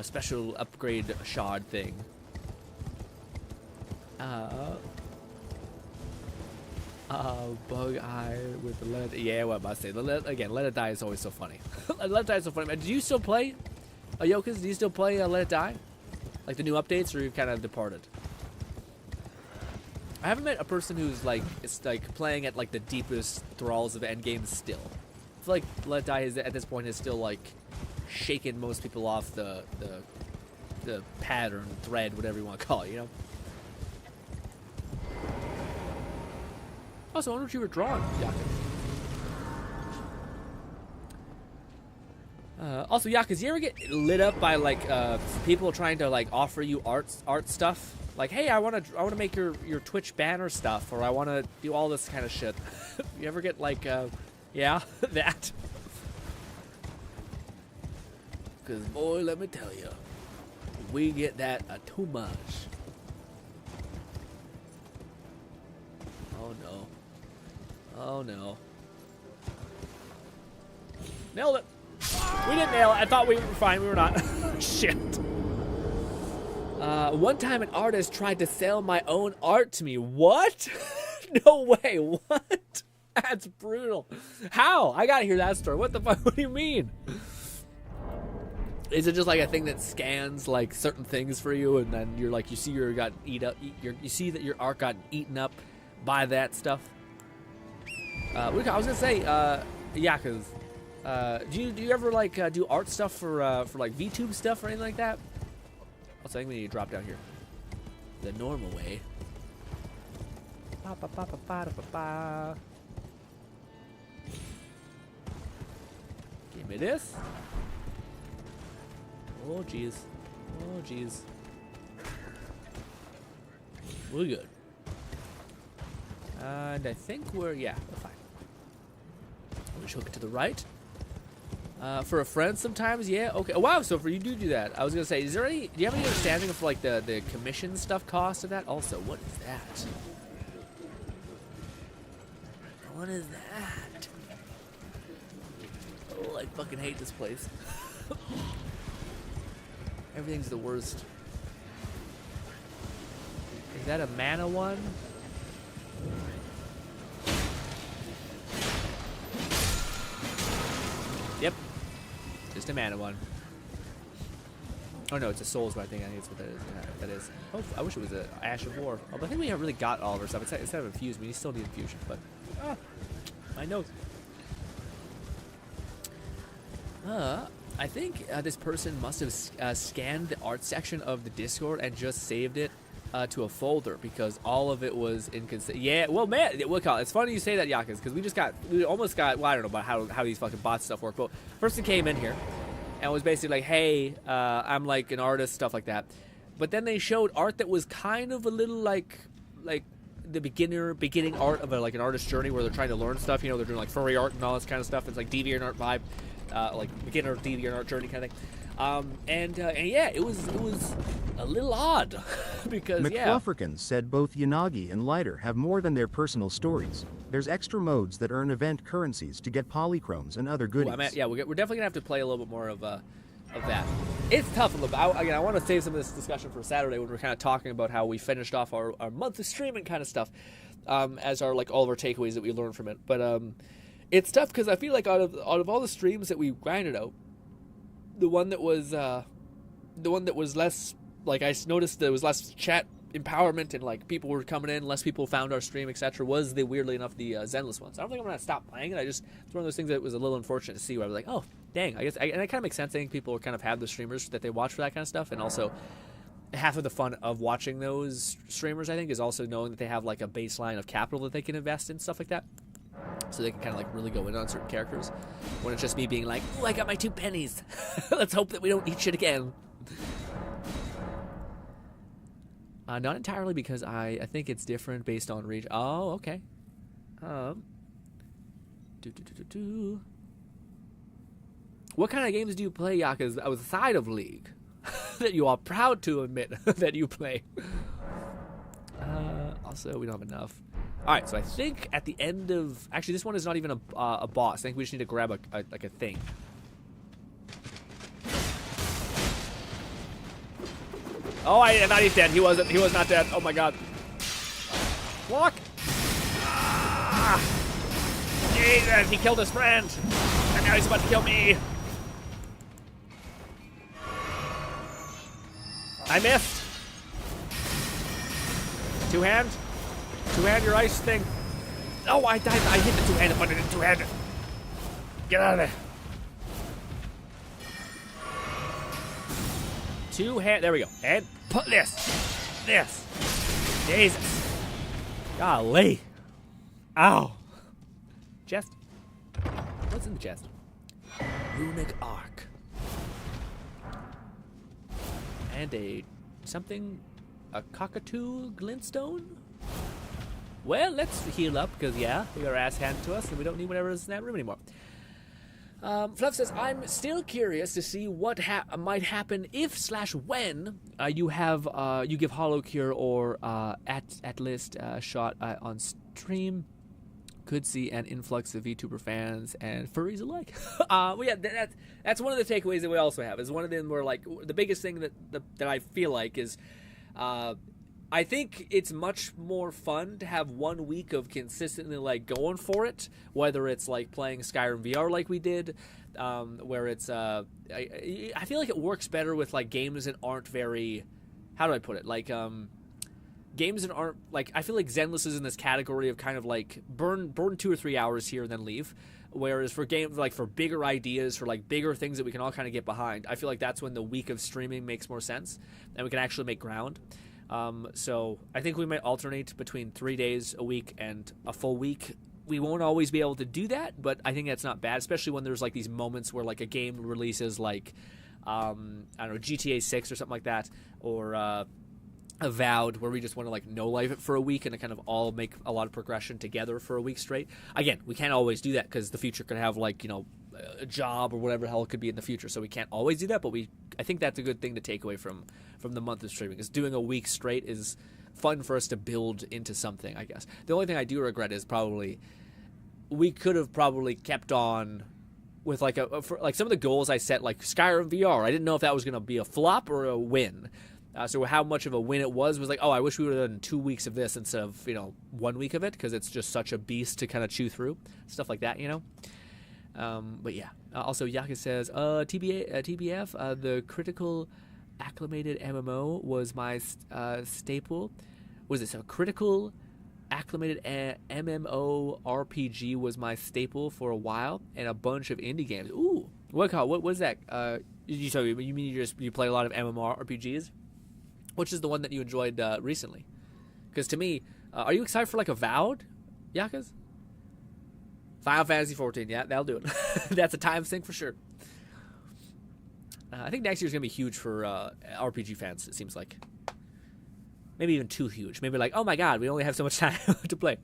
special upgrade shard thing. Bug-Eye with the Let It... Yeah, what am I saying? Let It Die is always so funny. Let It Die is so funny. Man, do you still play, Yokas? Do you still play Let It Die? Like the new updates, or you've kind of departed? I haven't met a person who's like, it's like playing at like the deepest thralls of endgames still. I feel like Let It Die is, at this point, is still like shaking most people off the pattern, thread, whatever you want to call it, you know? Also, I wonder what you were drawing, Yakas. Also, Yakas, you ever get lit up by like people trying to like offer you art stuff? Like, hey, I wanna make your Twitch banner stuff, or I wanna do all this kind of shit. You ever get like, yeah, that? Cause boy, let me tell you, we get that too much. Oh no. Oh no. Nailed it. We didn't nail it. I thought we were fine. We were not. Shit. One time an artist tried to sell my own art to me. What? No way. What? That's brutal. How? I gotta hear that story. What the fuck? What do you mean? Is it just like a thing that scans like certain things for you, and then you're like, you see you see that your art got eaten up by that stuff? I was gonna say, yeah, cause do you ever like do art stuff for like VTube stuff or anything like that? Also, I think we need to drop down here the normal way. Give me this. Oh jeez. Oh jeez. We're good. And I think we're fine. We'll just hook it to the right. For a friend sometimes, yeah, okay. Oh, wow, so for you do that. I was gonna say, do you have any understanding of like the commission stuff cost of that? Also, what is that? What is that? Oh, I fucking hate this place. Everything's the worst. Is that a mana one? Yep. Just a mana one. Oh no, it's a Souls one. I think it's what that is. Yeah, that is. Oh, I wish it was a Ash of War. Oh, but I think we haven't really got all of our stuff. Instead of infused, we still need infusion. But my notes. I think this person must have scanned the art section of the Discord and just saved it to a folder, because all of it was inconsistent. Yeah, well, man, it's funny you say that, Yakas, because we almost got, well, I don't know about how these fucking bot stuff work, but person came in here and was basically like, hey, I'm like an artist, stuff like that. But then they showed art that was kind of a little like the beginning art of like an artist's journey, where they're trying to learn stuff. You know, they're doing like furry art and all this kind of stuff. It's like DeviantArt vibe, like beginner DeviantArt journey kind of thing. And yeah, it was a little odd because McFlufferkin said both Yanagi and Lighter have more than their personal stories. There's extra modes that earn event currencies to get polychromes and other goodies. Ooh, we're definitely gonna have to play a little bit more of that. It's tough a little bit. I want to save some of this discussion for Saturday when we're kind of talking about how we finished off our month of streaming kind of stuff, as our all of our takeaways that we learned from it. But it's tough because I feel like out of all the streams that we grinded out, the one that was less, like, I noticed there was less chat empowerment and like people were coming in, less people found our stream, etc. was weirdly enough the Zenless ones. I don't think I'm gonna stop playing it. It's one of those things that was a little unfortunate to see where I was like, oh dang, and it kind of makes sense. I think people kind of have the streamers that they watch for that kind of stuff, and also half of the fun of watching those streamers, I think, is also knowing that they have like a baseline of capital that they can invest in, stuff like that. So they can kind of like really go in on certain characters. When it's just me being like, ooh, I got my 2 pennies. Let's hope that we don't eat shit again. Not entirely, because I think it's different based on region. Oh, okay. What kind of games do you play, Yakas, outside of League that you are proud to admit that you play? Also, we don't have enough. All right, so I think at the end of... Actually, this one is not even a boss. I think we just need to grab a thing. Oh, I thought he's dead. He wasn't. He was not dead. Oh my god. Walk. Ah! Jesus, he killed his friend, and now he's about to kill me. I missed. Two-hand your ice thing. Oh, I died. I hit the two-handed button in two-handed. Get out of there. Two-hand. There we go. And put this. Jesus. Golly. Ow. Chest. What's in the chest? Runic Arc. And a cockatoo glintstone? Well, let's heal up, because, yeah, we got our ass handed to us, and we don't need whatever is in that room anymore. Fluff says, I'm still curious to see what might happen if/when you give Hollow Cure or at list shot on stream. Could see an influx of VTuber fans and furries alike. Well, yeah, that's one of the takeaways that we also have. Is one of them where, like, the biggest thing that I feel like is, I think it's much more fun to have 1 week of consistently like going for it, whether it's like playing Skyrim VR like we did, where it's I feel like it works better with like games that aren't very, how do I put it, like games that aren't like, I feel like Zenless is in this category of kind of like burn 2 or 3 hours here and then leave. Whereas for games like for bigger ideas, for like bigger things that we can all kind of get behind, I feel like that's when the week of streaming makes more sense and we can actually make ground. So I think we might alternate between 3 days a week and a full week. We won't always be able to do that, but I think that's not bad, especially when there's like these moments where like a game releases like, I don't know, GTA 6 or something like that, or Avowed, where we just want to like no-life it for a week and to kind of all make a lot of progression together for a week straight. Again, we can't always do that because the future could have like, you know, a job or whatever the hell it could be in the future, so we can't always do that, but I think that's a good thing to take away from the month of streaming, is doing a week straight is fun for us to build into something, I guess. The only thing I do regret is probably we could have probably kept on with like for like some of the goals I set, like Skyrim VR. I didn't know if that was going to be a flop or a win. So how much of a win it was like, oh, I wish we would have done 2 weeks of this instead of, you know, 1 week of it, because it's just such a beast to kind of chew through. Stuff like that, you know? But yeah. Also, Yaka says, TBF, the critical acclimated MMO was my staple. Was this a critical acclimated MMO RPG was my staple for a while, and a bunch of indie games. Ooh, what was that? You mean you play a lot of MMORPGs? Which is the one that you enjoyed recently? Because to me, are you excited for like Avowed, Yakas? Final Fantasy 14, yeah, that'll do it. That's a time sink for sure. I think next year's gonna be huge for RPG fans. It seems like, maybe even too huge. Maybe like, oh my god, we only have so much time to play.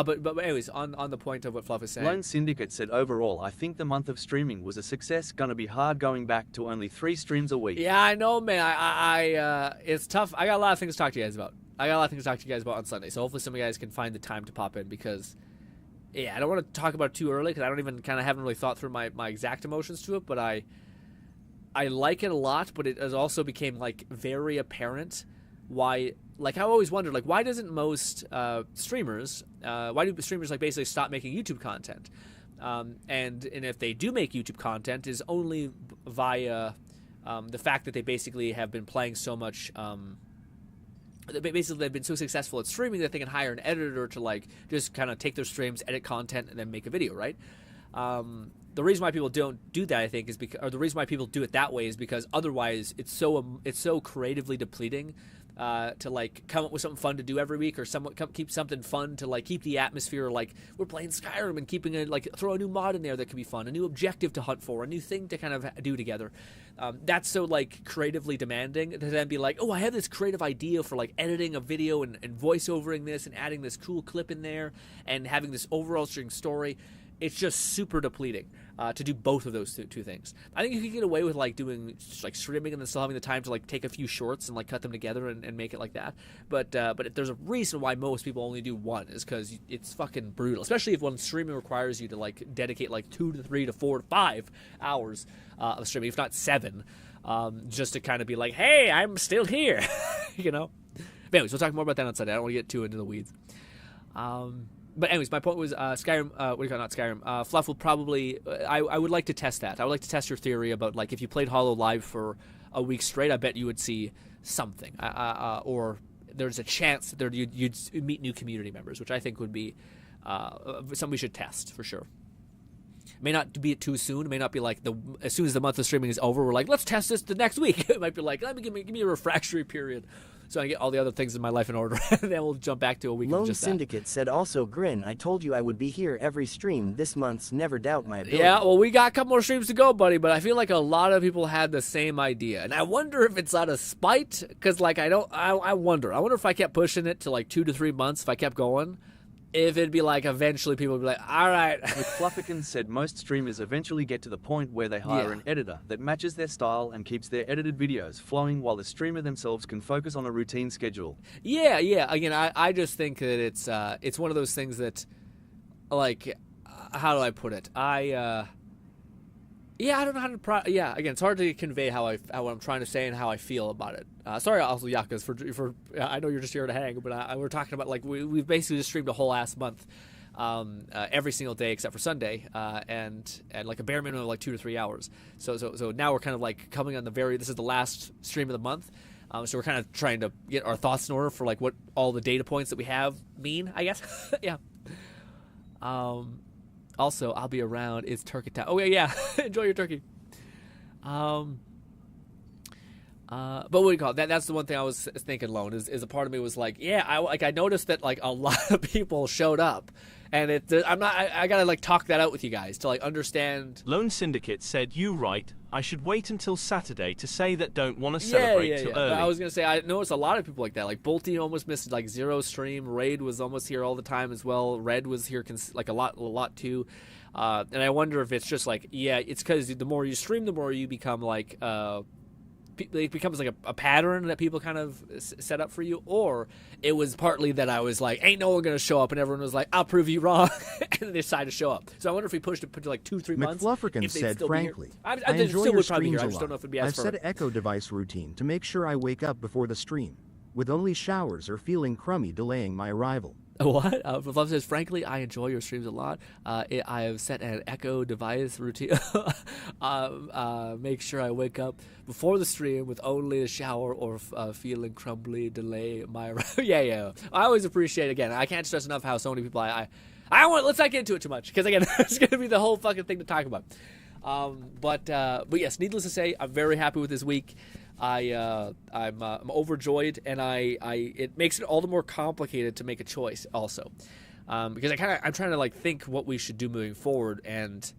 But anyways, on the point of what Fluff is saying. Lone Syndicate said overall, I think the month of streaming was a success. Gonna be hard going back to only 3 streams a week. Yeah, I know, man. It's tough. I got a lot of things to talk to you guys about. On Sunday. So hopefully some of you guys can find the time to pop in because, yeah, I don't want to talk about it too early because I don't even haven't really thought through my exact emotions to it. But I like it a lot. But it has also became like very apparent why. Like I always wondered, like why doesn't most streamers, why do streamers like basically stop making YouTube content? And if they do make YouTube content, is only via the fact that they basically have been playing so much. Basically, they've been so successful at streaming that they can hire an editor to like just kind of take their streams, edit content, and then make a video, right? The reason why people don't do that, I think, is because, or the reason why people do it that way is because otherwise it's so creatively depleting. To like come up with something fun to do every week, or keep something fun to like keep the atmosphere, like we're playing Skyrim and keeping it like throw a new mod in there that could be fun, a new objective to hunt for, a new thing to kind of do together. That's so like creatively demanding to then be like, oh, I have this creative idea for like editing a video and voiceovering this and adding this cool clip in there and having this overall string story. It's just super depleting to do both of those two things. I think you could get away with like doing like streaming and then still having the time to like take a few shorts and like cut them together and make it like that. But there's a reason why most people only do one is because it's fucking brutal, especially if when streaming requires you to like dedicate like 2 to 3 to 4 to 5 hours of streaming, if not 7, just to kind of be like, hey, I'm still here, you know. But anyways, we'll talk more about that on Sunday. I don't want to get too into the weeds. But anyways, my point was Skyrim. What do you call it? Not Skyrim? Fluff will probably. I would like to test that. I would like to test your theory about like if you played Hollow Live for a week straight, I bet you would see something, or there's a chance that you'd meet new community members, which I think would be something we should test for sure. It may not be too soon. It may not be like as soon as the month of streaming is over, we're like, let's test this the next week. It might be like, give me a refractory period. So I get all the other things in my life in order, and then we'll jump back to a week of just that. Lone Syndicate said also, Grin, I told you I would be here every stream this month's. Never doubt my ability. Yeah, well, we got a couple more streams to go, buddy, but I feel like a lot of people had the same idea. And I wonder if it's out of spite, because, like, I wonder if I kept pushing it to, like, 2 to 3 months, if I kept going, if it'd be like eventually people would be like, all right. McFluffican said most streamers eventually get to the point where they hire an editor that matches their style and keeps their edited videos flowing while the streamer themselves can focus on a routine schedule. Yeah. Again, I just think that it's one of those things that, like, how do I put it? I don't know how to. Again, it's hard to convey what I'm trying to say and how I feel about it. Sorry, also Yakas, for I know you're just here to hang, but we're talking about like we've basically just streamed a whole ass month, every single day except for Sunday, and like a bare minimum of like 2 to 3 hours. So now we're kind of like coming on this is the last stream of the month. So we're kind of trying to get our thoughts in order for like what all the data points that we have mean, I guess. Yeah. Also, I'll be around. It's turkey time. Oh, yeah. Enjoy your turkey. But what do you call it? That's the one thing I was thinking, Lone, is a part of me was like, yeah, I noticed that like a lot of people showed up. And I gotta like talk that out with you guys to like understand. Lone Syndicate said, you right. I should wait until Saturday to say that don't want to celebrate too early. But I was going to say, I noticed a lot of people like that. Like, Bolty almost missed, like, 0 stream. Raid was almost here all the time as well. Red was here, like, a lot too. And I wonder if it's just, like, it's because the more you stream, the more you become, like, it becomes like a pattern that people kind of set up for you, or it was partly that I was like, ain't no one gonna show up, and everyone was like, I'll prove you wrong, and they decided to show up. So I wonder if we pushed it to like 2-3 months. McFlufferkin said, frankly, I enjoy enjoy your streams a lot. I've set an echo device routine to make sure I wake up before the stream, with only showers or feeling crummy delaying my arrival. What? Love says, frankly, I enjoy your streams a lot. I have set an echo device routine. Make sure I wake up before the stream with only a shower or feeling crumbly, delay my... yeah. I always appreciate, again, I can't stress enough how so many people... let's not get into it too much, because, again, it's going to be the whole fucking thing to talk about. But yes, needless to say, I'm very happy with this week. I'm overjoyed, and it makes it all the more complicated to make a choice also, because I'm trying to like think what we should do moving forward, and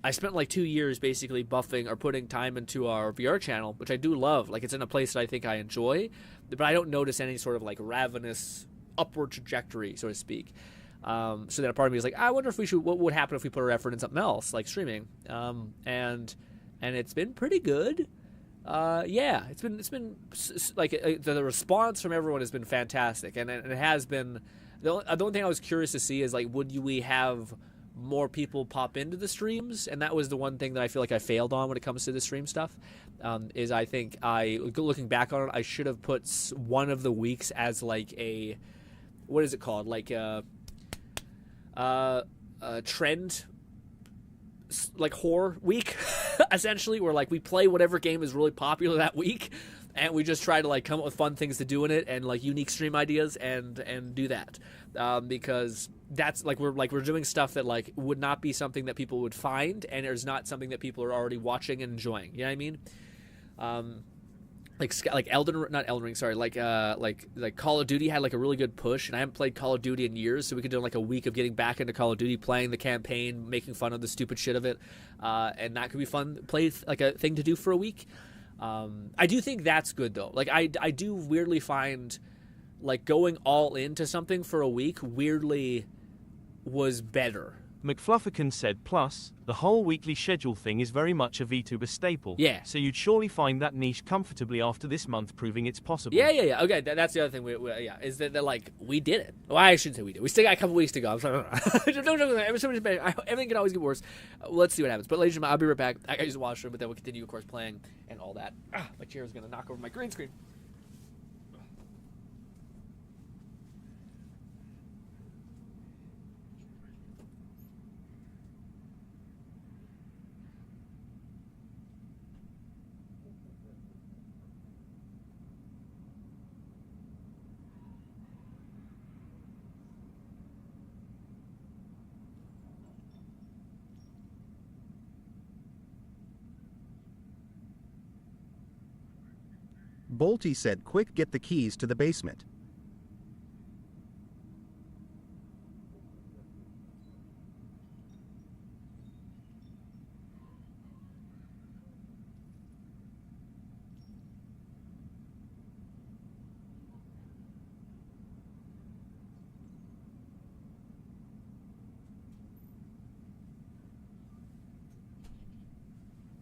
I spent like 2 years basically buffing or putting time into our VR channel, which I do love. Like, it's in a place that I think I enjoy, but I don't notice any sort of like ravenous upward trajectory, so to speak. So then a part of me is like, I wonder if what would happen if we put our effort in something else like streaming. And it's been pretty good. Yeah, it's been like the response from everyone has been fantastic, and it has been. The only thing I was curious to see is like, would we have more people pop into the streams? And that was the one thing that I feel like I failed on when it comes to the stream stuff. Is I think looking back on it, I should have put one of the weeks as like a, what is it called, like a trend, like horror week, essentially, where like we play whatever game is really popular that week, and we just try to like come up with fun things to do in it and like unique stream ideas and do that, because that's like we're doing stuff that like would not be something that people would find, and there's not something that people are already watching and enjoying. You know what I mean? Like Elden, not Elden Ring, sorry, like Call of Duty had like a really good push, and I haven't played Call of Duty in years, so we could do like a week of getting back into Call of Duty, playing the campaign, making fun of the stupid shit of it, and that could be fun. Play like a thing to do for a week. I do think that's good though. Like I do weirdly find like going all into something for a week weirdly was better. McFlufferkin said, plus, the whole weekly schedule thing is very much a VTuber staple. Yeah. So you'd surely find that niche comfortably after this month, proving it's possible. Yeah. Okay, that's the other thing. Is that like we did it. Well, I shouldn't say we did. We still got a couple weeks to go. I'm sorry. Everything can always get worse. Let's see what happens. But ladies and gentlemen, I'll be right back. I got to use the washroom, but then we'll continue, of course, playing and all that. My chair is going to knock over my green screen. Bolty said, quick, get the keys to the basement.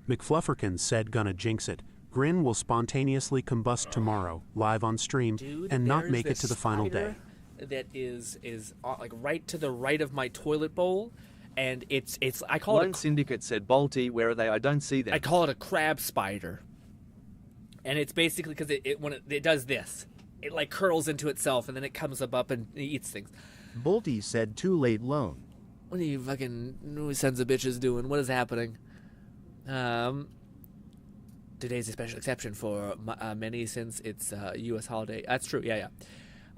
McFlufferkin said, gonna jinx it. GRINN will spontaneously combust tomorrow, live on stream, Dude, and not make it to the final day. That is like right to the right of my toilet bowl, and it's I call Lone it. Syndicate said, Bolty, where are they? I don't see them. I call it a crab spider, and it's basically because when it does this, it like curls into itself, and then it comes up and eats things. Bolty said, too late, Lone. What are you fucking new sons of bitches doing? What is happening? Today's a special exception for many since it's a U.S. holiday. That's true. Yeah.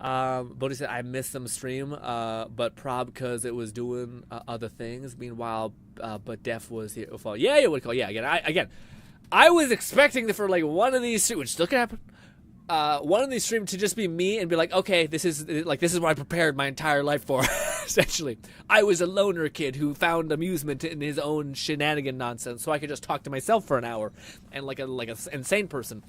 Bodhi said, I missed some stream, but prob because it was doing other things. Meanwhile, but Def was here. Yeah, you would call. Yeah, I was expecting for like one of these, which still could happen. One of these streams to just be me and be like, okay, this is what I prepared my entire life for. Essentially, I was a loner kid who found amusement in his own shenanigan nonsense, so I could just talk to myself for an hour, and like a insane person,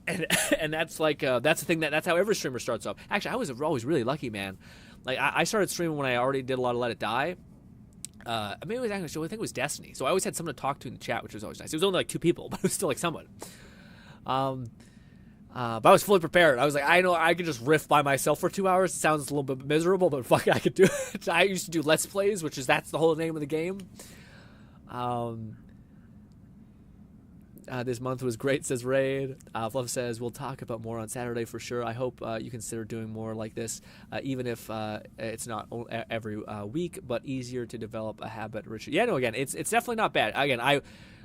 and that's like that's the thing that's how every streamer starts off. Actually, I was always really lucky, man. Like I started streaming when I already did a lot of Let It Die. I mean, it was actually, I think it was Destiny, so I always had someone to talk to in the chat, which was always nice. It was only like 2 people, but it was still like someone. But I was fully prepared. I was like, I know I could just riff by myself for 2 hours. It sounds a little bit miserable, but fuck it, I could do it. I used to do Let's Plays, that's the whole name of the game. This month was great, says Raid. Fluff says, we'll talk about more on Saturday for sure. I hope you consider doing more like this, even if it's not every week, but easier to develop a habit. Richard. Yeah, no, again, it's definitely not bad. Again,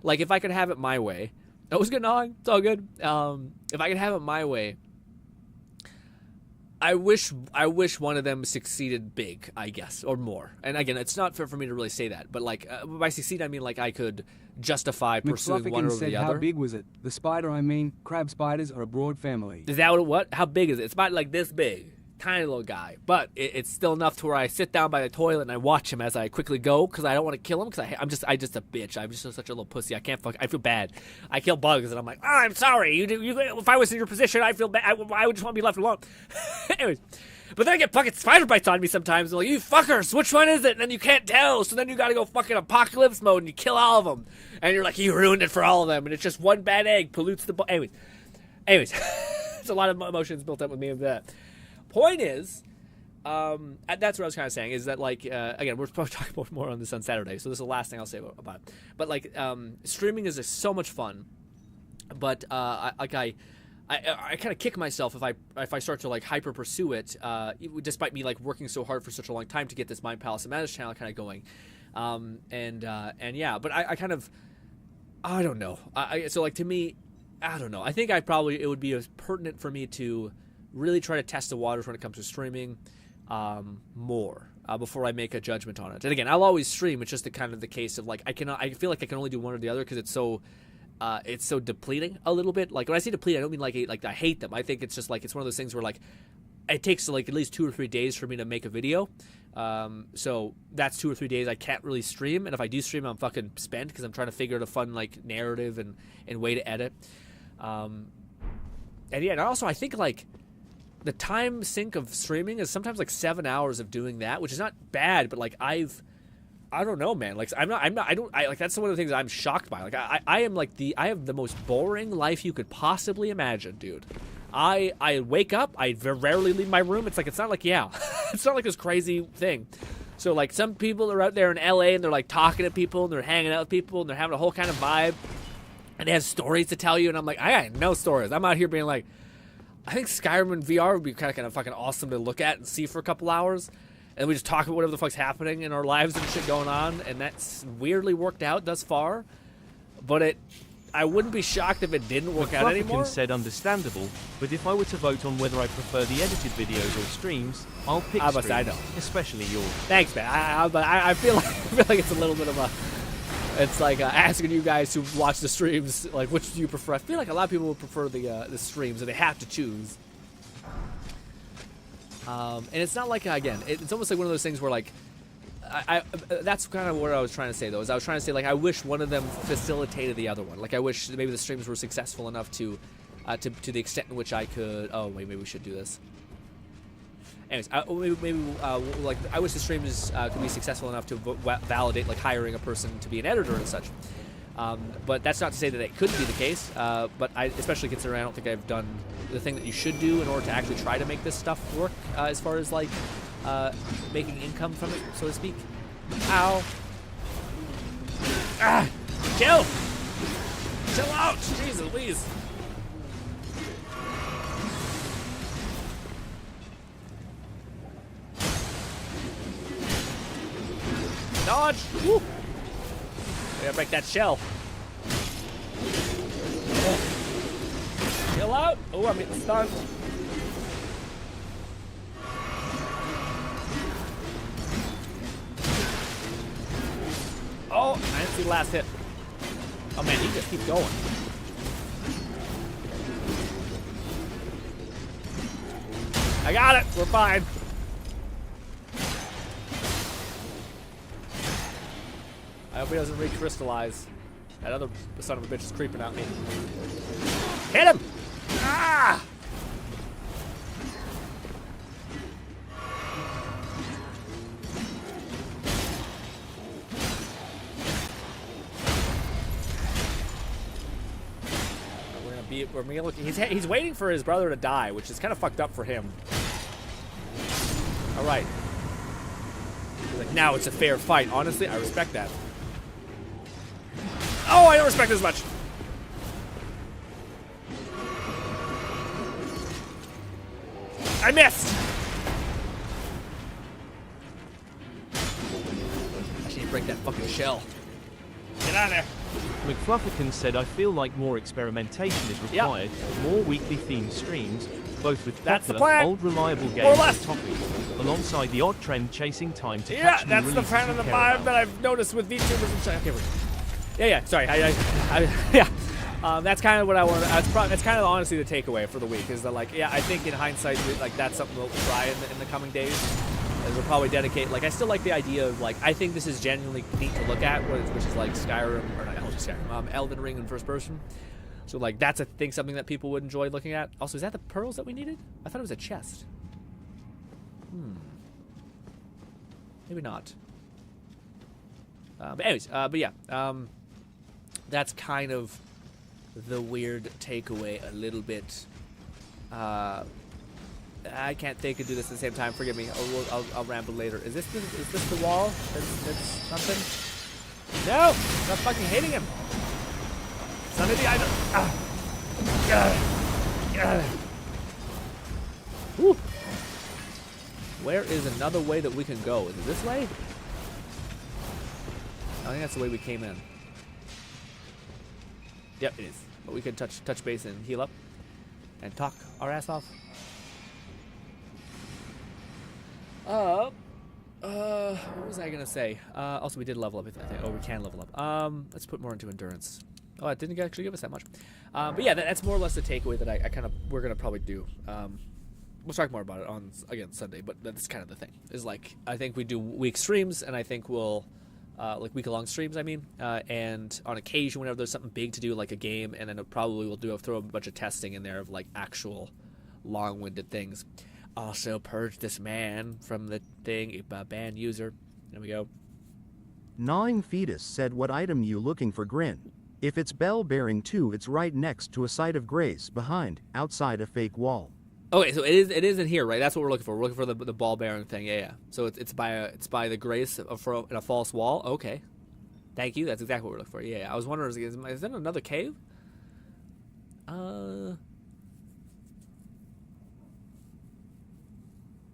if I could have it my way, that was good gnawing. It's all good. If I could have it my way, I wish one of them succeeded big, I guess, or more. And again, it's not fair for me to really say that, but like by succeed, I mean like I could justify pursuing one over the other. How big was it? The spider, crab spiders are a broad family. Is that what? How big is it? It's about like this big. Tiny little guy, but it's still enough to where I sit down by the toilet and I watch him as I quickly go because I don't want to kill him because I'm just a bitch. I'm just such a little pussy. I can't fuck. I feel bad. I kill bugs and I'm like, oh, I'm sorry. You if I was in your position, I feel bad. I would just want to be left alone. Anyways, But then I get fucking spider bites on me sometimes. They're like, you fuckers, which one is it? And then you can't tell. So then you gotta go fucking apocalypse mode and you kill all of them. And you're like, you ruined it for all of them. And it's just one bad egg pollutes the... Anyways. There's a lot of emotions built up with me of that. Point is, that's what I was kind of saying, is that, like, again, we're probably talking about more on this on Saturday, so this is the last thing I'll say about it. But, like, streaming is just so much fun. But, I kind of kick myself if I start to, like, hyper pursue it, despite me, like, working so hard for such a long time to get this Mind Palace of Madness channel kind of going. And yeah, but I kind of, I don't know. So, like, to me, I don't know. I think it would be pertinent for me to really try to test the waters when it comes to streaming more before I make a judgment on it. And again, I'll always stream. It's just the case of, like, I feel like I can only do one or the other because it's so depleting a little bit. Like, when I say deplete, I don't mean like I hate them. I think it's just like it's one of those things where, like, it takes like at least 2 or 3 days for me to make a video. So that's 2 or 3 days I can't really stream. And if I do stream, I'm fucking spent because I'm trying to figure out a fun, like, narrative and way to edit. And yeah, and also I think, like, the time sink of streaming is sometimes like 7 hours of doing that, which is not bad, but, like, I don't know, man. Like, like, that's one of the things I'm shocked by. Like, I have the most boring life you could possibly imagine, dude. I wake up, I rarely leave my room. It's not like it's not like this crazy thing. So, like, some people are out there in LA and they're, like, talking to people and they're hanging out with people and they're having a whole kind of vibe. And they have stories to tell you, and I'm like, I got no stories. I'm out here being like, I think Skyrim in VR would be kind of fucking awesome to look at and see for a couple hours. And we just talk about whatever the fuck's happening in our lives and shit going on. And that's weirdly worked out thus far. But I wouldn't be shocked if it didn't work out anymore. Said understandable, but if I were to vote on whether I prefer the edited videos or streams, I'll pick streams, I know. especially yours. Thanks, man. I feel like it's a little bit of a... It's like asking you guys who watch the streams, like, which do you prefer? I feel like a lot of people would prefer the streams, and they have to choose. And it's not like, again, it's almost like one of those things where, like, that's kind of what I was trying to say, though. Is I was trying to say, like, I wish one of them facilitated the ottle one. Like, I wish maybe the streams were successful enough to the extent in which I could... Oh, wait, maybe we should do this. Anyways, like, I wish the streams could be successful enough to validate, like, hiring a person to be an editor and such. But that's not to say that it couldn't be the case. But especially considering I don't think I've done the thing that you should do in order to actually try to make this stuff work as far as, like, making income from it, so to speak. Ow. Ah! Chill! Chill out! Jesus Louise! Dodge! Woo! We gotta break that shell. Chill out! Oh, I'm getting stunned. Oh, I didn't see the last hit. Oh man, he just keeps going. I got it! We're fine. I hope he doesn't recrystallize. That other son of a bitch is creeping at me. Hit him! Ah! He's waiting for his brother to die, which is kind of fucked up for him. All right. He's like, now it's a fair fight. Honestly, I respect that. Oh, I don't respect this much. I missed. I should break that fucking shell. Get out of there. McFlufferkin said, I feel like more experimentation is required, more weekly themed streams, both with popular, old reliable games and topics, alongside the odd trend chasing time to catch new releases. That's the kind of the vibe that I've noticed with VTubers and shit. Okay, sorry. That's kind of what I want. That's kind of honestly the takeaway for the week is that, like, I think in hindsight, like, that's something we'll try in the coming days. Is we'll probably dedicate, like, I still like the idea of, like, I think this is genuinely neat to look at, which is like Skyrim, or not Skyrim, Elden Ring in first person. So, like, that's something that people would enjoy looking at. Also, is that the pearls that we needed? I thought it was a chest. Maybe not. But anyways, but yeah, that's kind of the weird takeaway a little bit. I can't think and do this at the same time. Forgive me. I'll ramble later. Is this the wall? That's something? No! Stop fucking hitting him! Son of the item. Woo. Where is another way that we can go? Is it this way? I think that's the way we came in. Yep, it is. But we can touch base and heal up and talk our ass off. What was I gonna say? Also, we did level up. I think. Oh, we can level up. Let's put more into endurance. Oh, it didn't actually give us that much. But yeah, that's more or less the takeaway that I we're gonna probably do. We'll talk more about it on again Sunday. But that's kind of the thing. Is like I think we do week streams, and I think we'll like week-long streams. I mean, and on occasion, whenever there's something big to do, like a game, and then probably we'll throw a bunch of testing in there of like actual long-winded things. Also, purge this man from the thing, ban user. There we go. Gnawing Fetus said, what item you looking for, Grin? If it's bell bearing 2, it's right next to a site of grace, behind, outside a fake wall. Okay, so it is in here, right? That's what we're looking for. We're looking for the ball bearing thing. Yeah. So it's by the grace in a false wall. Okay. Thank you. That's exactly what we're looking for. Yeah. I was wondering, is that another cave?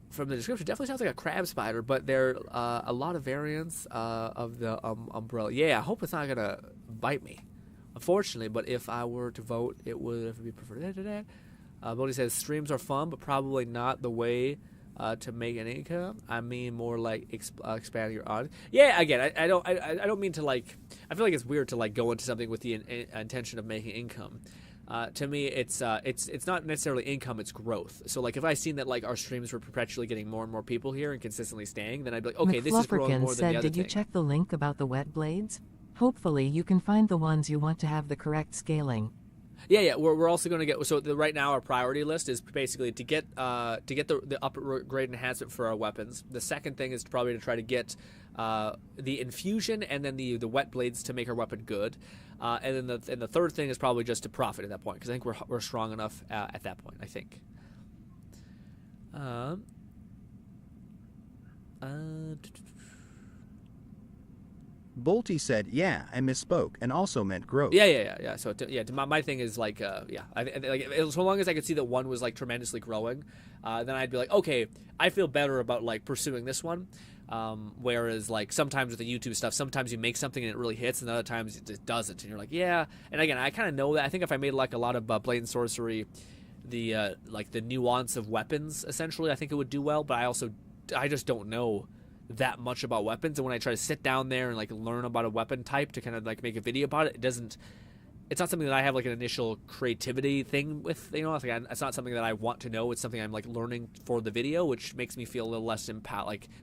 From the description, definitely sounds like a crab spider, but there are a lot of variants of the umbrella. Yeah, I hope it's not gonna bite me, unfortunately. But if I were to vote, it would be preferred. Bodhi says streams are fun, but probably not the way to make an income. I mean, more like expanding your audience. Yeah, again, I don't mean to like. I feel like it's weird to like go into something with the intention of making income. To me, it's not necessarily income; it's growth. So, like, if I seen that like our streams were perpetually getting more and more people here and consistently staying, then I'd be like, okay, this is growing more than the other thing. Did you check the link about the wet blades? Hopefully, you can find the ones you want to have the correct scaling. Yeah. We're also going to get right now our priority list is basically to get the upper grade enhancement for our weapons. The second thing is probably to try to get the infusion and then the wet blades to make our weapon good. And then the third thing is probably just to profit at that point, because I think we're strong enough at that point. I think. Bolty said, "Yeah, I misspoke, and also meant growth." Yeah. So my thing is like, so long as I could see that one was like tremendously growing, then I'd be like, okay, I feel better about like pursuing this one. Whereas like sometimes with the YouTube stuff, sometimes you make something and it really hits, and other times it just doesn't, and you're like, yeah. And again, I kind of know that. I think if I made like a lot of blade and sorcery, the nuance of weapons, essentially, I think it would do well. But I just don't know that much about weapons, and when I try to sit down there and like learn about a weapon type to kind of like make a video about it, it's not something that I have like an initial creativity thing with, it's not something that I want to know. It's something I'm like learning for the video, which makes me feel a little less not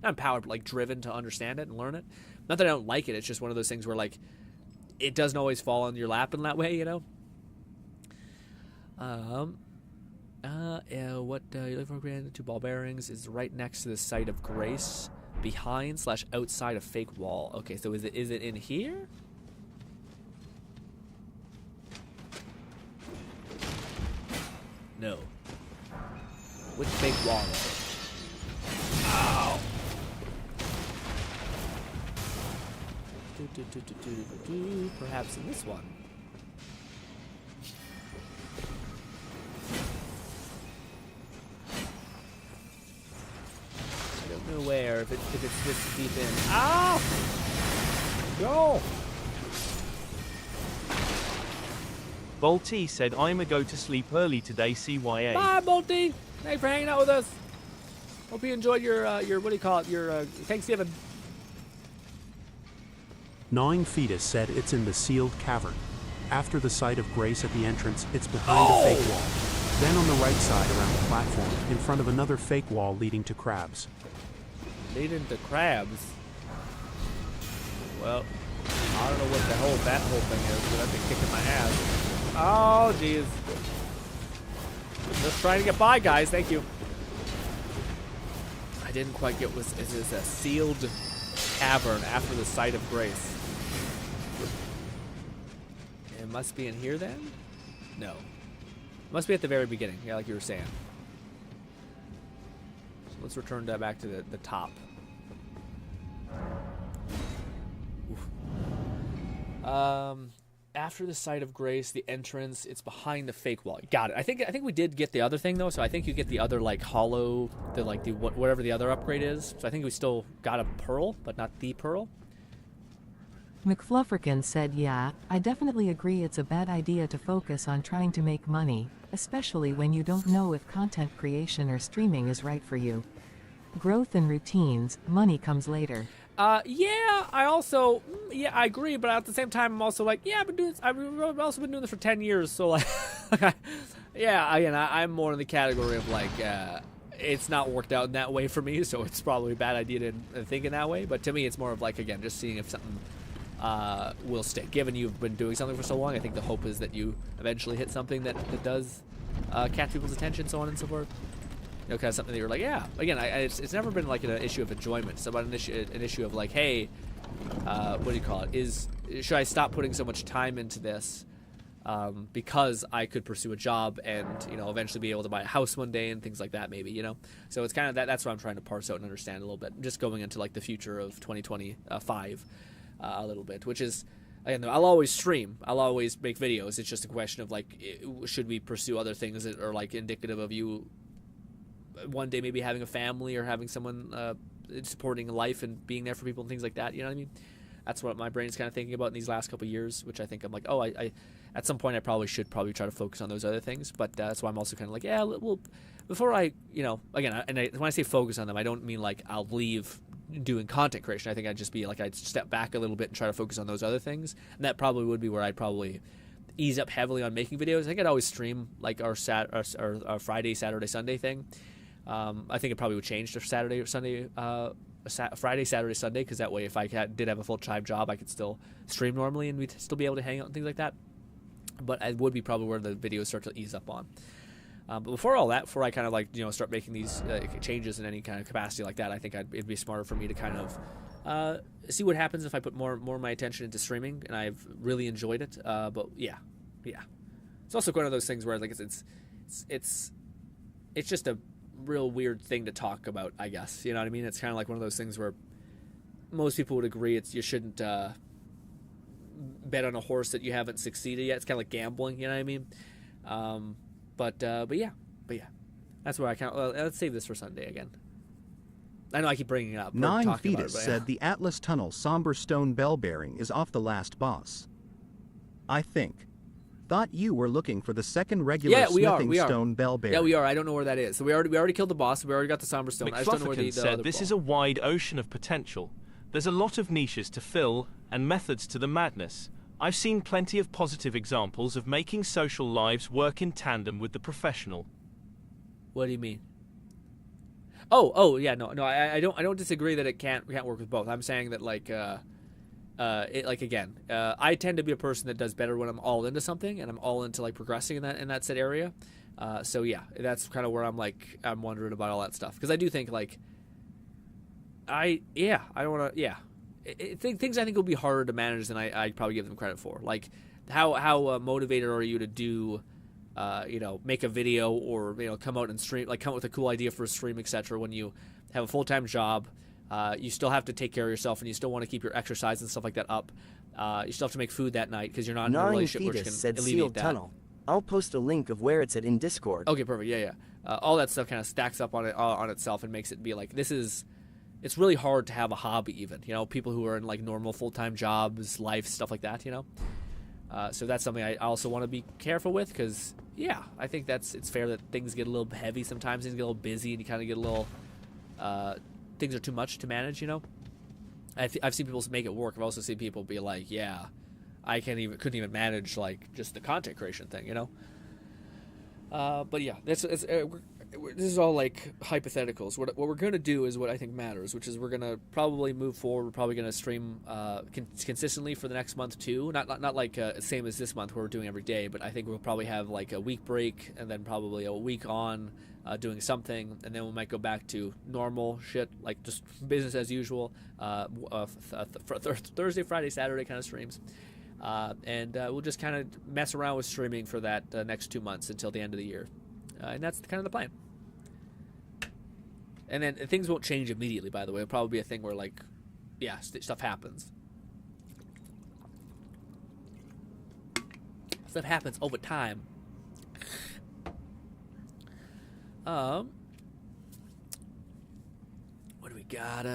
empowered, but like driven to understand it and learn it. Not that I don't like it, it's just one of those things where like it doesn't always fall on your lap in that way, you know. What you look for, granted, 2 ball bearings is right next to the site of grace, behind/outside a fake wall. Okay, so is it in here? No. Which fake wall is it? Ow! Perhaps in this one. I don't know where, if it's this deep in. Ow! Go! Bolty said, I'ma go to sleep early today, CYA. Bye, Bolty! Thanks for hanging out with us. Hope you enjoyed your what do you call it, your Thanksgiving. Gnawing Fetus said it's in the sealed cavern. After the site of grace at the entrance, it's behind a fake wall. Then on the right side around the platform, in front of another fake wall leading to crabs. Leading to crabs? Well, I don't know what the whole thing is, but I've been kicking my ass. Oh, jeez. Just trying to get by, guys. Thank you. I didn't quite get was is this a sealed cavern after the Site of Grace? It must be in here then? No. It must be at the very beginning, yeah, like you were saying. So let's return that back to the top. Oof. After the Site of Grace, the entrance, it's behind the fake wall. Got it. I think we did get the other thing though, so I think you get the other like hollow, the whatever the other upgrade is. So I think we still got a pearl, but not the pearl. McFlufferkin said, yeah, I definitely agree it's a bad idea to focus on trying to make money, especially when you don't know if content creation or streaming is right for you. Growth and routines, money comes later. Yeah, I agree, but at the same time, I'm also like, yeah, I've also been doing this for 10 years, so like, yeah, again, I'm more in the category of like, it's not worked out in that way for me, so it's probably a bad idea to think in that way, but to me, it's more of like, again, just seeing if something will stick. Given you've been doing something for so long, I think the hope is that you eventually hit something that does catch people's attention, so on and so forth. You know, kind of something that you're like, yeah. Again, it's never been like an issue of enjoyment. It's about an issue of like, hey, what do you call it? Should I stop putting so much time into this because I could pursue a job and, you know, eventually be able to buy a house one day and things like that, maybe, you know? So it's kind of that's what I'm trying to parse out and understand a little bit, just going into like the future of 2025 a little bit, which is, again, I'll always stream, I'll always make videos. It's just a question of like, should we pursue other things that are like indicative of you one day maybe having a family or having someone supporting life and being there for people and things like that, you know what I mean? That's what my brain's kind of thinking about in these last couple of years, which I think I'm like, oh, I at some point I probably should try to focus on those other things, but that's why I'm also kind of like, yeah, well, before I, you know, again, when I say focus on them, I don't mean like I'll leave doing content creation. I think I'd just be like, I'd step back a little bit and try to focus on those other things, and that probably would be where I'd probably ease up heavily on making videos. I think I'd always stream like our Friday, Saturday, Sunday thing. I think it probably would change to Saturday or Sunday, Friday, Saturday, Sunday, because that way if I did have a full-time job, I could still stream normally and we'd still be able to hang out and things like that. But it would be probably where the videos start to ease up on. But before all that, before I kind of like, you know, start making these changes in any kind of capacity like that, I think it'd be smarter for me to kind of see what happens if I put more of my attention into streaming, and I've really enjoyed it. But yeah, it's also one of those things where like it's just a real weird thing to talk about, I guess. You know what I mean? It's kind of like one of those things where most people would agree you shouldn't bet on a horse that you haven't succeeded yet. It's kind of like gambling, you know what I mean? But yeah, that's where I kind of, let's save this for Sunday again. I know I keep bringing it up. Nine Fetus said the Atlas Tunnel somber stone bell bearing is off the last boss. I think. Thought you were looking for the second regular smithing stone bell bearing. Yeah, we are. I don't know where that is. So we already killed the boss. We already got the somber stone. I just don't know where the said other this ball. Is a wide ocean of potential. There's a lot of niches to fill and methods to the madness. I've seen plenty of positive examples of making social lives work in tandem with the professional. What do you mean? Oh yeah, no, I don't disagree that it can't work with both. I'm saying that like I tend to be a person that does better when I'm all into something and I'm all into like progressing in that said area. So yeah, that's kind of where I'm wondering about all that stuff, because I do think like things I think will be harder to manage than I probably give them credit for. Like how motivated are you to do make a video or come out and stream, like come up with a cool idea for a stream, etc. when you have a full-time job. You still have to take care of yourself, and you still want to keep your exercise and stuff like that up. You still have to make food that night because you're not in a relationship which can said alleviate sealed that. Tunnel. I'll post a link of where it's at in Discord. Okay, perfect. Yeah. All that stuff kind of stacks up on itself and makes it be like it's really hard to have a hobby even. People who are in like normal full-time jobs, life, stuff like that. So that's something I also want to be careful with, because I think it's fair that things get a little heavy sometimes. Things get a little busy, and you kind of get a little. Things are too much to manage, I've seen people make it work. I've also seen people be like, I couldn't even manage like just the content creation thing, But yeah, this is all like hypotheticals. What we're going to do is what I think matters, which is we're going to probably move forward. We're probably going to stream consistently for the next month too. Not like same as this month where we're doing every day, but I think we'll probably have like a week break and then probably a week on doing something, and then we might go back to normal shit, like just business as usual. Thursday, Friday, Saturday kind of streams. And we'll just kind of mess around with streaming for that next 2 months until the end of the year. And that's kind of the plan. And then things won't change immediately, by the way. It'll probably be a thing where, like, yeah, stuff happens. Stuff happens over time. What do we got?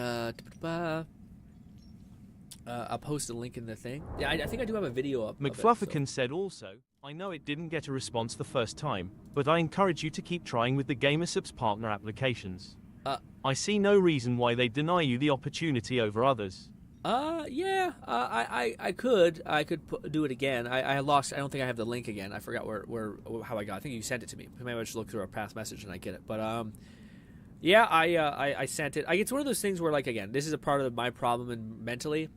I'll post a link in the thing. Yeah, I think I do have a video up. McFlufferkin said also, I know it didn't get a response the first time, but I encourage you to keep trying with the Gamersubs partner applications. I see no reason why they deny you the opportunity over others. Yeah, I could do it again. I lost. I don't think I have the link again. I forgot how I got. I think you sent it to me. Maybe I just look through our past message and I get it. But yeah, I sent it. It's one of those things where, like, again, this is a part of my problem and mentally,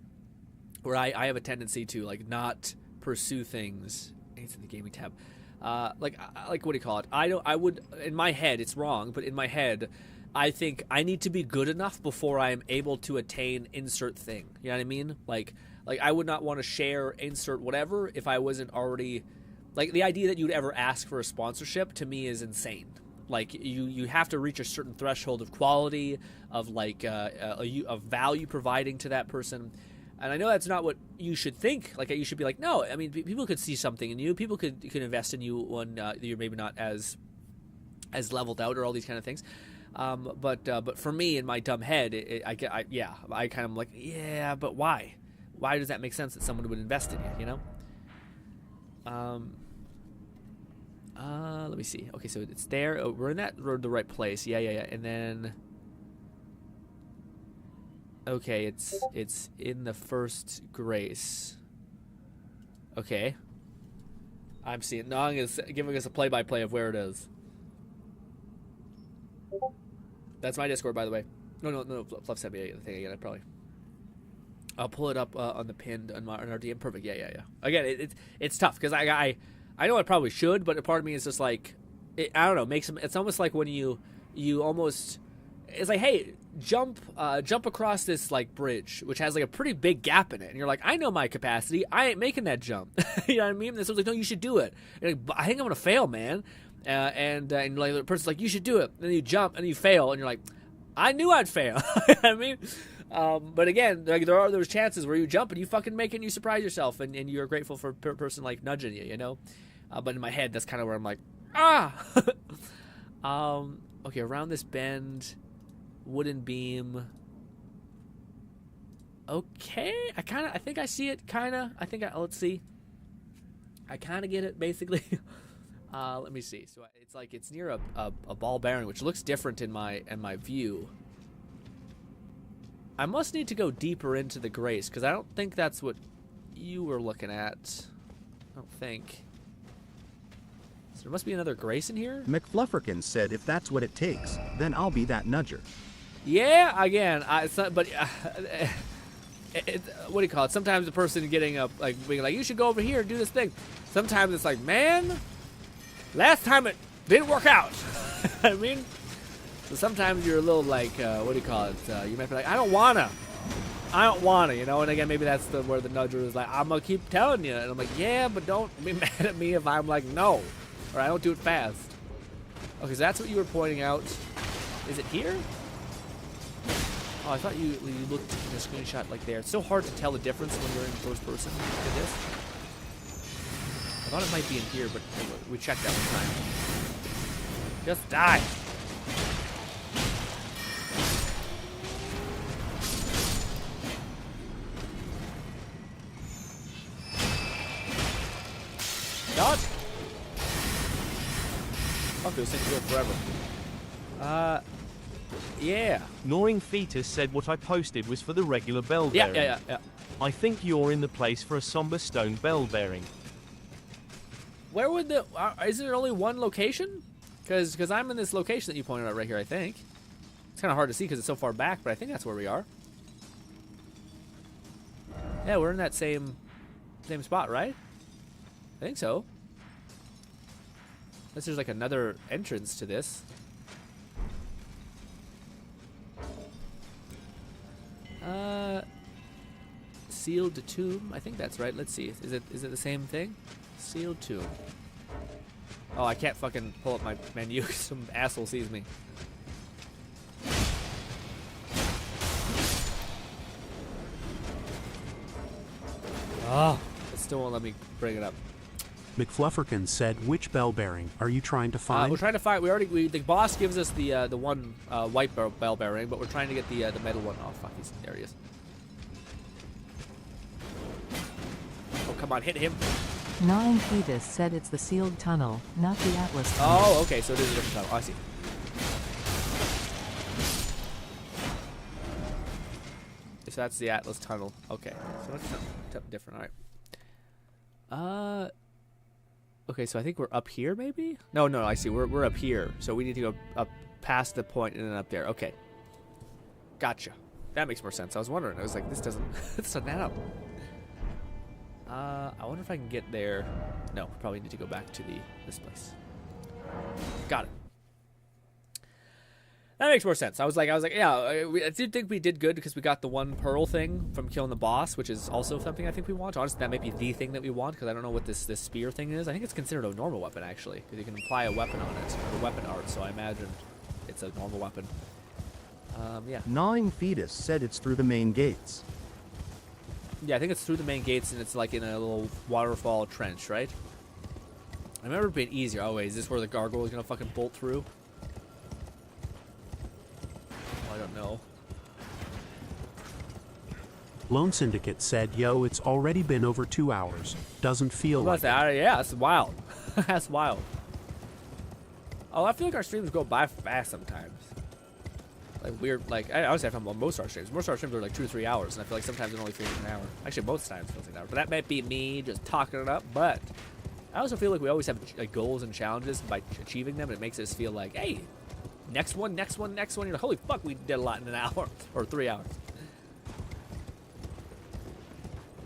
where I have a tendency to like not pursue things. It's in the gaming tab. Like what do you call it? I would in my head, it's wrong, but in my head, I think I need to be good enough before I am able to attain insert thing. You know what I mean? Like I would not want to share insert whatever if I wasn't already, like, the idea that you'd ever ask for a sponsorship to me is insane. Like you have to reach a certain threshold of quality, of like of value providing to that person. And I know that's not what you should think. Like, you should be like, no, I mean, people could see something in you. People could invest in you when you're maybe not as leveled out or all these kind of things. But for me, in my dumb head, I kind of like, yeah, but why? Why does that make sense that someone would invest in you, you know? Let me see. Okay, so it's there. Oh, we're in that road, the right place. Yeah. And then, okay, it's in the first grace. Okay. I'm seeing. No, I'm giving us a play-by-play of where it is. That's my Discord, by the way. No. Fluff sent me the thing again. I'll pull it up on the pinned on our DM. Perfect. Yeah. Again, it's tough because I know I probably should, but a part of me is just like, I don't know. It's almost like when you almost, it's like, hey, jump across this like bridge, which has like a pretty big gap in it, and you're like, I know my capacity. I ain't making that jump. You know what I mean? And someone's like, no, you should do it. And like, I think I'm gonna fail, man. And like the person's like, you should do it. And then you jump and you fail, and you're like, I knew I'd fail. You know what I mean? But again, like, there are those chances where you jump and you fucking make it and you surprise yourself, and you're grateful for a person like nudging you, you know? But in my head, that's kind of where I'm like, okay, around this bend, wooden beam. Okay, I think I see it, let's see. I kind of get it, basically. Let me see. So it's like, it's near a ball bearing, which looks different in my view. I must need to go deeper into the grace, because I don't think that's what you were looking at. I don't think. So there must be another grace in here? McFlufferkin said if that's what it takes, then I'll be that nudger. Yeah, again, what do you call it? Sometimes the person getting up, like, being like, you should go over here and do this thing. Sometimes it's like, man, last time it didn't work out. I mean, so sometimes you're a little like, what do you call it? You might be like, I don't wanna, you know. And again, maybe that's where the nudger is like, I'm gonna keep telling you. And I'm like, yeah, but don't be mad at me if I'm like, no, or I don't do it fast. Okay, so that's what you were pointing out. Is it here? Oh, I thought you looked in the screenshot like there. It's so hard to tell the difference when you're in first person with this. I thought it might be in here, but anyway, we checked that one time. Just die. Dodge. Fuck, those things go forever. Yeah. Gnawing Fetus said what I posted was for the regular bell bearing. Yeah. I think you're in the place for a somber stone bell bearing. Where would is there only one location? Because I'm in this location that you pointed out right here, I think. It's kind of hard to see because it's so far back, but I think that's where we are. Yeah, we're in that same spot, right? I think so. Unless there's like another entrance to this. Sealed tomb. I think that's right. Let's see. Is it the same thing? Sealed tomb. Oh, I can't fucking pull up my menu. Some asshole sees me. Oh, it still won't let me bring it up. McFlufferkin said, "Which bell bearing are you trying to find?" We're trying to find. The boss gives us the one white bell bearing, but we're trying to get the metal one. Oh fuck, there he is. Oh come on, hit him. Gnawing Fetus said it's the sealed tunnel, not the Atlas tunnel. Oh, okay, so it is a different tunnel. Oh, I see. So that's the Atlas tunnel. Okay, so that's something different. All right. Okay, so I think we're up here, maybe? No, I see. We're up here, so we need to go up past the point and then up there. Okay. Gotcha. That makes more sense. I was wondering. I was like, this doesn't add up. I wonder if I can get there. No, we probably need to go back to this place. Got it. That makes more sense. I was like, yeah, I did think we did good because we got the one pearl thing from killing the boss, which is also something I think we want. Honestly, that might be the thing that we want because I don't know what this spear thing is. I think it's considered a normal weapon actually because you can apply a weapon on it, or a weapon art. So I imagine it's a normal weapon. Yeah. Gnawing Fetus said it's through the main gates. Yeah, I think it's through the main gates and it's like in a little waterfall trench, right? I remember it being easier. Oh wait, is this where the gargoyle is gonna fucking bolt through? I don't know. Lone Syndicate said, "Yo, it's already been over 2 hours. Doesn't feel like that. Yeah, that's wild. That's wild. Oh, I feel like our streams go by fast sometimes. Like weird, like I always have fun on most of our streams. Most of our streams are like 2 or 3 hours, and I feel like sometimes it only feels like an hour. Actually, most times it feels like an hour. But that might be me just talking it up. But I also feel like we always have like goals and challenges. By achieving them, it makes us feel like, hey, next one. You're like, holy fuck, we did a lot in an hour or 3 hours.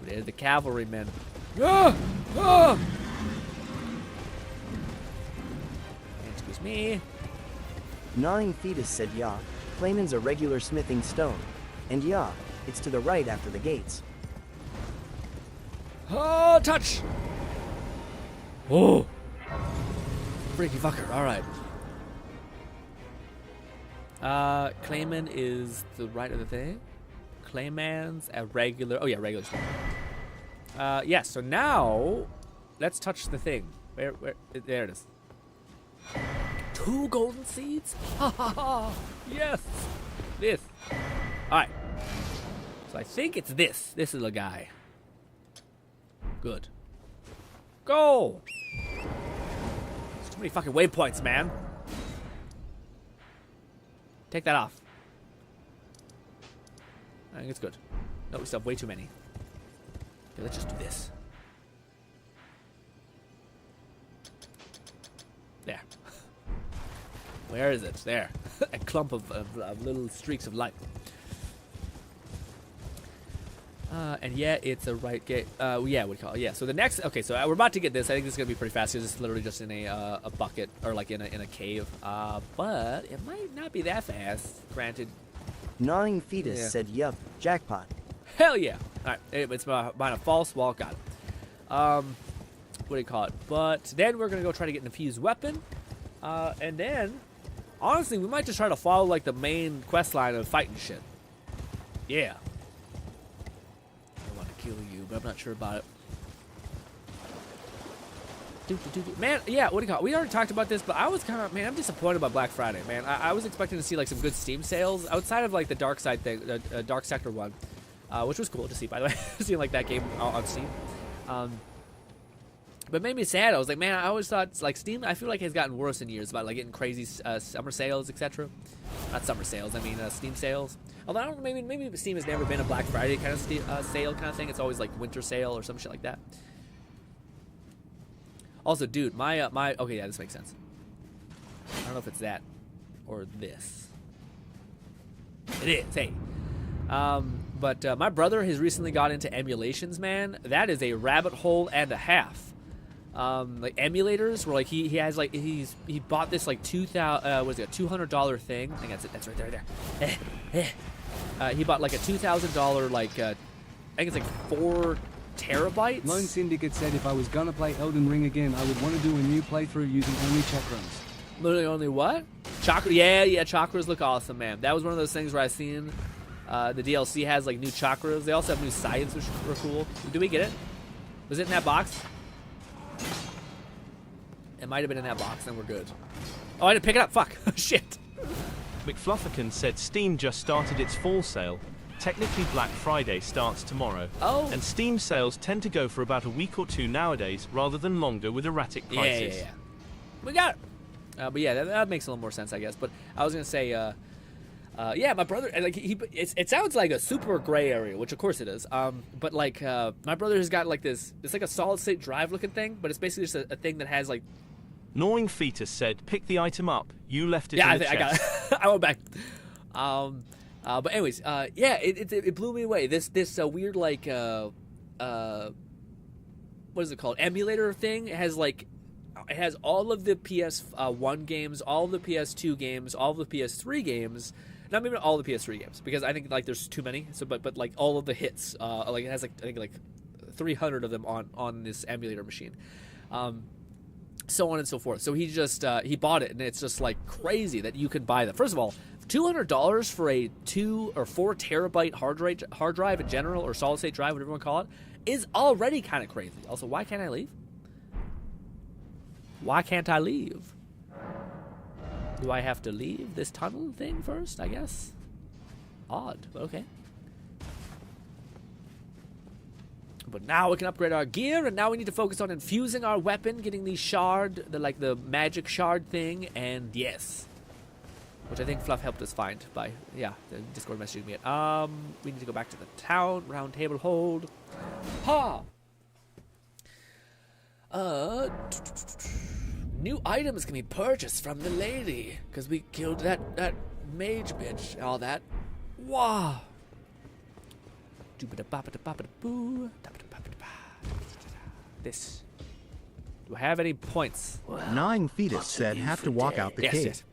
There's the cavalrymen. Ah! Ah! Excuse me. Gnawing Fetus said, "Yeah, Clayman's a regular smithing stone. And yeah, it's to the right after the gates." Oh, touch! Oh! Freaky fucker, alright. Clayman is the right of the thing. Clayman's a regular... Oh yeah, regular stone. Yeah, so now... Let's touch the thing. Where there it is. 2 golden seeds? Ha ha ha! Yes! This. Alright. So I think it's this. This little guy. Good. Go! There's too many fucking waypoints, man. Take that off. I think it's good. No, we still have way too many. Okay, let's just do this. There. Where is it? There. A clump of little streaks of light. And yeah, it's a right gate. Yeah, what do you call it? Yeah, so the next... Okay, so we're about to get this. I think this is going to be pretty fast because it's literally just in a bucket or like in a cave. But it might not be that fast, granted. Gnawing Fetus said, "Yup, jackpot." Hell yeah. Alright, it's behind a false wall. Got it. What do you call it? But then we're going to go try to get an infused weapon. And then, honestly, we might just try to follow like the main quest line of fighting shit. Yeah. I want to kill you, but I'm not sure about it. Man, yeah, what do you call it? We already talked about this, but I was kind of, man, I'm disappointed about Black Friday, man. I was expecting to see like some good Steam sales outside of like the Dark Side thing, the Dark Sector one, which was cool to see, by the way, seeing like that game on Steam. But it made me sad. I was like, man, I always thought like Steam, I feel like has gotten worse in years about like getting crazy summer sales, etc. Not summer sales, I mean Steam sales. Although I don't, maybe Steam has never been a Black Friday kind of sale kind of thing. It's always like winter sale or some shit like that. Also, dude, my okay, yeah, this makes sense. know if it's that or this. It is, hey. But my brother has recently got into emulations, man. That is a rabbit hole and a half. Like emulators, where like he has like he bought this like $200 thing. I think that's it. That's right there. He bought like a $2,000 like I think it's like 4 terabytes. Lone Syndicate said if I was gonna play Elden Ring again, I would want to do a new playthrough using only chakras. Literally only what? Chakra? Yeah, chakras look awesome, man. That was one of those things where I seen the DLC has like new chakras. They also have new scythes, which were cool. Did we get it? Was it in that box? It might have been in that box, then we're good. Oh, I didn't pick it up. Fuck. Shit. McFlufferkin said Steam just started its fall sale. Technically Black Friday starts tomorrow. Oh. And Steam sales tend to go for about a week or 2 nowadays, rather than longer with erratic prices. Yeah. We got it. But yeah, that makes a little more sense, I guess. But I was gonna say, yeah, my brother, like it sounds like a super gray area, which of course it is. But like my brother has got like this. It's like a solid state drive looking thing, but it's basically just a thing that has like. Gnawing Fetus said, "Pick the item up. You left it." Yeah, in the I got it. I went back. But anyways, yeah, it blew me away. This weird like what is it called? Emulator thing. It has all of the PS1 games, all of the PS2 games, all of the PS3 games. Not maybe all the PS3 games, because I think like there's too many. So, but like all of the hits, like it has like I think like 300 of them on this emulator machine, so on and so forth. So he just he bought it, and it's just like crazy that you can buy that. First of all, $200 for a 2 or 4 terabyte hard drive in general, or solid state drive, whatever you want to call it, is already kind of crazy. Also, why can't I leave? Why can't I leave? Do I have to leave this tunnel thing first, I guess? Odd, but okay. But now we can upgrade our gear, and now we need to focus on infusing our weapon, getting the shard, the magic shard thing, and yes. Which I think Fluff helped us find by, yeah, the Discord messaging me it. We need to go back to the town, round table hold. Ha! New items can be purchased from the lady, because we killed that mage bitch and all that. Wow. This. Do I have any points? Nine Fetus said have to walk out the cave. Yes.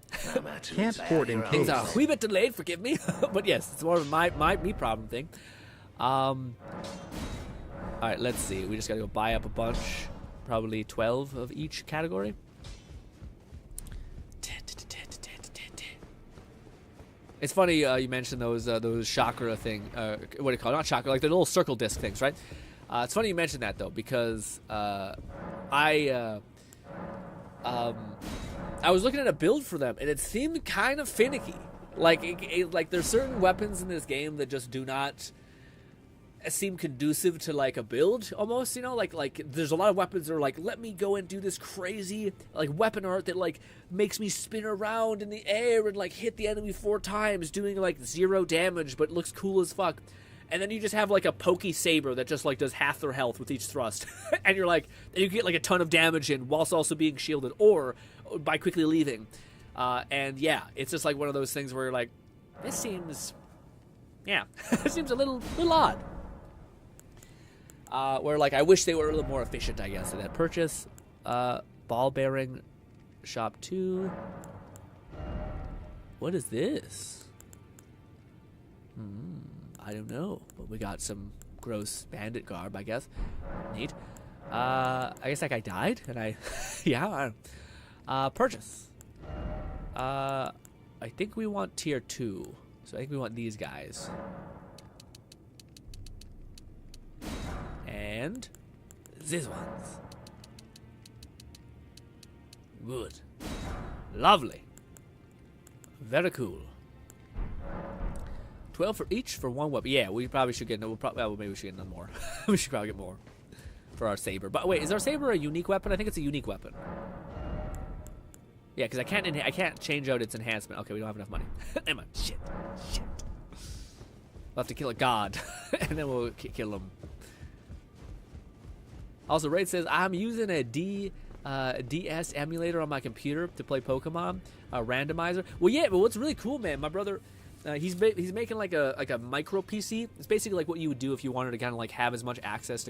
Can't port in Things case. are a wee bit delayed, forgive me. But yes, it's more of a me problem thing. Alright, let's see. We just gotta go buy up a bunch. Probably 12 of each category. It's funny you mentioned those chakra thing. What do you call it? Not chakra, like the little circle disc things, right? It's funny you mentioned that though, because I was looking at a build for them, and it seemed kind of finicky. Like there's certain weapons in this game that just do not seem conducive to like a build almost, you know, like there's a lot of weapons that are like, let me go and do this crazy like weapon art that like makes me spin around in the air and like hit the enemy 4 times doing like 0 damage but looks cool as fuck. And then you just have like a pokey saber that just like does half their health with each thrust. And you're like, and you get like a ton of damage in whilst also being shielded or by quickly leaving. And yeah, it's just like one of those things where you're like, this seems, yeah, it seems a little odd. Where like I wish they were a little more efficient, I guess. So that purchase, ball bearing, shop 2. What is this? I don't know, but we got some gross bandit garb, I guess. Neat. I guess that guy died, and I, yeah. Purchase. I think we want tier 2, so I think we want these guys. And these ones. Good. Lovely. Very cool. 12 for each for 1 weapon. Yeah, we probably should get. Well, maybe we should get none more. We should probably get more for our saber. But wait, is our saber a unique weapon? I think it's a unique weapon. Yeah, because I can't change out its enhancement. Okay, we don't have enough money. Never mind. Shit. We'll have to kill a god, and then we'll kill him. Also, Raid says, I'm using a DS emulator on my computer to play Pokemon, randomizer. Well, yeah, but what's really cool, man, my brother, he's making like a micro PC. It's basically like what you would do if you wanted to kind of like have as much access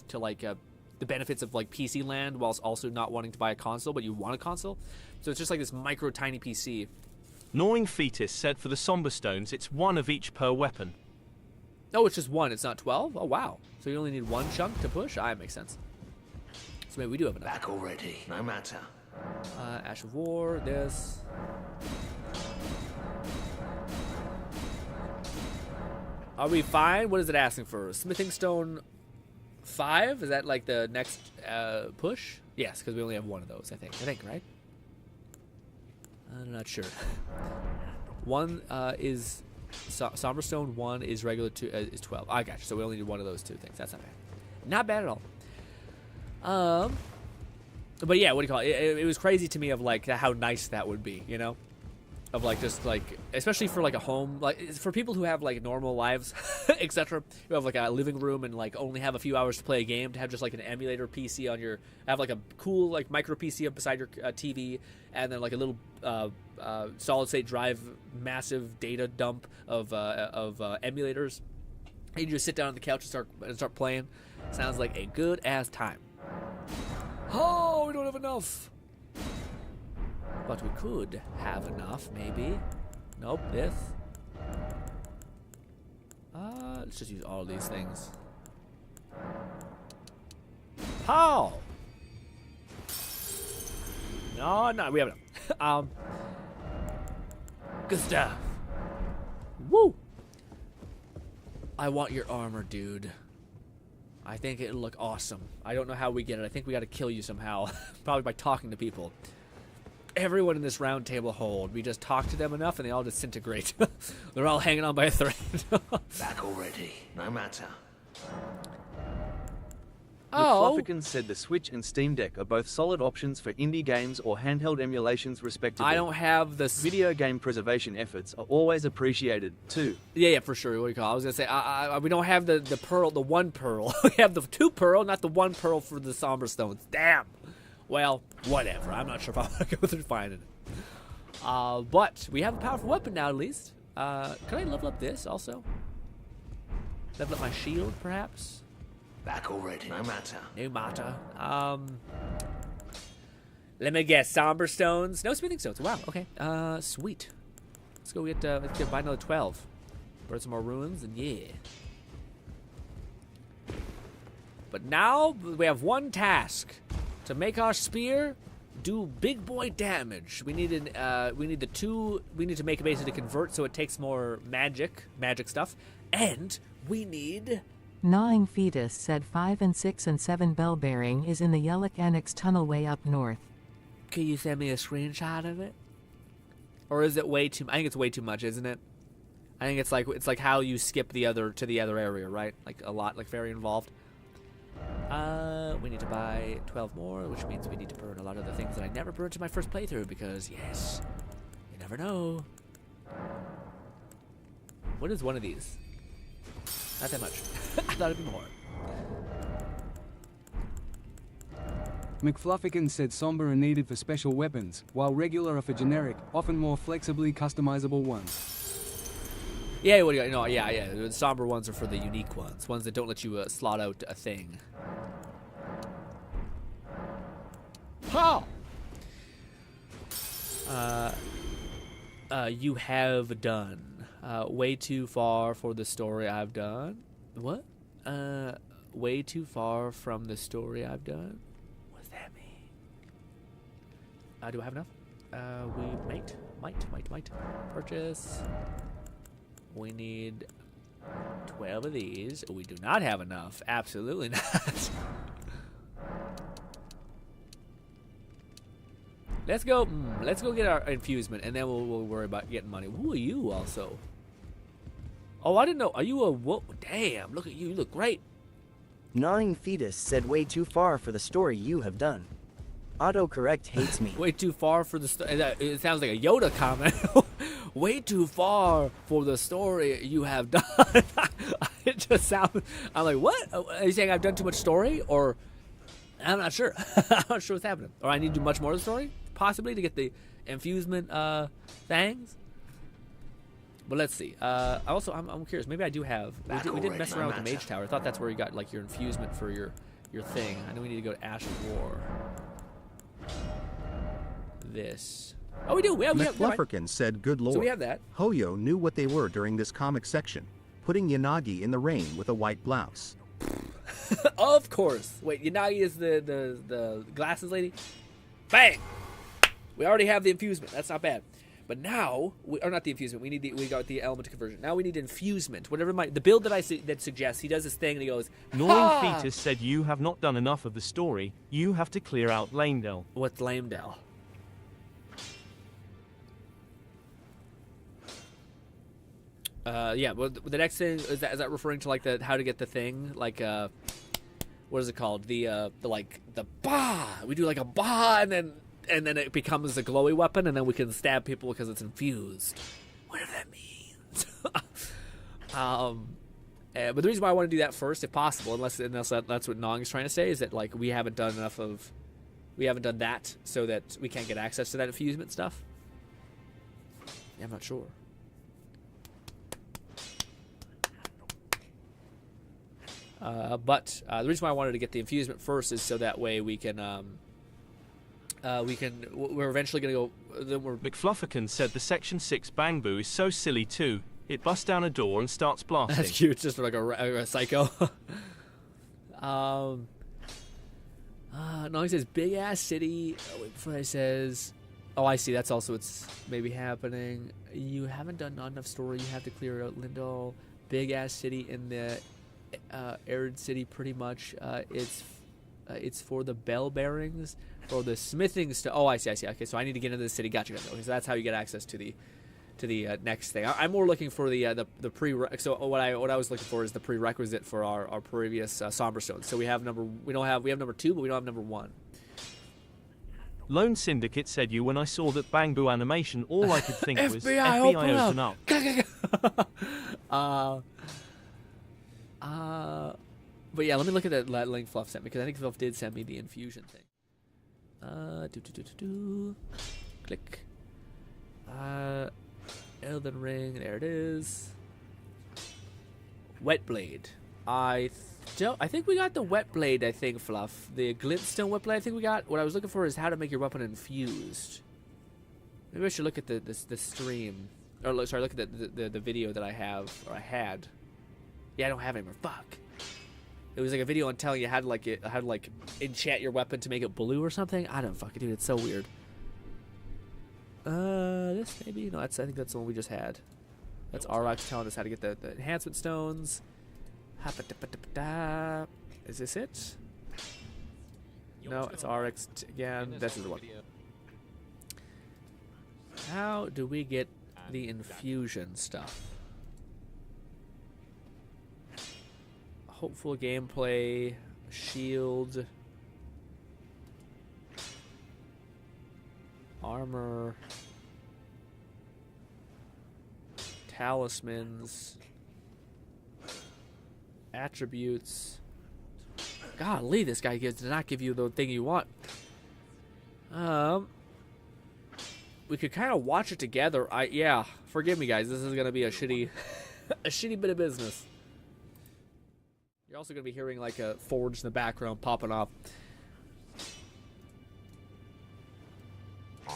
to like the benefits of like PC land, whilst also not wanting to buy a console, but you want a console. So it's just like this micro tiny PC. Gnawing Fetus said for the Somber Stones, it's 1 of each per weapon. Oh, it's just 1. It's not 12? Oh, wow. So you only need 1 chunk to push? Ah, that makes sense. So maybe we do have enough. Back already, no matter. Ash of War, this. Are we fine? What is it asking for? Smithing Stone 5? Is that like the next push? Yes, because we only have 1 of those, I think, right? I'm not sure. 1 is Somber Stone, 1 is regular, 2 is 12. I got you. So we only need 1 of those 2 things. That's not bad. Not bad at all. But yeah, what do you call it? It was crazy to me of like how nice that would be, you know? Of like just like, especially for like a home, like for people who have like normal lives, etc. Who have like a living room and like only have a few hours to play a game, to have just like an emulator PC on your, have like a cool like micro PC up beside your TV, and then like a little solid state drive, massive data dump of emulators, and you just sit down on the couch and start playing. Sounds like a good ass time. Oh, we don't have enough. But we could have enough, maybe. Nope, this. Let's just use all these things. How? No, we have enough. Good stuff. Woo! I want your armor, dude. I think it'll look awesome. I don't know how we get it. I think we gotta kill you somehow. Probably by talking to people. Everyone in this round table hold. We just talk to them enough and they all disintegrate. They're all hanging on by a thread. Back already, no matter. Oh. McFluffican said the Switch and Steam Deck are both solid options for indie games or handheld emulations respectively. I don't have the... Video game preservation efforts are always appreciated, too. Yeah, for sure. What do you call it? I was going to say, we don't have the pearl, the 1 pearl. We have the 2 pearl, not the 1 pearl for the Somber Stones. Damn. Well, whatever. I'm not sure if I want to go through finding it. But we have a powerful weapon now, at least. Can I level up this also? Level up my shield, perhaps? Back already, no matter. No matter. Let me guess. Somber Stones. No Smithing Stones. Wow. Okay. Sweet. Let's go buy another 12. Burn some more ruins, and yeah. But now we have 1 task. To make our spear do big boy damage. We need to make it basically to convert so it takes more magic stuff. And we need... Gnawing Fetus said 5 and 6 and 7 bell bearing is in the Yellock Annex tunnel way up north. Can you send me a screenshot of it? Or is it way too... I think it's way too much, isn't it? I think it's like how you skip to the other area, right? Like a lot, like very involved. We need to buy 12 more, which means we need to burn a lot of the things that I never burned in my first playthrough, because, yes, you never know. What is one of these? Not that much. I thought it'd be more. McFluffican said somber are needed for special weapons, while regular are for generic, often more flexibly customizable ones. Yeah, what do you know? Yeah. The somber ones are for the unique ones that don't let you slot out a thing. How? You have done. Way too far for the story I've done. What? Way too far from the story I've done? What does that mean? Do I have enough? We might. Purchase. We need 12 of these. We do not have enough. Absolutely not. Let's go get our infusement, and then we'll worry about getting money. Who are you also? Oh, I didn't know. Are you a... Whoa, damn, look at you. You look great. Gnawing Fetus said way too far for the story you have done. Autocorrect hates me. Way too far for the story. It sounds like a Yoda comment. Way too far for the story you have done. It just sounds... I'm like, what? Are you saying I've done too much story? Or I'm not sure. I'm not sure what's happening. Or I need to do much more of the story, possibly, to get the infusement things. But let's see. I'm curious. Maybe I do have. We didn't mess around with the Mage Tower. I thought that's where you got like your infusement for your thing. I know we need to go to Ash of War. This. Oh, we do. We have. McFlufferkin said, "Good lord." So we have that. Hoyo knew what they were during this comic section, putting Yanagi in the rain with a white blouse. Of course. Wait, Yanagi is the glasses lady. Bang. We already have the infusement. That's not bad. But now, or not the infusement. We got the element conversion. Now we need infusement. Whatever the build that suggests. He does this thing and he goes. Gnawing Fetus said you have not done enough of the story. You have to clear out Lamedell. What's Lamedell? Yeah. Well, the next thing is that referring to like the how to get the thing like what is it called? The bah. We do like a bah and then it becomes a glowy weapon, and then we can stab people because it's infused. Whatever that means. But the reason why I want to do that first, if possible, unless that's what Nong is trying to say, is that like we haven't done that so that we can't get access to that infusement stuff. Yeah, I'm not sure. But the reason why I wanted to get the infusement first is so that way we can. We're eventually going to go. Then we're. McFlufferkin said the Section 6 Bang Boo is so silly too. It busts down a door and starts blasting. That's cute. It's just like a psycho. No, he says big ass city. Oh, wait, before he says. Oh, I see. That's also what's maybe happening. You haven't done enough story. You have to clear out Lindell. Big ass city in the arid city, pretty much. It's for the bell bearings. For the smithing stuff. Oh, I see. Okay, so I need to get into the city. Gotcha. Okay, so that's how you get access to the next thing. I'm more looking for the so what I was looking for is the prerequisite for our previous Somber Stones. So we have number 2, but we don't have number 1. Lone Syndicate said you when I saw that Bang Boo animation, all I could think was FBI open up. But yeah, let me look at that link Fluff sent me, because I think Fluff did send me the infusion thing. Click. Elden Ring, there it is. Wet Blade. I think we got the Wet Blade, I think, Fluff. The Glintstone Wet Blade, I think we got. What I was looking for is how to make your weapon infused. Maybe I should look at the stream. Or, sorry, look at the video that I have, or I had. Yeah, I don't have it anymore. Fuck. It was like a video on telling you how to enchant your weapon to make it blue or something. I don't fucking do it. It's so weird. This maybe? No, I think that's the one we just had. That's RX telling us how to get the enhancement stones. Is this it? No, it's RX again. This is the one. How do we get the infusion stuff? Hopeful gameplay, shield, armor, talismans, attributes. Golly, this guy did not give you the thing you want. We could kind of watch it together. Yeah, forgive me, guys. This is gonna be a shitty bit of business. You're also going to be hearing like a forge in the background popping off.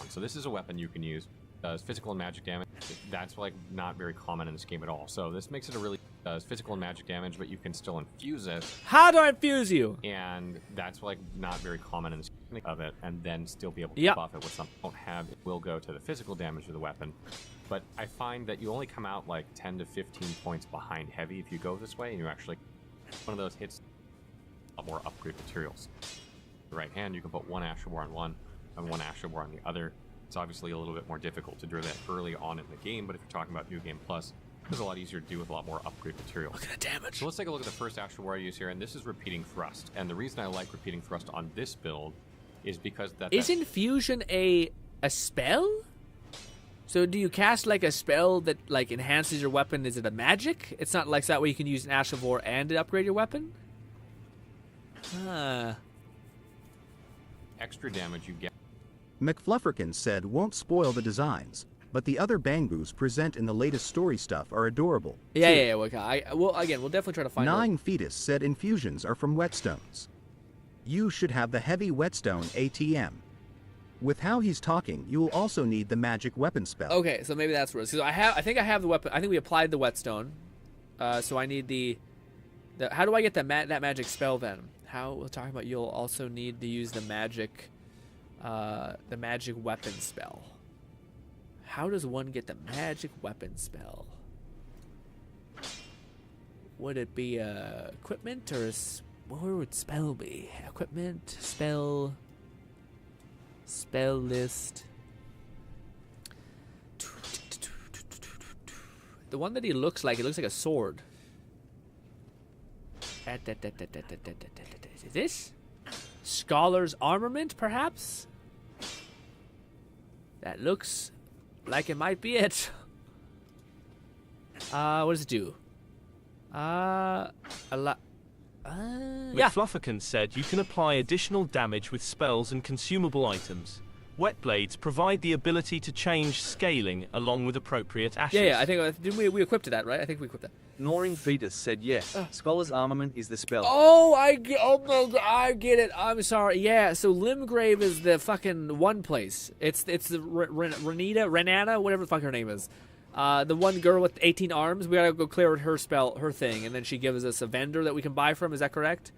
So this is a weapon you can use. Does physical and magic damage. That's like not very common in this game at all. So this makes it a really does physical and magic damage, but you can still infuse it. How do I infuse you? And that's like not very common in this game of it, and then still be able to buff it with something you don't have. It will go to the physical damage of the weapon. But I find that you only come out like 10 to 15 points behind heavy if you go this way, and you actually. One of those hits a lot more upgrade materials. The right hand, you can put one Ash of War on one and one Ash of War on the other. It's obviously a little bit more difficult to do that early on in the game, but if you're talking about New Game Plus, it's a lot easier to do with a lot more upgrade materials. Look at the damage. So let's take a look at the first Ash of War I use here, and this is Repeating Thrust. And the reason I like Repeating Thrust on this build is because Is infusion a spell? So do you cast like a spell that like enhances your weapon? Is it a magic? It's not like that way you can use an Ash of War and upgrade your weapon? extra damage you get. McFlufferkin said won't spoil the designs, but the other Bangbus present in the latest story stuff are adorable. Yeah. Okay. Well, again, we'll definitely try to find. Nine Fetus said infusions are from whetstones. You should have the heavy whetstone ATM. With how he's talking, you will also need the magic weapon spell. Okay, so maybe that's where. So I think I have the weapon. I think we applied the whetstone. So I need the. How do I get that magic spell then? How we're talking about? You'll also need to use the magic weapon spell. How does one get the magic weapon spell? Would it be equipment or where would spell be? Equipment, spell list. The one that he looks like, it looks like a sword. Is this? Scholar's armament, perhaps? That looks like it might be it. What does it do? A lot. Yeah. McFlufferkin said you can apply additional damage with spells and consumable items. Wet blades provide the ability to change scaling along with appropriate ashes. Yeah, I think didn't we equipped that, right? I think we equipped that. Gnawing Fetus said yes. Scholar's armament is the spell. Oh, I get it. I'm sorry. Yeah, so Limgrave is the fucking one place. It's the Renana, whatever the fuck her name is. The one girl with 18 arms. We gotta go clear her thing, and then she gives us a vendor that we can buy from. Is that correct?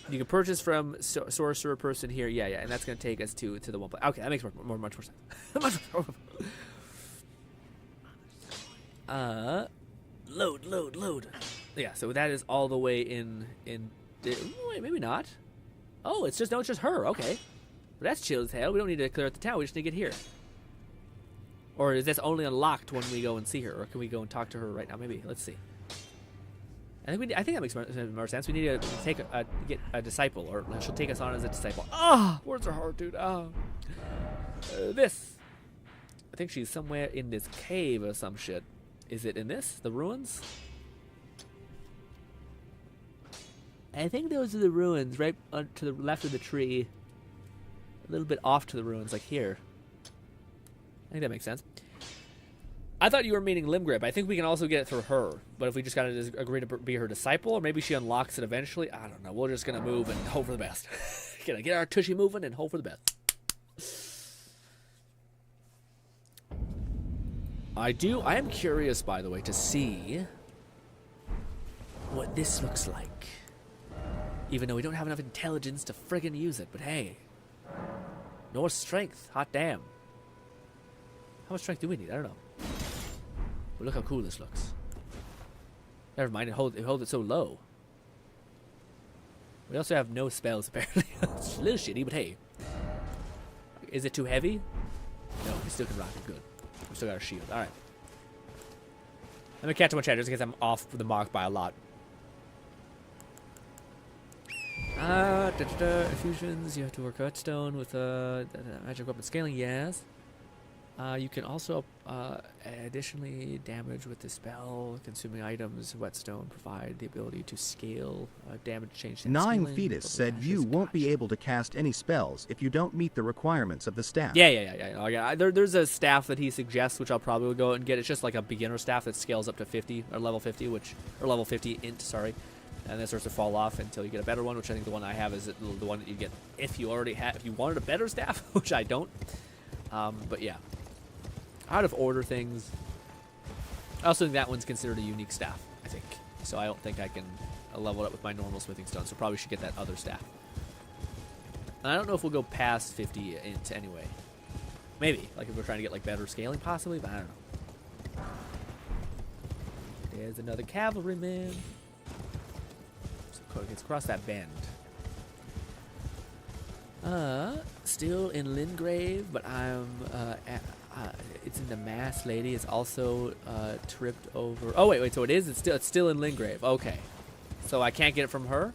You can purchase from sorcerer person here. Yeah, and that's gonna take us to the one place. Okay, that makes much more sense. Load. Yeah, so that is all the way in. Wait, maybe not. Oh, it's just her. Okay, well, that's chill as hell. We don't need to clear out the town. We just need to get here. Or is this only unlocked when we go and see her, or can we go and talk to her right now? Maybe. Let's see. I think that makes more sense. We need to get a disciple, or she'll take us on as a disciple. Words are hard, dude. This. I think she's somewhere in this cave or some shit. Is it in this? The ruins? I think those are the ruins, right to the left of the tree. A little bit off to the ruins, like here. I think that makes sense. I thought you were meaning Limgrave. I think we can also get it through her. But if we just gotta agree to be her disciple, or maybe she unlocks it eventually. I don't know. We're just gonna move and hope for the best. Gonna get our tushy moving and hope for the best. I am curious, by the way, to see what this looks like. Even though we don't have enough intelligence to friggin' use it, but hey. Nor strength. Hot damn. How much strength do we need? I don't know. But look how cool this looks. Never mind, it holds it so low. We also have no spells, apparently. It's a little shitty, but hey. Is it too heavy? No, we still can rock it good. We still got our shield. Alright. I'm gonna catch up on chat just in case I'm off the mark by a lot. Infusions, you have to work whetstone with magic weapon scaling, yes. You can also additionally damage with the spell. Consuming items, whetstone provide the ability to scale damage change. Nine Fetus said you won't be able to cast any spells if you don't meet the requirements of the staff. Yeah. There's a staff that he suggests, which I'll probably go and get. It's just like a beginner staff that scales up to 50 or level 50, or level 50 int. Sorry. And then starts to fall off until you get a better one, which I think the one I have is the one that you get if you wanted a better staff, which I don't. But yeah. Out of order things. I also think that one's considered a unique staff, I think. So I don't think I can level it up with my normal smithing stone, so probably should get that other staff. And I don't know if we'll go past 50 int anyway. Maybe, like if we're trying to get like better scaling possibly, but I don't know. There's another cavalryman. So gets across that bend. Still in Limgrave, but I'm it's in the Mass Lady. It's also tripped over. Oh wait, so it is. It's still in Limgrave. Okay, so I can't get it from her.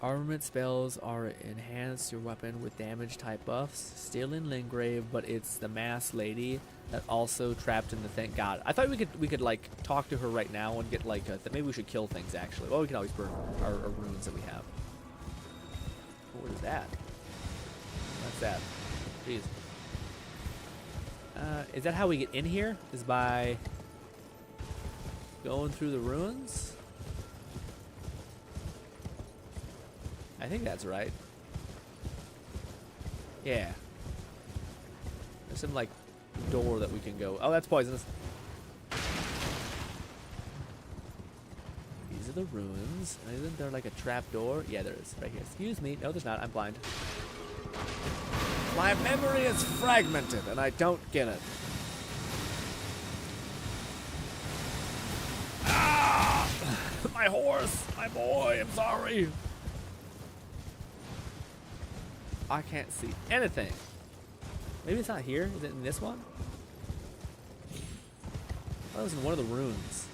Armament spells are enhance your weapon with damage type buffs. Still in Limgrave, but it's the Mass Lady that also trapped in the thing. God, I thought we could like talk to her right now and get like maybe we should kill things actually. Well, we can always burn our runes that we have. What is that? What's that? Jeez. Is that how we get in here? Is by going through the ruins? I think that's right. Yeah. There's some, like, door that we can go. Oh, that's poisonous. These are the ruins. Isn't there, like, a trap door? Yeah, there is. Right here. Excuse me. No, there's not. I'm blind. My memory is fragmented, and I don't get it. Ah! My horse! My boy! I'm sorry! I can't see anything. Maybe it's not here. Is it in this one? Oh, it was in one of the ruins.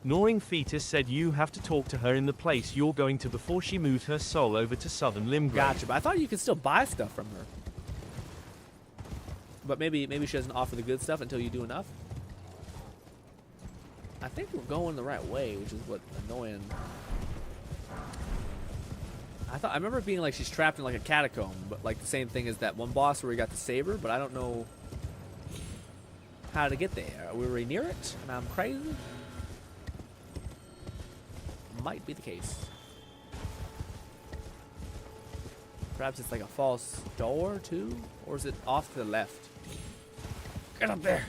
Gnawing Fetus said you have to talk to her in the place you're going to before she moves her soul over to Southern Limgrave. Gotcha, but I thought you could still buy stuff from her. But maybe she doesn't offer the good stuff until you do enough. I think we're going the right way, which is what's annoying. I remember it being like she's trapped in like a catacomb, but like the same thing as that one boss where we got the saber, but I don't know how to get there. Are we already near it and I'm crazy? Might be the case. Perhaps it's like a false door too? Or is it off to the left? Get up there!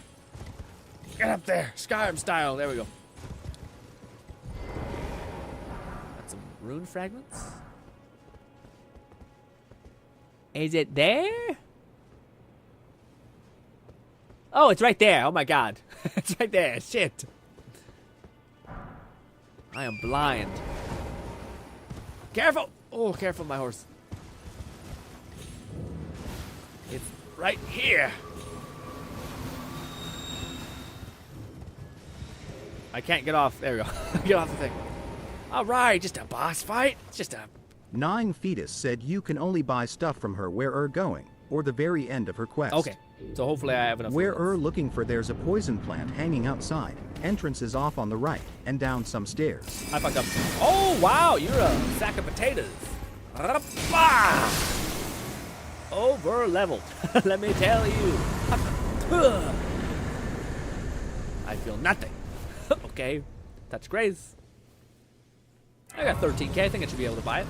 Get up there! Skyrim style! There we go. Got some rune fragments. Is it there? Oh, it's right there. Oh my god. It's right there. Shit. I am blind. Careful! Oh, careful, my horse. It's right here. I can't get off. There we go. Get off the thing. All right, just a boss fight. Just a... Gnawing Fetus said you can only buy stuff from her where you're going, or the very end of her quest. Okay, so hopefully I have enough. Where you're looking for, there's a poison plant hanging outside. Entrance is off on the right, and down some stairs. I fucked up. Oh, wow, you're a sack of potatoes. Over leveled. Let me tell you. I feel nothing. Okay, touch grace. I got 13k. I think I should be able to buy it.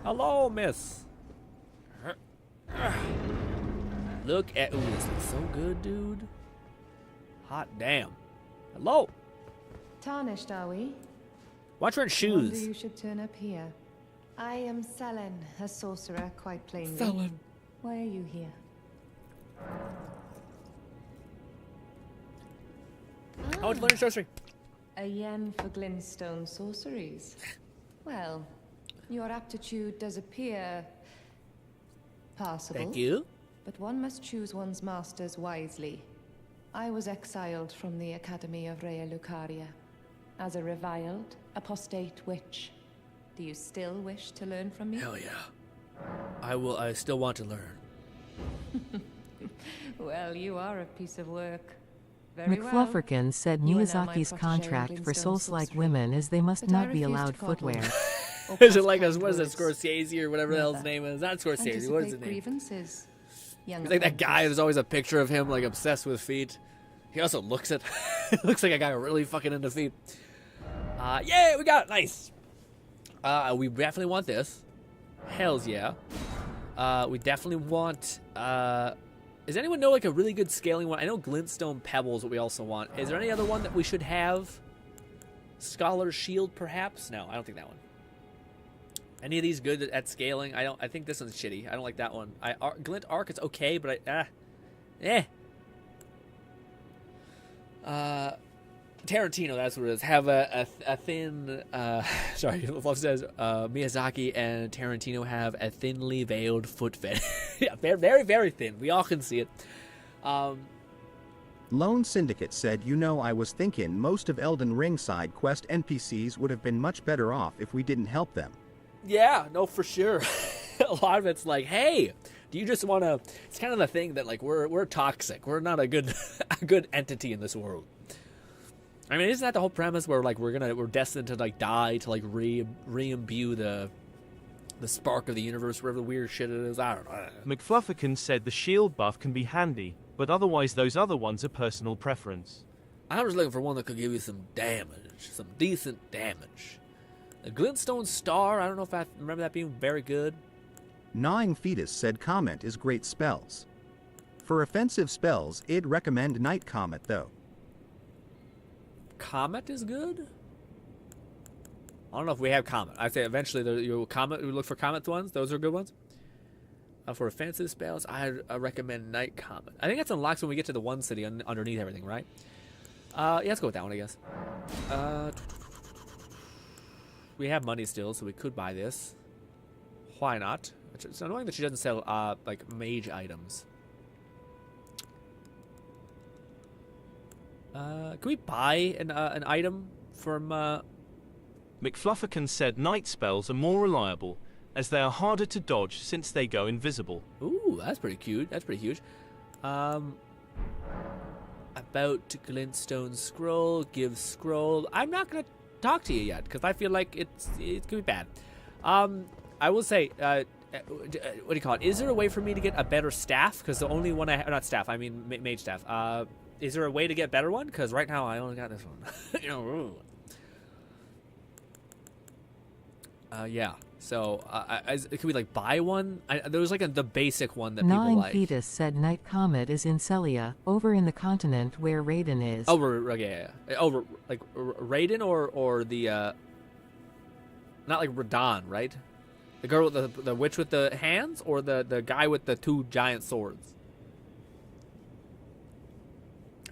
Hello, miss. Look at... Ooh, this looks so good, dude. Hot damn. Hello. Tarnished, are we? Watch her in shoes. Wonder you should turn up here. I am Selen, a sorcerer, quite plainly. Selen. Why are you here? I want to learn sorcery. A yen for glintstone sorceries. Well, your aptitude does appear passable. Thank you. But one must choose one's masters wisely. I was exiled from the Academy of Rea Lucaria as a reviled, apostate witch. Do you still wish to learn from me? Hell yeah. I still want to learn. Well, you are a piece of work. Very McFlufferkin well. said You are now my Miyazaki's protégé in contract for glintstone souls-like sorcery. women is they must But I not be refuse allowed to coddle footwear. or Is it pass like, kind what is it, words. Scorsese or whatever the hell his Never. name is? Not Scorsese, what is his Anticipate name? grievances, young It's like that guy, apprentice. there's always a picture of him like obsessed with feet. He also looks it. Looks like a guy really fucking into feet. Yeah, we got it. Nice. We definitely want this. Hells yeah. We definitely want... does anyone know like a really good scaling one? I know glintstone pebbles what we also want. Is there any other one that we should have? Scholar's Shield, perhaps? No, I don't think that one. Any of these good at scaling? I think this one's shitty. I don't like that one. Glint Arc is okay, but Tarantino, that's what it is. Have a thin, sorry, Fluff says, Miyazaki and Tarantino have a thinly veiled foot fetish. Yeah, very, very, very thin. We all can see it. Lone Syndicate said, I was thinking most of Elden Ring side quest NPCs would have been much better off if we didn't help them. Yeah, no, for sure. A lot of it's like, hey, do you just want to... It's kind of the thing that, like, we're toxic. We're not a good a good entity in this world. I mean, isn't that the whole premise where, like, we're destined to, like, die to, like, re-imbue the the spark of the universe, whatever the weird shit it is. I don't know. McFlufferkin said the shield buff can be handy, but otherwise those other ones are personal preference. I'm just looking for one that could give you some damage, some decent damage. The glintstone star, I don't know if I remember that being very good. Gnawing Fetus said Comet is great spells. For offensive spells, I'd recommend Night Comet though. Comet is good? I don't know if we have Comet. I'd say eventually you'll look for Comet ones. Those are good ones. For offensive spells, I recommend Night Comet. I think that's unlocked when we get to the one city underneath everything, right? Yeah, let's go with that one, I guess. We have money still, so we could buy this. Why not? It's annoying that she doesn't sell like mage items. Can we buy an item from? McFlufferkin said night spells are more reliable, as they are harder to dodge since they go invisible. Ooh, that's pretty cute. That's pretty huge. About glintstone scroll, give scroll. I'm not gonna talk to you yet because I feel like it's gonna be bad. I will say, what do you call it? Is there a way for me to get a better staff? Because the only one not staff, I mean mage staff. Is there a way to get a better one? Because right now I only got this one. You know. Yeah. So, can we like buy one? There was like the basic one that people like. Fetus said Night Comet is in Celia, over in the continent where Raiden is. Oh, yeah. Oh, like Raiden or the not like Radon, right? The girl with the witch with the hands, or the guy with the two giant swords.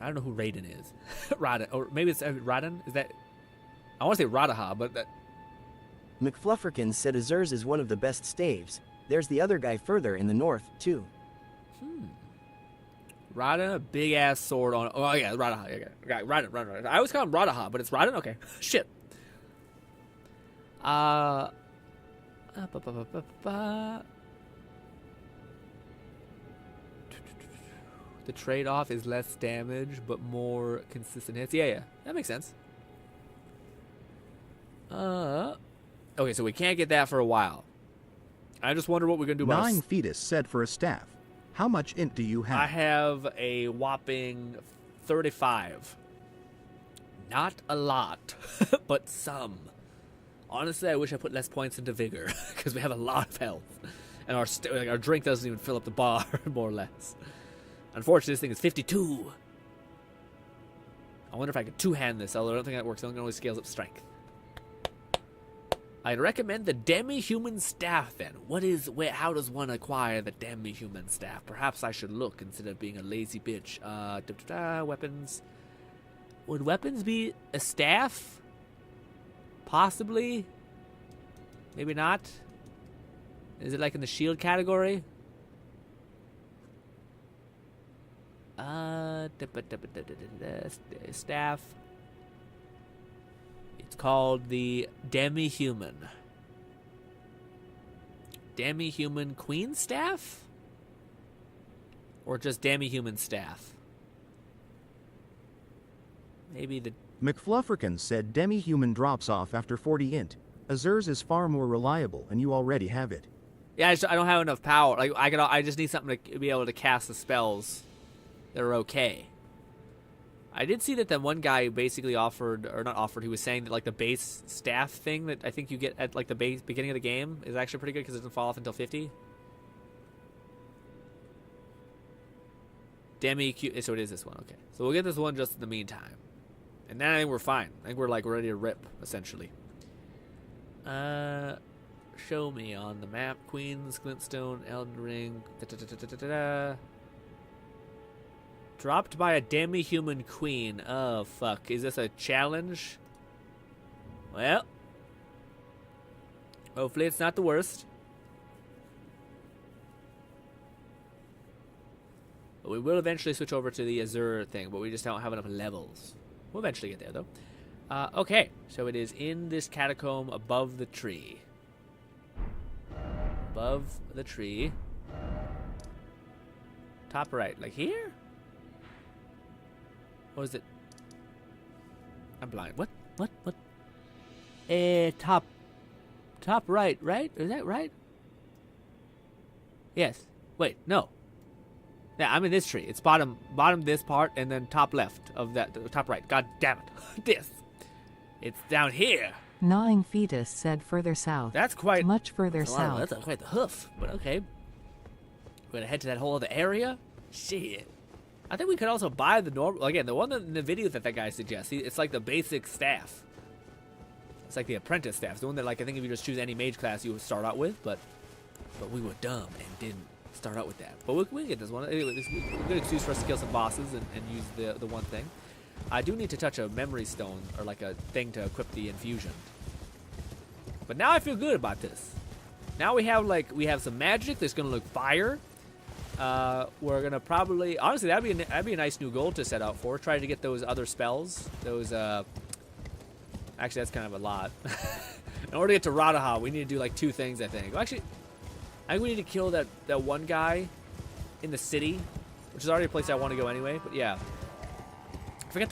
I don't know who Raiden is. Raiden, or maybe it's Raiden. Is that? I want to say Radaha, but that. McFlufferkin said Azur's is one of the best staves. There's the other guy further in the north, too. Raiden, a big ass sword on. Oh yeah, Radaha. Okay, Raiden. I always call him Radaha, but it's Raiden. Okay, shit. The trade-off is less damage, but more consistent hits. Yeah, that makes sense. Okay, so we can't get that for a while. I just wonder what we're gonna do about. Gnawing Fetus said for a staff. How much int do you have? I have a whopping 35. Not a lot, but some. Honestly, I wish I put less points into vigor because we have a lot of health, and our drink doesn't even fill up the bar, more or less. Unfortunately, this thing is 52. I wonder if I could two-hand this, although I don't think that works. It only scales up strength. I'd recommend the demi-human staff then. How does one acquire the demi-human staff? Perhaps I should look instead of being a lazy bitch. Weapons. Would weapons be a staff? Possibly. Maybe not. Is it like in the shield category? Staff. It's called the Demi-Human. Demi-Human Queen Staff? Or just Demi-Human Staff? Maybe the... McFlufferkin said Demi-Human drops off after 40 int. Azur's is far more reliable, and you already have it. Yeah, I don't have enough power. Like I just need something to be able to cast the spells that are okay. I did see that one guy basically offered, or not offered, he was saying that like the base staff thing that I think you get at like the base beginning of the game is actually pretty good because it doesn't fall off until 50. So it is this one, okay. So we'll get this one just in the meantime. And then I think we're fine. I think we're like ready to rip, essentially. Show me on the map. Queens, Glintstone, Elden Ring. Dropped by a demi-human queen. Oh, fuck. Is this a challenge? Well. Hopefully it's not the worst. But we will eventually switch over to the Azur thing, but we just don't have enough levels. We'll eventually get there, though. Okay. So it is in this catacomb above the tree. Above the tree. Top right. Like here? Or is it? I'm blind. What? Top right, right? Is that right? Yes. Wait, no. Yeah, I'm in this tree. It's bottom this part, and then top left of that, top right. God damn it. This. It's down here. Gnawing Fetus said further south. That's quite... Much further south. That's quite the hoof, but okay. We're gonna head to that whole other area? Shit. I think we could also buy the normal... Again, the one in the video that guy suggests. It's like the basic staff. It's like the apprentice staff. It's the one that, like, I think if you just choose any mage class, you would start out with, but we were dumb and didn't start out with that. But we can get this one. It's a good excuse for us to kill some bosses and use the one thing. I do need to touch a memory stone, or like a thing to equip the infusion. But now I feel good about this. Now we have some magic that's gonna look fire. We're gonna probably, honestly, that'd be a nice new goal to set out for. Try to get those other spells. Those actually that's kind of a lot. In order to get to Radaha, we need to do like 2 things, I think. Well, actually, I think we need to kill that one guy in the city, which is already a place I want to go anyway. But yeah. I forget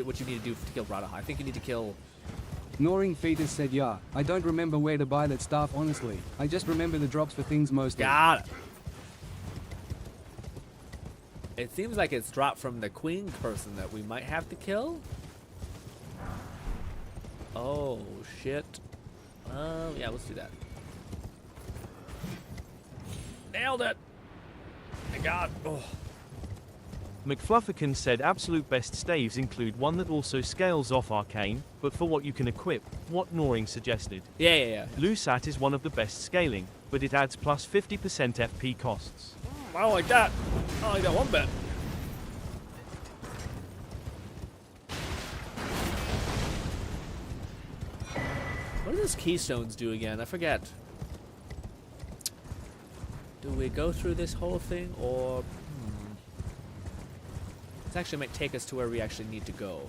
what you need to do to kill Radaha. I think you need to kill... Gnawing Fetus said, yeah, I don't remember where to buy that staff, honestly. I just remember the drops for things mostly. Got it. It seems like it's dropped from the queen person that we might have to kill. Oh, shit. Yeah, let's do that. Nailed it. My God. Oh. McFlufferkin said absolute best staves include one that also scales off arcane, but for what you can equip, what Gnawing suggested. Yeah. Lusat is one of the best scaling, but it adds plus 50% FP costs. I don't like that. I don't like that one bit. What do those keystones do again? I forget. Do we go through this whole thing, or... This actually might take us to where we actually need to go.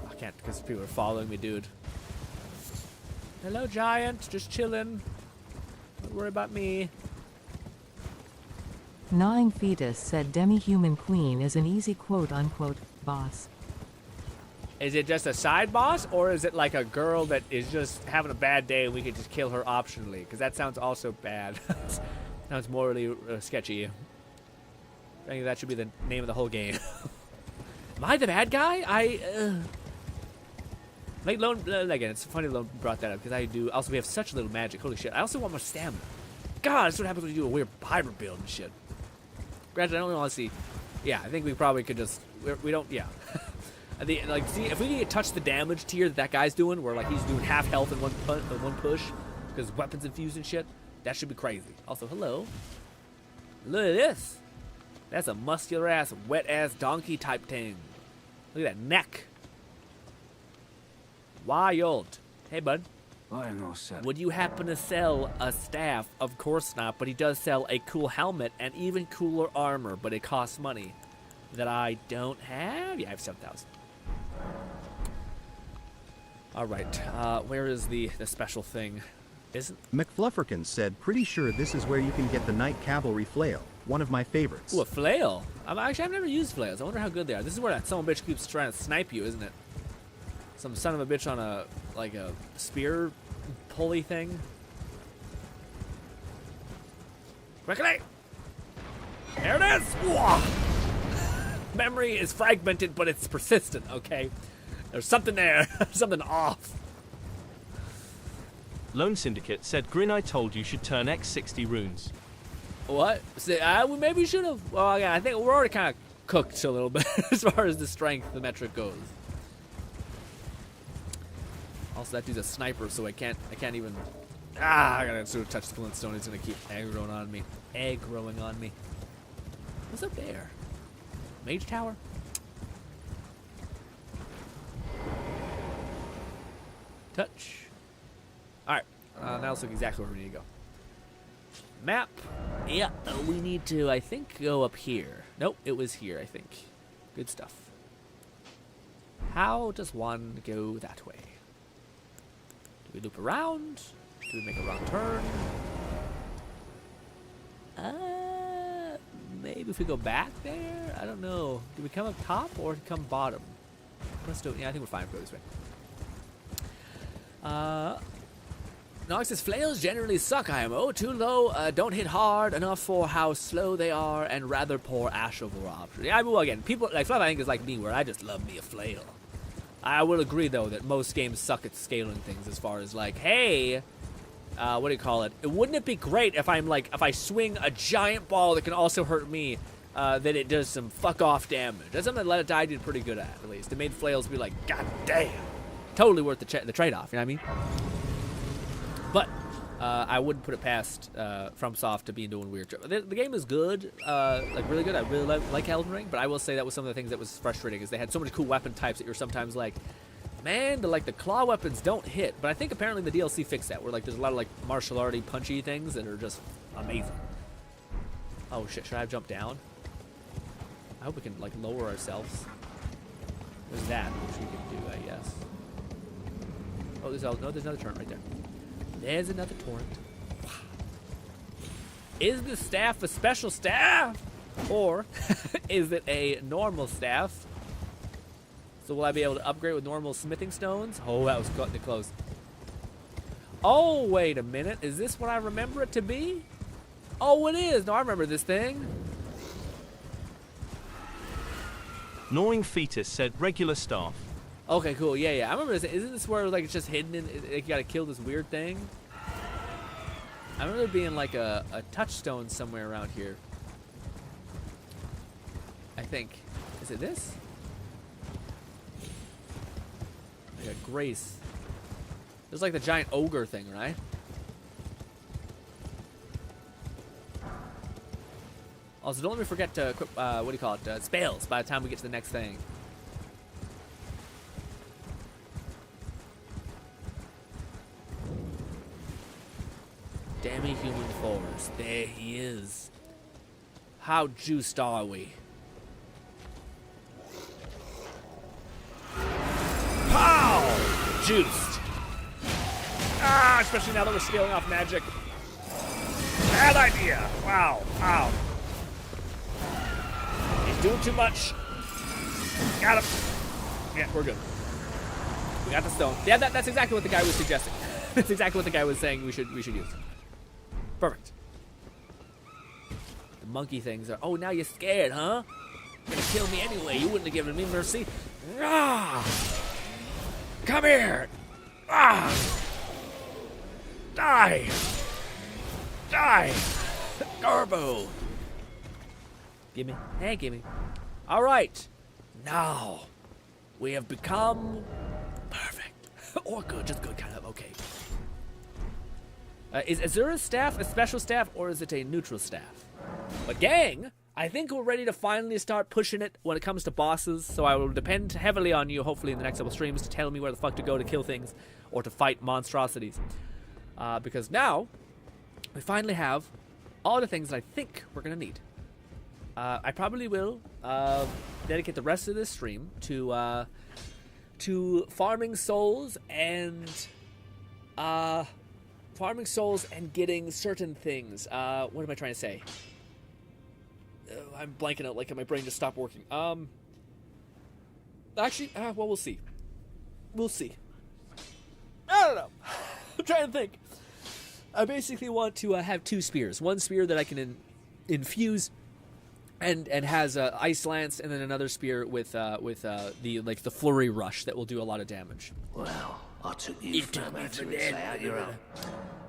I can't, because people are following me, dude. Hello, giant. Just chilling. Don't worry about me. Gnawing Fetus said Demi-Human Queen is an easy quote-unquote boss. Is it just a side boss, or is it like a girl that is just having a bad day and we could just kill her optionally? Because that sounds also bad. Sounds morally sketchy. I think that should be the name of the whole game. Am I the bad guy? Like Lone, again, it's funny Lone brought that up because I do. Also, we have such little magic. Holy shit! I also want more stamina. God, that's what happens when you do a weird hybrid build and shit. Granted, I don't want to see. Yeah, I think we probably could just. We don't. Yeah. I think, like, see if we can touch the damage tier that guy's doing, where like he's doing half health in one push because weapons infused and shit. That should be crazy. Also, hello. Look at this. That's a muscular ass, wet ass donkey type thing. Look at that neck. Wild. Hey, bud. Would you happen to sell a staff? Of course not, but he does sell a cool helmet and even cooler armor, but it costs money that I don't have. Yeah, I have 7,000. All right. Where is the special thing? Isn't McFlufferkin said, pretty sure this is where you can get the Night Cavalry flail. One of my favorites. Ooh, a flail. I've never used flails. I wonder how good they are. This is where that son of a bitch keeps trying to snipe you, isn't it? Some son of a bitch on a spear pulley thing. Quickly! There it is! Whoa. Memory is fragmented, but it's persistent, okay? There's something there. Something off. Lone Syndicate said, Grin, I told you should turn X60 runes. What? Maybe we should have. Well, yeah, I think we're already kind of cooked a little bit as far as the strength, the metric goes. Also, that dude's a sniper, so I can't even. I gotta sort of touch the flintstone. He's gonna keep aggroing on me. Aggroing on me. What's up there? Mage tower? Touch. All right. Now let's look exactly where we need to go. Map. Yeah, we need to, I think, go up here. Nope, it was here, I think. Good stuff. How does one go that way? Do we loop around? Do we make a wrong turn? Maybe if we go back there? I don't know. Do we come up top or come bottom? Let's do it. Yeah, I think we're fine if we go this way. Nox says, flails generally suck, IMO. Too low, don't hit hard enough for how slow they are, and rather poor Ash overall option. Yeah, well, again, people, like, Fluff, I think, is like me, where I just love me a flail. I will agree, though, that most games suck at scaling things as far as, like, hey, what do you call it? Wouldn't it be great if I'm, like, if I swing a giant ball that can also hurt me, that it does some fuck-off damage? That's something that Let It Die did pretty good at least. It made flails be like, god damn. Totally worth the trade-off, you know what I mean? But I wouldn't put it past FromSoft to be doing weird shit. The game is good, like really good. I really like Elden Ring, but I will say that was some of the things that was frustrating, is they had so many cool weapon types that you're sometimes like, man, the claw weapons don't hit. But I think apparently the DLC fixed that, where like there's a lot of like martial arty punchy things that are just amazing. Oh shit, should I have jumped down? I hope we can like lower ourselves. There's that, which we can do, I guess. Oh, there's another turret right there. There's another torrent. Is the staff a special staff? Or is it a normal staff? So will I be able to upgrade with normal smithing stones? Oh, that was cutting it close. Oh, wait a minute. Is this what I remember it to be? Oh, it is. No, I remember this thing. Gnawing Fetus said regular staff. Okay, cool. Yeah. I remember this. Isn't this where like it's just hidden in, like, you gotta kill this weird thing? I remember there being like a touchstone somewhere around here. I think. Is it this? Like a grace. There's like the giant ogre thing, right? Also, don't let me forget to equip, what do you call it? Spells by the time we get to the next thing. Demi-human force. There he is. How juiced are we? Pow! Juiced. Ah, especially now that we're scaling off magic. Bad idea. Wow. Wow. He's doing too much. Got him. Yeah, we're good. We got the stone. Yeah, that's exactly what the guy was suggesting. That's exactly what the guy was saying we should use. Perfect. The monkey things are... Oh, now you're scared, huh? You're gonna kill me anyway. You wouldn't have given me mercy. Ah! Come here! Ah! Die! Die! Garbo! Gimme. Hey, gimme. Alright. Now, we have become perfect. Or good, just good, kind of. Okay. Is there a staff, a special staff, or is it a neutral staff? But gang, I think we're ready to finally start pushing it when it comes to bosses, so I will depend heavily on you, hopefully in the next couple streams, to tell me where the fuck to go to kill things, or to fight monstrosities. Because now, we finally have all the things that I think we're going to need. I probably will dedicate the rest of this stream to farming souls and getting certain things. What am I trying to say? I'm blanking out, like my brain just stopped working. Actually, well, we'll see. We'll see. I don't know. I'm trying to think. I basically want to have two spears. One spear that I can infuse and has ice lance, and then another spear with the flurry rush that will do a lot of damage. Well, I took you for that.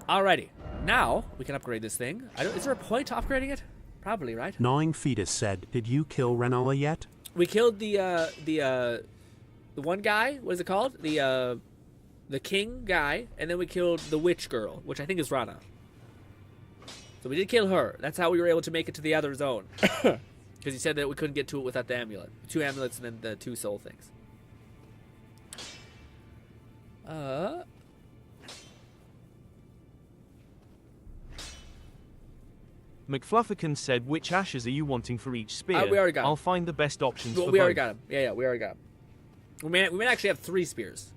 Alrighty, now we can upgrade this thing. Is there a point to upgrading it? Probably, right? Gnawing Fetus said, "Did you kill Renola yet?" We killed the one guy. What is it called? The king guy, and then we killed the witch girl, which I think is Rana. So we did kill her. That's how we were able to make it to the other zone. Because he said that we couldn't get to it without the amulet. 2 amulets and then the 2 soul things. McFlufferkin said, which ashes are you wanting for each spear? We already got him. I'll find the best options for we both. already got him. Yeah, we already got him. We may actually have 3 spears.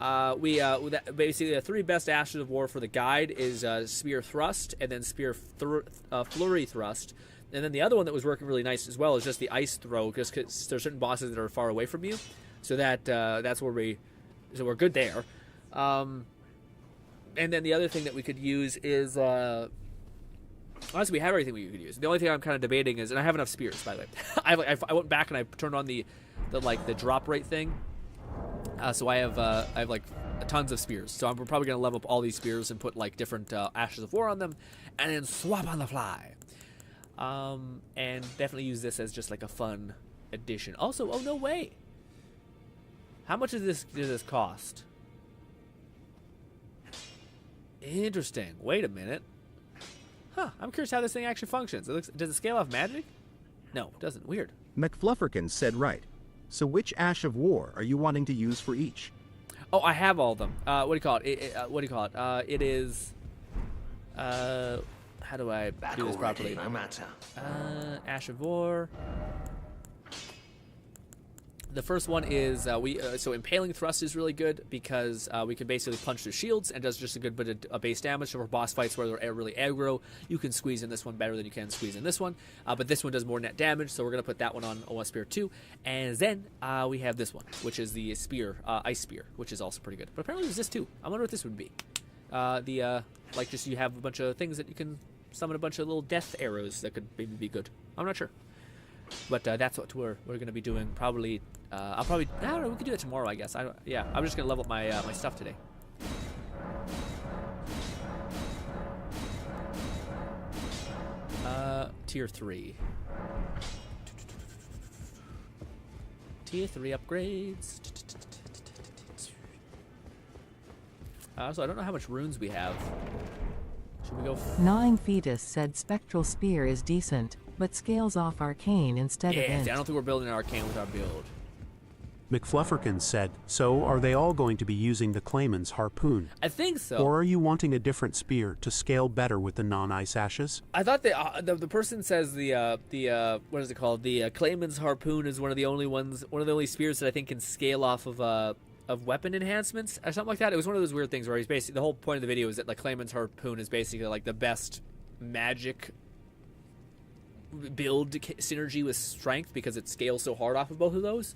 Basically the 3 best ashes of war for the guide is spear thrust, and then spear flurry thrust, and then the other one that was working really nice as well is just the ice throw, just because there's certain bosses that are far away from you, so that's where we're good there. And then the other thing that we could use is, honestly, we have everything we could use. The only thing I'm kind of debating is, and I have enough spears, by the way. I went back and I turned on the drop rate thing. So I have like tons of spears. So we're probably gonna level up all these spears and put like different Ashes of War on them, and then swap on the fly. And definitely use this as just like a fun addition. Also, oh no way. How much does this cost? Interesting. Wait a minute. Huh, I'm curious how this thing actually functions. Does it scale off magic? No, it doesn't. Weird. McFlufferkin said right. So which Ash of War are you wanting to use for each? Oh, I have all of them. What do you call it? What do you call it? It is... how do I do this properly? No matter. Ash of War. The first one is so Impaling Thrust is really good because we can basically punch through shields and does just a good bit of base damage. So for boss fights where they're really aggro, you can squeeze in this one better than you can squeeze in this one. But this one does more net damage, so we're gonna put that one on OS Spear 2. And then we have this one, which is the Spear, Ice Spear, which is also pretty good. But apparently there's this too. I wonder what this would be. Like just you have a bunch of things that you can summon a bunch of little death arrows that could maybe be good. I'm not sure. But that's what we're going to be doing. Probably, I don't know. We could do it tomorrow, I guess. I'm just going to level up my my stuff today. Tier 3. Tier 3 upgrades. So I don't know how much runes we have. Should we go? Gnawing Fetus said Spectral Spear is decent, but scales off Arcane instead of Int. I don't think we're building an Arcane with our build. McFlufferkin said, so are they all going to be using the Clayman's Harpoon? I think so. Or are you wanting a different spear to scale better with the non-ice ashes? I thought that the person says the what is it called? The Clayman's Harpoon is one of the only spears that I think can scale off of weapon enhancements or something like that. It was one of those weird things where he's basically, the whole point of the video is that like Clayman's Harpoon is basically like the best magic build synergy with strength because it scales so hard off of both of those.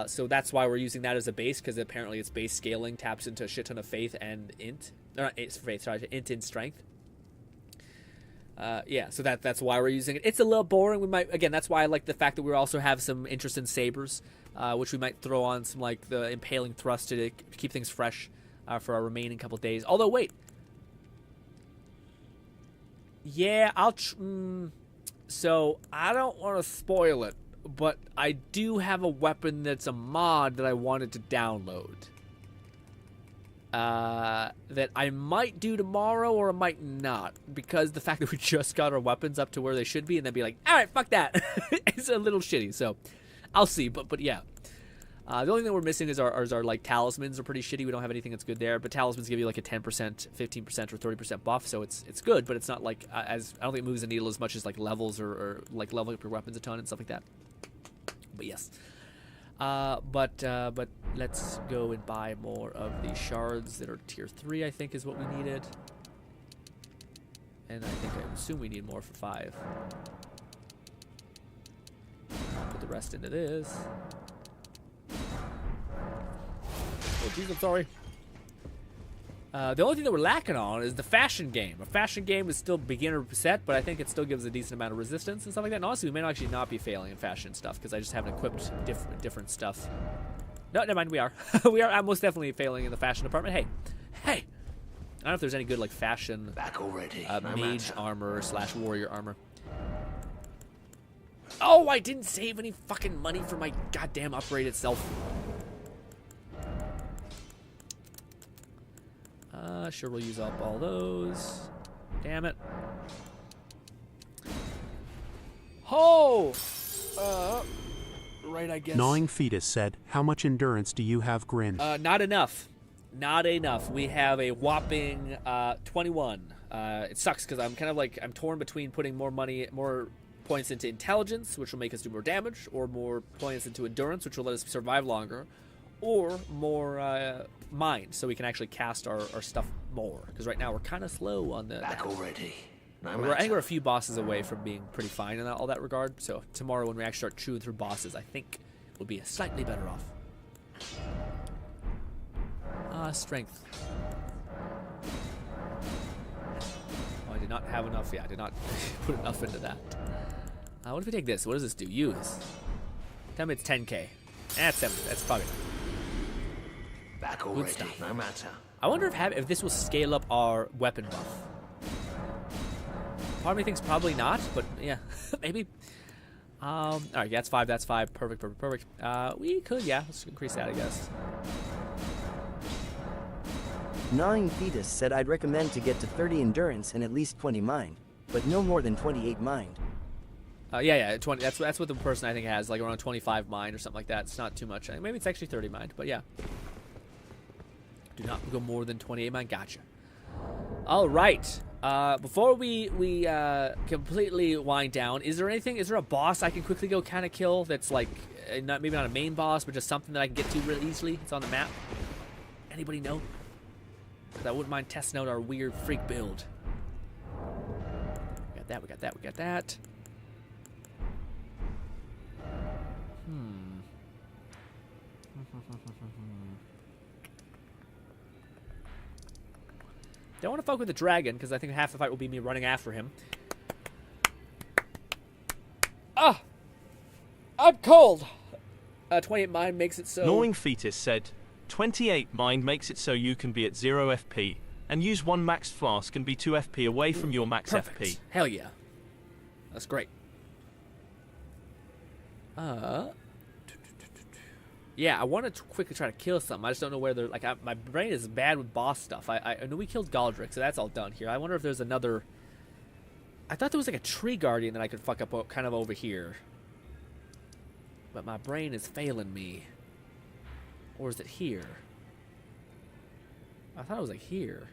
So that's why we're using that as a base, because apparently its base scaling taps into a shit ton of faith and int. Not faith, sorry, int and strength. So that's why we're using it. It's a little boring. We might, again, that's why I like the fact that we also have some interest in sabers, which we might throw on some like the Impaling Thrust to keep things fresh for our remaining couple days. Although, wait. Yeah, so I don't want to spoil it, but I do have a weapon that's a mod that I wanted to download. That I might do tomorrow or I might not, because the fact that we just got our weapons up to where they should be and then be like, all right, fuck that. It's a little shitty, so I'll see. But yeah, the only thing we're missing is our like talismans are pretty shitty. We don't have anything that's good there, but talismans give you like a 10%, 15%, or 30% buff, so it's good, but it's not like as I don't think it moves the needle as much as like levels or like leveling up your weapons a ton and stuff like that. But yes. But let's go and buy more of the shards that are tier 3, I think is what we needed. And I assume we need more for 5. I'll put the rest into this. Oh jeez, I'm sorry. The only thing that we're lacking on is the fashion game. A fashion game is still beginner set, but I think it still gives a decent amount of resistance and stuff like that. And honestly, we may actually not be failing in fashion stuff because I just haven't equipped different stuff. No, never mind, we are. I'm most definitely failing in the fashion department. Hey! I don't know if there's any good like fashion back already. Mage armor / warrior armor. Oh, I didn't save any fucking money for my goddamn upgrade itself. Sure, we'll use up all those. Damn it. Oh! Right, I guess. Gnawing Fetus said, how much endurance do you have, Grin? Not enough. Not enough. We have a whopping 21. It sucks because I'm kind of like, I'm torn between putting more points into intelligence, which will make us do more damage, or more points into endurance, which will let us survive longer, or more mind, so we can actually cast our stuff more. Because right now we're kind of slow on the. Back already. I think we're a few bosses away from being pretty fine in all that regard. So tomorrow, when we actually start chewing through bosses, I think we'll be slightly better off. Strength. not have enough. Yeah, I did not put enough into that. What if we take this? What does this do? Use. Tell me it's 10k. That's 70. That's probably back already, no matter. I wonder if this will scale up our weapon buff. Part of me thinks probably not, but yeah, maybe. All right, yeah, that's 5. That's 5. Perfect, perfect, perfect. We could, yeah, let's increase that, I guess. Gnawing Fetus said I'd recommend to get to 30 endurance and at least 20 mind, but no more than 28 mind. Yeah, 20. That's what the person I think has, like around 25 mind or something like that. It's not too much. Maybe it's actually 30 mind, but yeah. Do not go more than 28 mind. Gotcha. All right. Before we completely wind down, is there a boss I can quickly go kind of kill that's like maybe not a main boss, but just something that I can get to really easily? It's on the map. Anybody know? Because I wouldn't mind testing out our weird freak build. We got that. We got that. We got that. Don't want to fuck with the dragon, because I think half the fight will be me running after him. Ah! I'm cold! 28 mind makes it so... Gnawing Fetus said, 28 mind makes it so you can be at 0 FP, and use 1 maxed flask and be 2 FP away from your max Perfect. FP. Hell yeah. That's great. Yeah, I want to quickly try to kill something. I just don't know where they're... Like, my brain is bad with boss stuff. I know we killed Galdrick, so that's all done here. I wonder if there's another... I thought there was like a tree guardian that I could fuck up kind of over here. But my brain is failing me. Or is it here? I thought it was like here.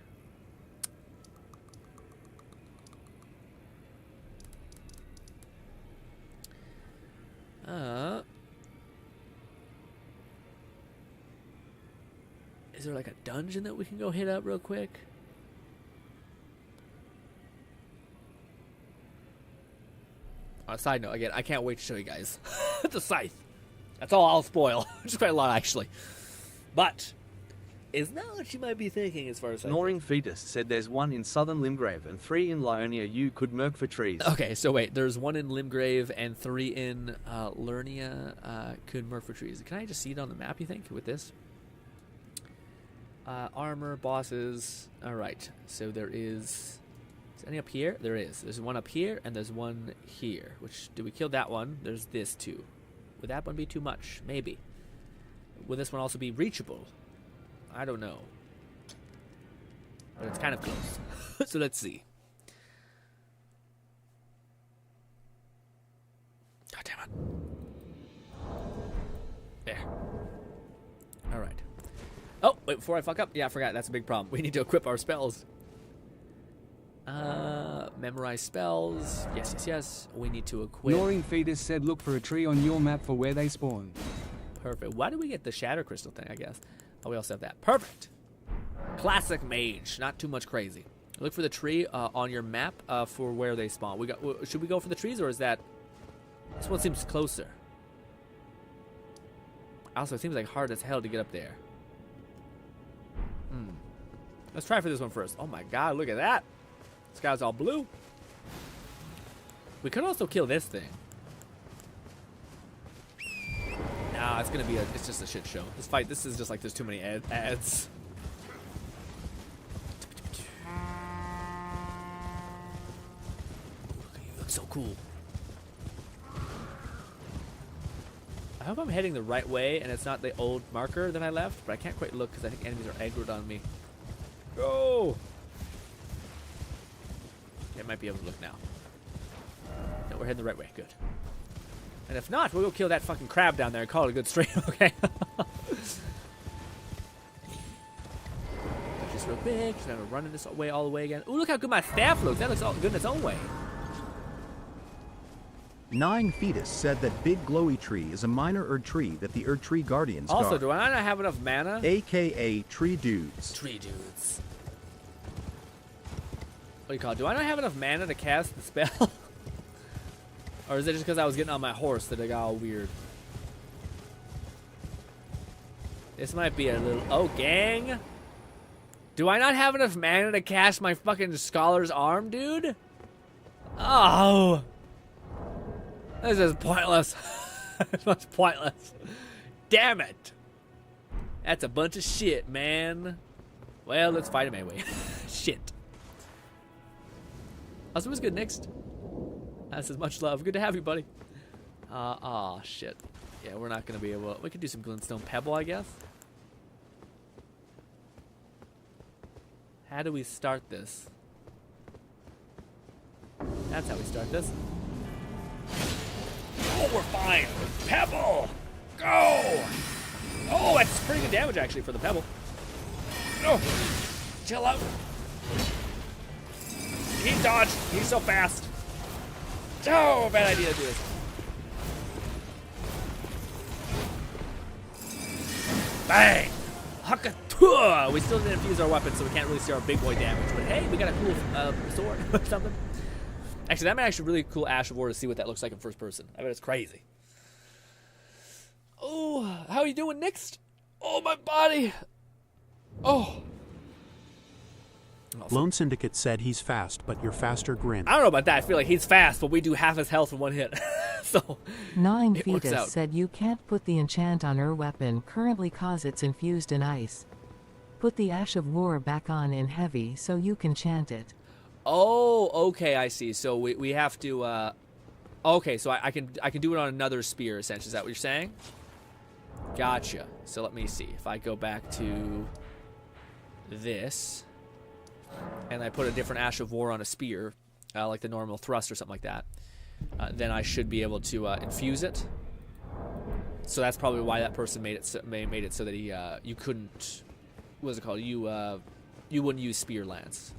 Is there like a dungeon that we can go hit up real quick? On a side note, again, I can't wait to show you guys the scythe. That's all I'll spoil. Which is quite a lot, actually. But is not what you might be thinking as far as... Gnawing Fetus said there's 1 in Southern Limgrave and 3 in Lyonia. You could merc for trees. Okay, so wait. There's 1 in Limgrave and 3 in Lernia. Could merc for trees. Can I just see it on the map, you think, with this? Armor, bosses. Alright, so there is any up here? There is. There's 1 up here, and there's 1 here. Which, did we kill that one? There's this too. Would that one be too much? Maybe. Would this one also be reachable? I don't know. But it's kind of close. So let's see. God damn it. There. Alright. Oh, wait, before I fuck up. Yeah, I forgot. That's a big problem. We need to equip our spells. Memorize spells. Yes, yes, yes. We need to equip. Gnawing Fetus said look for a tree on your map for where they spawn. Perfect. Why do we get the Shatter Crystal thing, I guess? Oh, we also have that. Perfect. Classic mage. Not too much crazy. Look for the tree on your map for where they spawn. Should we go for the trees, or is that... This one seems closer. Also, it seems like hard as hell to get up there. Let's try for this one first. Oh my god, look at that. This guy's all blue. We could also kill this thing. Nah, it's gonna be it's just a shit show. This is just like there's too many ads. You look so cool. I hope I'm heading the right way and it's not the old marker that I left, but I can't quite look because I think enemies are aggroed on me. Go! I might be able to look now. No, we're heading the right way. Good. And if not, we'll go kill that fucking crab down there and call it a good stream, okay? Just real quick. Just gonna run this way all the way again. Ooh, look how good my staff looks. That looks all good in its own way. 9 Fetus said that Big Glowy Tree is a minor Erd tree that the Erd Tree Guardians also, guard. do I not have enough mana? AKA Tree Dudes. Tree Dudes. What do you call it? Do I not have enough mana to cast the spell? Or is it just because I was getting on my horse that it got all weird? This might be a little... Oh, gang! Do I not have enough mana to cast my fucking Scholar's Arm, dude? Oh. This is pointless. This was pointless. Damn it. That's a bunch of shit, man. Well, let's fight him anyway. Shit. Also, who's good next? That's as much love. Good to have you, buddy. Aw, shit. Yeah, we're not going to be able to... We could do some Glintstone Pebble, I guess. How do we start this? That's how we start this. Oh, we're fine. Pebble! Go! Oh, that's pretty good damage, actually, for the Pebble. Oh, chill out. He dodged. He's so fast. Oh, bad idea to do this. Bang! Hakatua! We still didn't infuse our weapon, so we can't really see our big boy damage. But hey, we got a cool sword or something. Actually, that might actually be really cool Ash of War to see what that looks like in first person. I bet it's crazy. Oh, how are you doing next? Oh, my body. Oh. Lone Syndicate said he's fast, but you're faster, Grin. I don't know about that. I feel like he's fast, but we do half his health in one hit. So Nine Fetus said you can't put the enchant on her weapon currently cause it's infused in ice. Put the Ash of War back on in heavy so you can chant it. Oh, okay, I see. So we have to okay, so I can do it on another spear, essentially. Is that what you're saying? Gotcha. So let me see. If I go back to this and I put a different Ash of War on a spear, like the normal thrust or something like that, then I should be able to infuse it. So that's probably why that person made it so that he you couldn't, what is it called? You wouldn't use Spear Lance.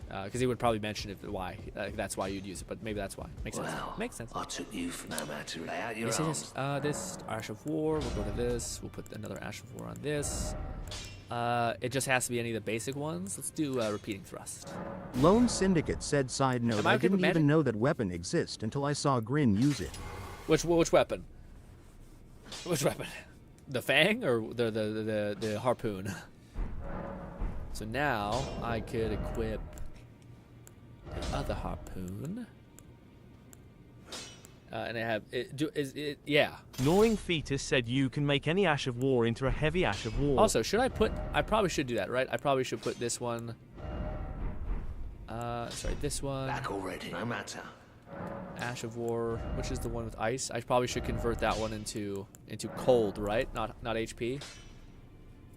Because he would probably mention it why. That's why you'd use it, but maybe that's why. Makes sense. Makes sense. I took you for no matter. Lay out your arms. This Ash of War. We'll go to this. We'll put another Ash of War on this. It just has to be any of the basic ones. Let's do Repeating Thrust. Lone Syndicate said, side note, I didn't even know that weapon exists until I saw Grin use it. Which weapon? Which weapon? The Fang or the Harpoon? So now I could equip the other Harpoon. And I have it. Yeah. Gnawing Fetus said you can make any Ash of War into a heavy Ash of War. Also, should I put? I probably should do that, right? I probably should put this one. Sorry, this one. Back already, no matter. Ash of War, which is the one with ice. I probably should convert that one into cold, right? Not HP.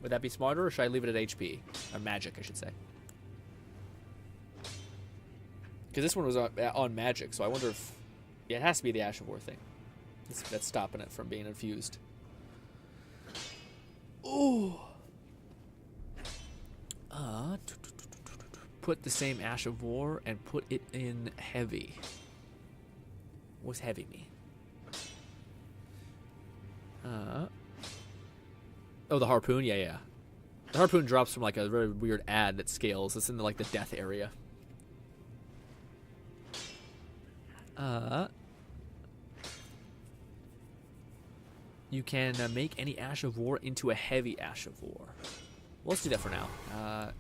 Would that be smarter, or should I leave it at HP or magic? I should say. Because this one was on magic, so I wonder if. Yeah, it has to be the Ash of War thing. That's stopping it from being infused. Ooh. Put the same Ash of War and put it in heavy. What's heavy mean? Oh, the Harpoon? Yeah. The Harpoon drops from like a very weird ad that scales. It's in the, like the death area. You can make any Ash of War into a heavy Ash of War. Well, let's do that for now.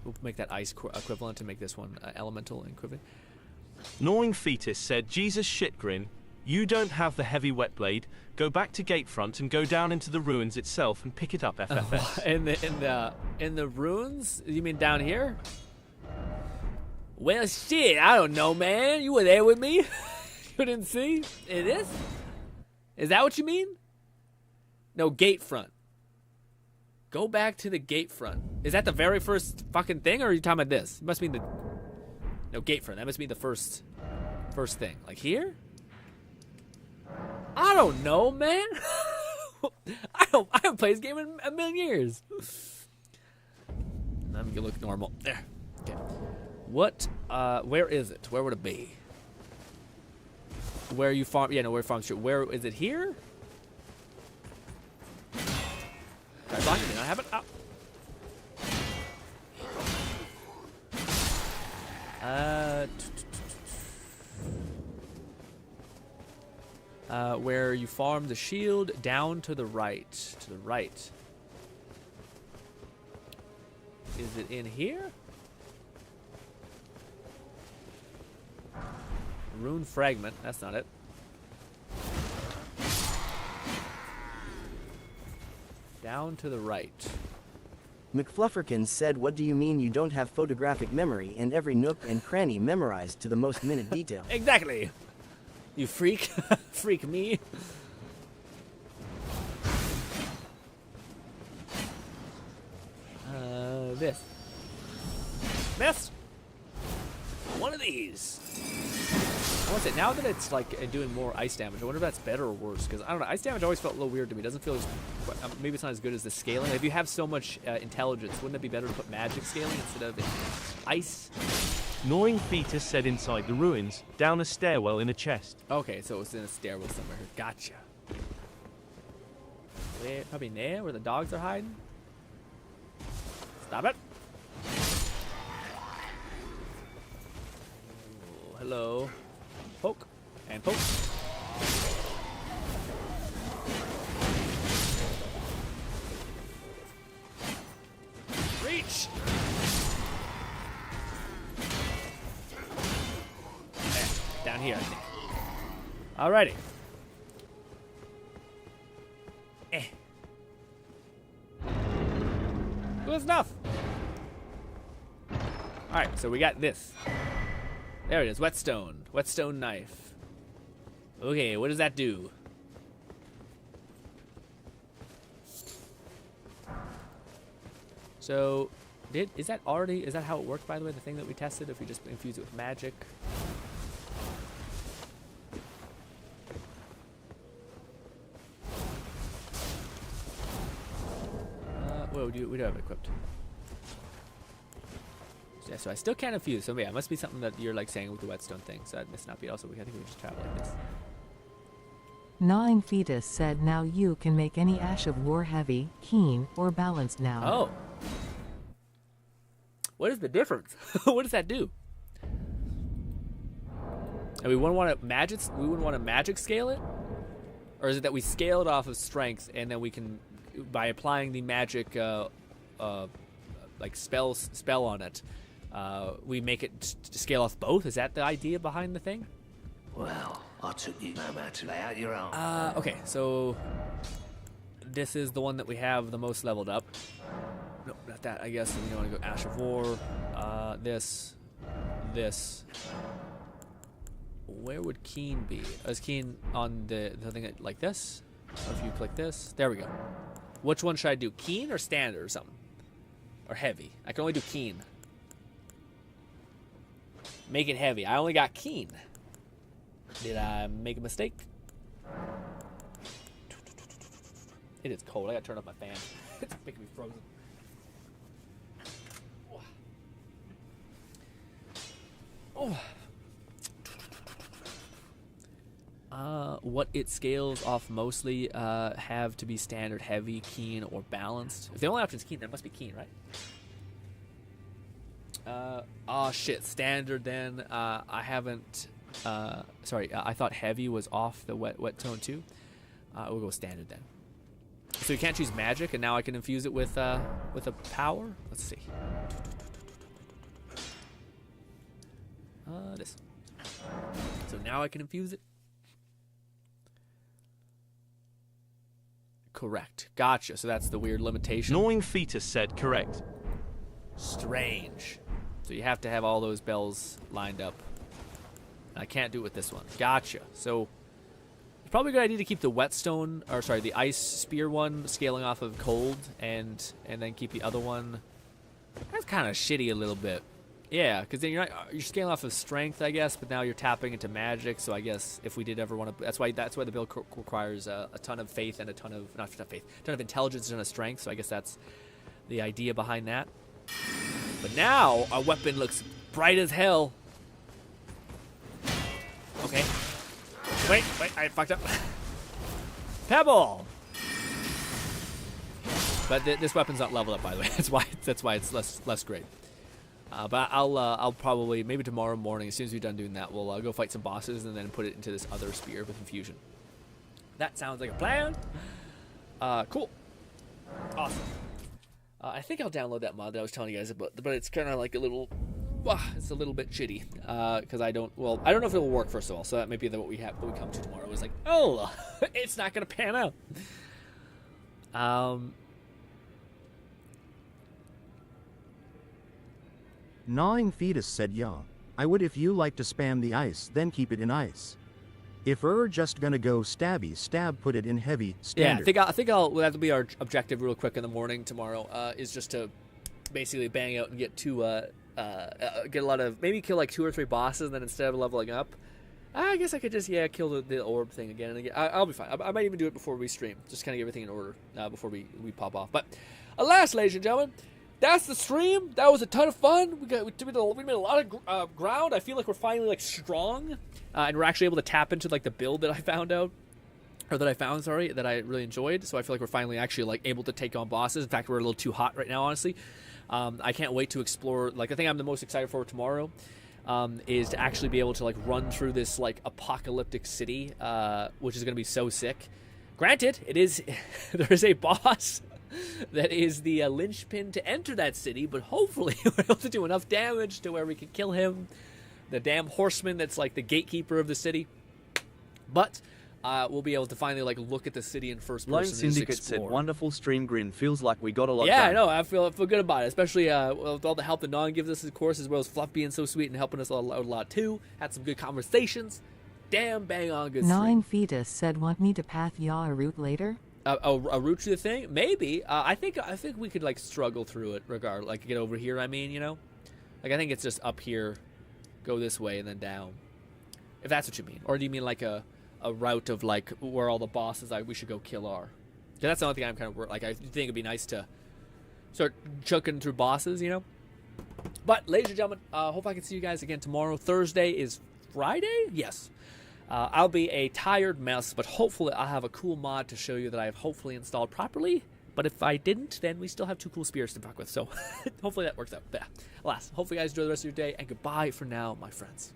We'll make that ice equivalent and make this one elemental equivalent. Gnawing Fetus said, Jesus shit, Grin. You don't have the heavy wet blade. Go back to Gatefront and go down into the ruins itself and pick it up, FFS. In the ruins? You mean down here? Well, shit, I don't know, man. You were there with me. You didn't see? It is? Is that what you mean? No, Gatefront. Go back to the Gatefront. Is that the very first fucking thing, or are you talking about this? It must mean the... No, Gatefront. That must be the first thing. Like here? I don't know, man. I haven't played this game in a million years. Let me look normal. There. Okay. What, where is it? Where would it be? Where you farm, yeah, no, where Farm Street. Where, is it here? Try blocking me, I haven't, where you farm the shield, down to the right. To the right. Is it in here? Rune fragment. That's not it. Down to the right. McFlufferkins said, what do you mean you don't have photographic memory and every nook and cranny memorized to the most minute detail? Exactly. You freak. Freak me. This. This. One of these. I want to say, now that it's like doing more ice damage, I wonder if that's better or worse. Because I don't know, ice damage always felt a little weird to me. It doesn't feel as, maybe it's not as good as the scaling. If you have so much intelligence, wouldn't it be better to put magic scaling instead of ice? Gnawing fetus said inside the ruins, down a stairwell in a chest. Okay, so it's in a stairwell somewhere here. Gotcha. Where, probably there, where the dogs are hiding. Stop it. Oh, hello. Poke. And poke. Reach! There. Down here, I think. Alrighty. Good enough. Alright, so we got this. There it is, whetstone. Whetstone knife. Okay, what does that do? So, is that how it worked, by the way, the thing that we tested, if we just infuse it with magic? Whoa, we do have it equipped. Yeah, so I still can't infuse. So yeah, it must be something that you're like saying with the whetstone thing. So that must not be. Also, I think we just travel like this. Gnawing Fetus said, now you can make any Ash of War heavy, keen, or balanced now. Oh. What is the difference? What does that do? And we wouldn't want to magic scale it? Or is it that we scale it off of strength and then we can, by applying the magic like spell on it, we make it to scale off both? Is that the idea behind the thing? Well, I took you no matter lay out your own. Okay, so this is the one that we have the most leveled up. No, not that. I guess we want to go Ash of War. This. Where would Keen be? Is Keen on the thing that, like this? So if you click this, there we go. Which one should I do? Keen or standard or something? Or heavy? I can only do Keen. Make it heavy. I only got Keen. Did I make a mistake? It is cold. I gotta turn up my fan. It's making me frozen. Oh. What it scales off mostly have to be standard, heavy, keen, or balanced. If the only option is keen, then it must be keen, right? Oh shit, standard then. I haven't. Sorry, I thought heavy was off the wet tone too. We'll go standard then. So you can't choose magic, and now I can infuse it with a power. Let's see. This. So now I can infuse it. Correct. Gotcha. So that's the weird limitation. Gnawing Fetus said correct. Strange. So you have to have all those bells lined up. I can't do it with this one. Gotcha. So it's probably a good idea to keep the whetstone, or sorry, the ice spear one scaling off of cold, and then keep the other one. That's kind of shitty a little bit. Yeah, because then you're scaling off of strength, I guess, but now you're tapping into magic. So I guess if we did ever want to, that's why the build requires a ton of faith and a ton of a ton of intelligence and a strength. So I guess that's the idea behind that. But now our weapon looks bright as hell. Okay. Wait, I fucked up. Pebble. But this weapon's not leveled up, by the way. That's why it's less great. But I'll probably, maybe tomorrow morning, as soon as we're done doing that, we'll go fight some bosses and then put it into this other spear with infusion. That sounds like a plan. Cool. Awesome. I think I'll download that mod that I was telling you guys about, but it's kind of like a little, it's a little bit shitty because I don't know if it'll work, first of all. So that might be what we come to tomorrow. It's like, oh, it's not gonna pan out. Gnawing Fetus said, yeah, I would if you like to spam the ice, then keep it in ice. If just gonna go stabby stab, put it in heavy standard. Yeah, I think that'll be our objective real quick in the morning tomorrow. Is just to basically bang out and get get a lot of, maybe kill like 2 or 3 bosses, and then instead of leveling up, I guess I could just kill the orb thing again and again. I'll be fine. I might even do it before we stream, just kind of get everything in order before we pop off. But alas, ladies and gentlemen, that's the stream. That was a ton of fun. We made a lot of ground. I feel like we're finally like strong, and we're actually able to tap into like the build that I found, that I really enjoyed. So I feel like we're finally actually like able to take on bosses. In fact, we're a little too hot right now, honestly. I can't wait to explore. Like, the thing I'm the most excited for tomorrow is to actually be able to like run through this like apocalyptic city, which is going to be so sick. Granted, there is a boss that is the linchpin to enter that city, but hopefully we're able to do enough damage to where we can kill him, the damn horseman that's like the gatekeeper of the city. But we'll be able to finally like look at the city in first person. Lone Syndicate said, "Wonderful stream, Grin. Feels like we got a lot done." Yeah, I know. I feel good about it, especially with all the help that Non gives us, of course, as well as Fluff being so sweet and helping us out a lot too. Had some good conversations. Damn, bang on good. Gnawing Fetus said, "Want me to path yaw a route later?" A route to the thing? Maybe. I think we could like struggle through it, like get over here. I mean, like I think it's just up here, go this way and then down. If that's what you mean, or do you mean like a route of like where all the bosses we should go kill are? Yeah, that's the only thing I'm kind of like. I think it'd be nice to start chucking through bosses, But ladies and gentlemen, hope I can see you guys again tomorrow. Thursday is Friday. Yes. I'll be a tired mess, but hopefully I'll have a cool mod to show you that I have hopefully installed properly. But if I didn't, then we still have 2 cool spears to fuck with. So hopefully that works out. But yeah, alas, hopefully you guys enjoy the rest of your day, and goodbye for now, my friends.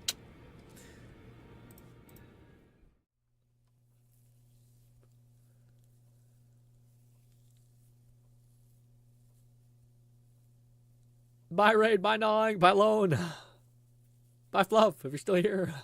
Bye, Raid. Bye, Gnawing. Bye, Lone. Bye, Fluff, if you're still here.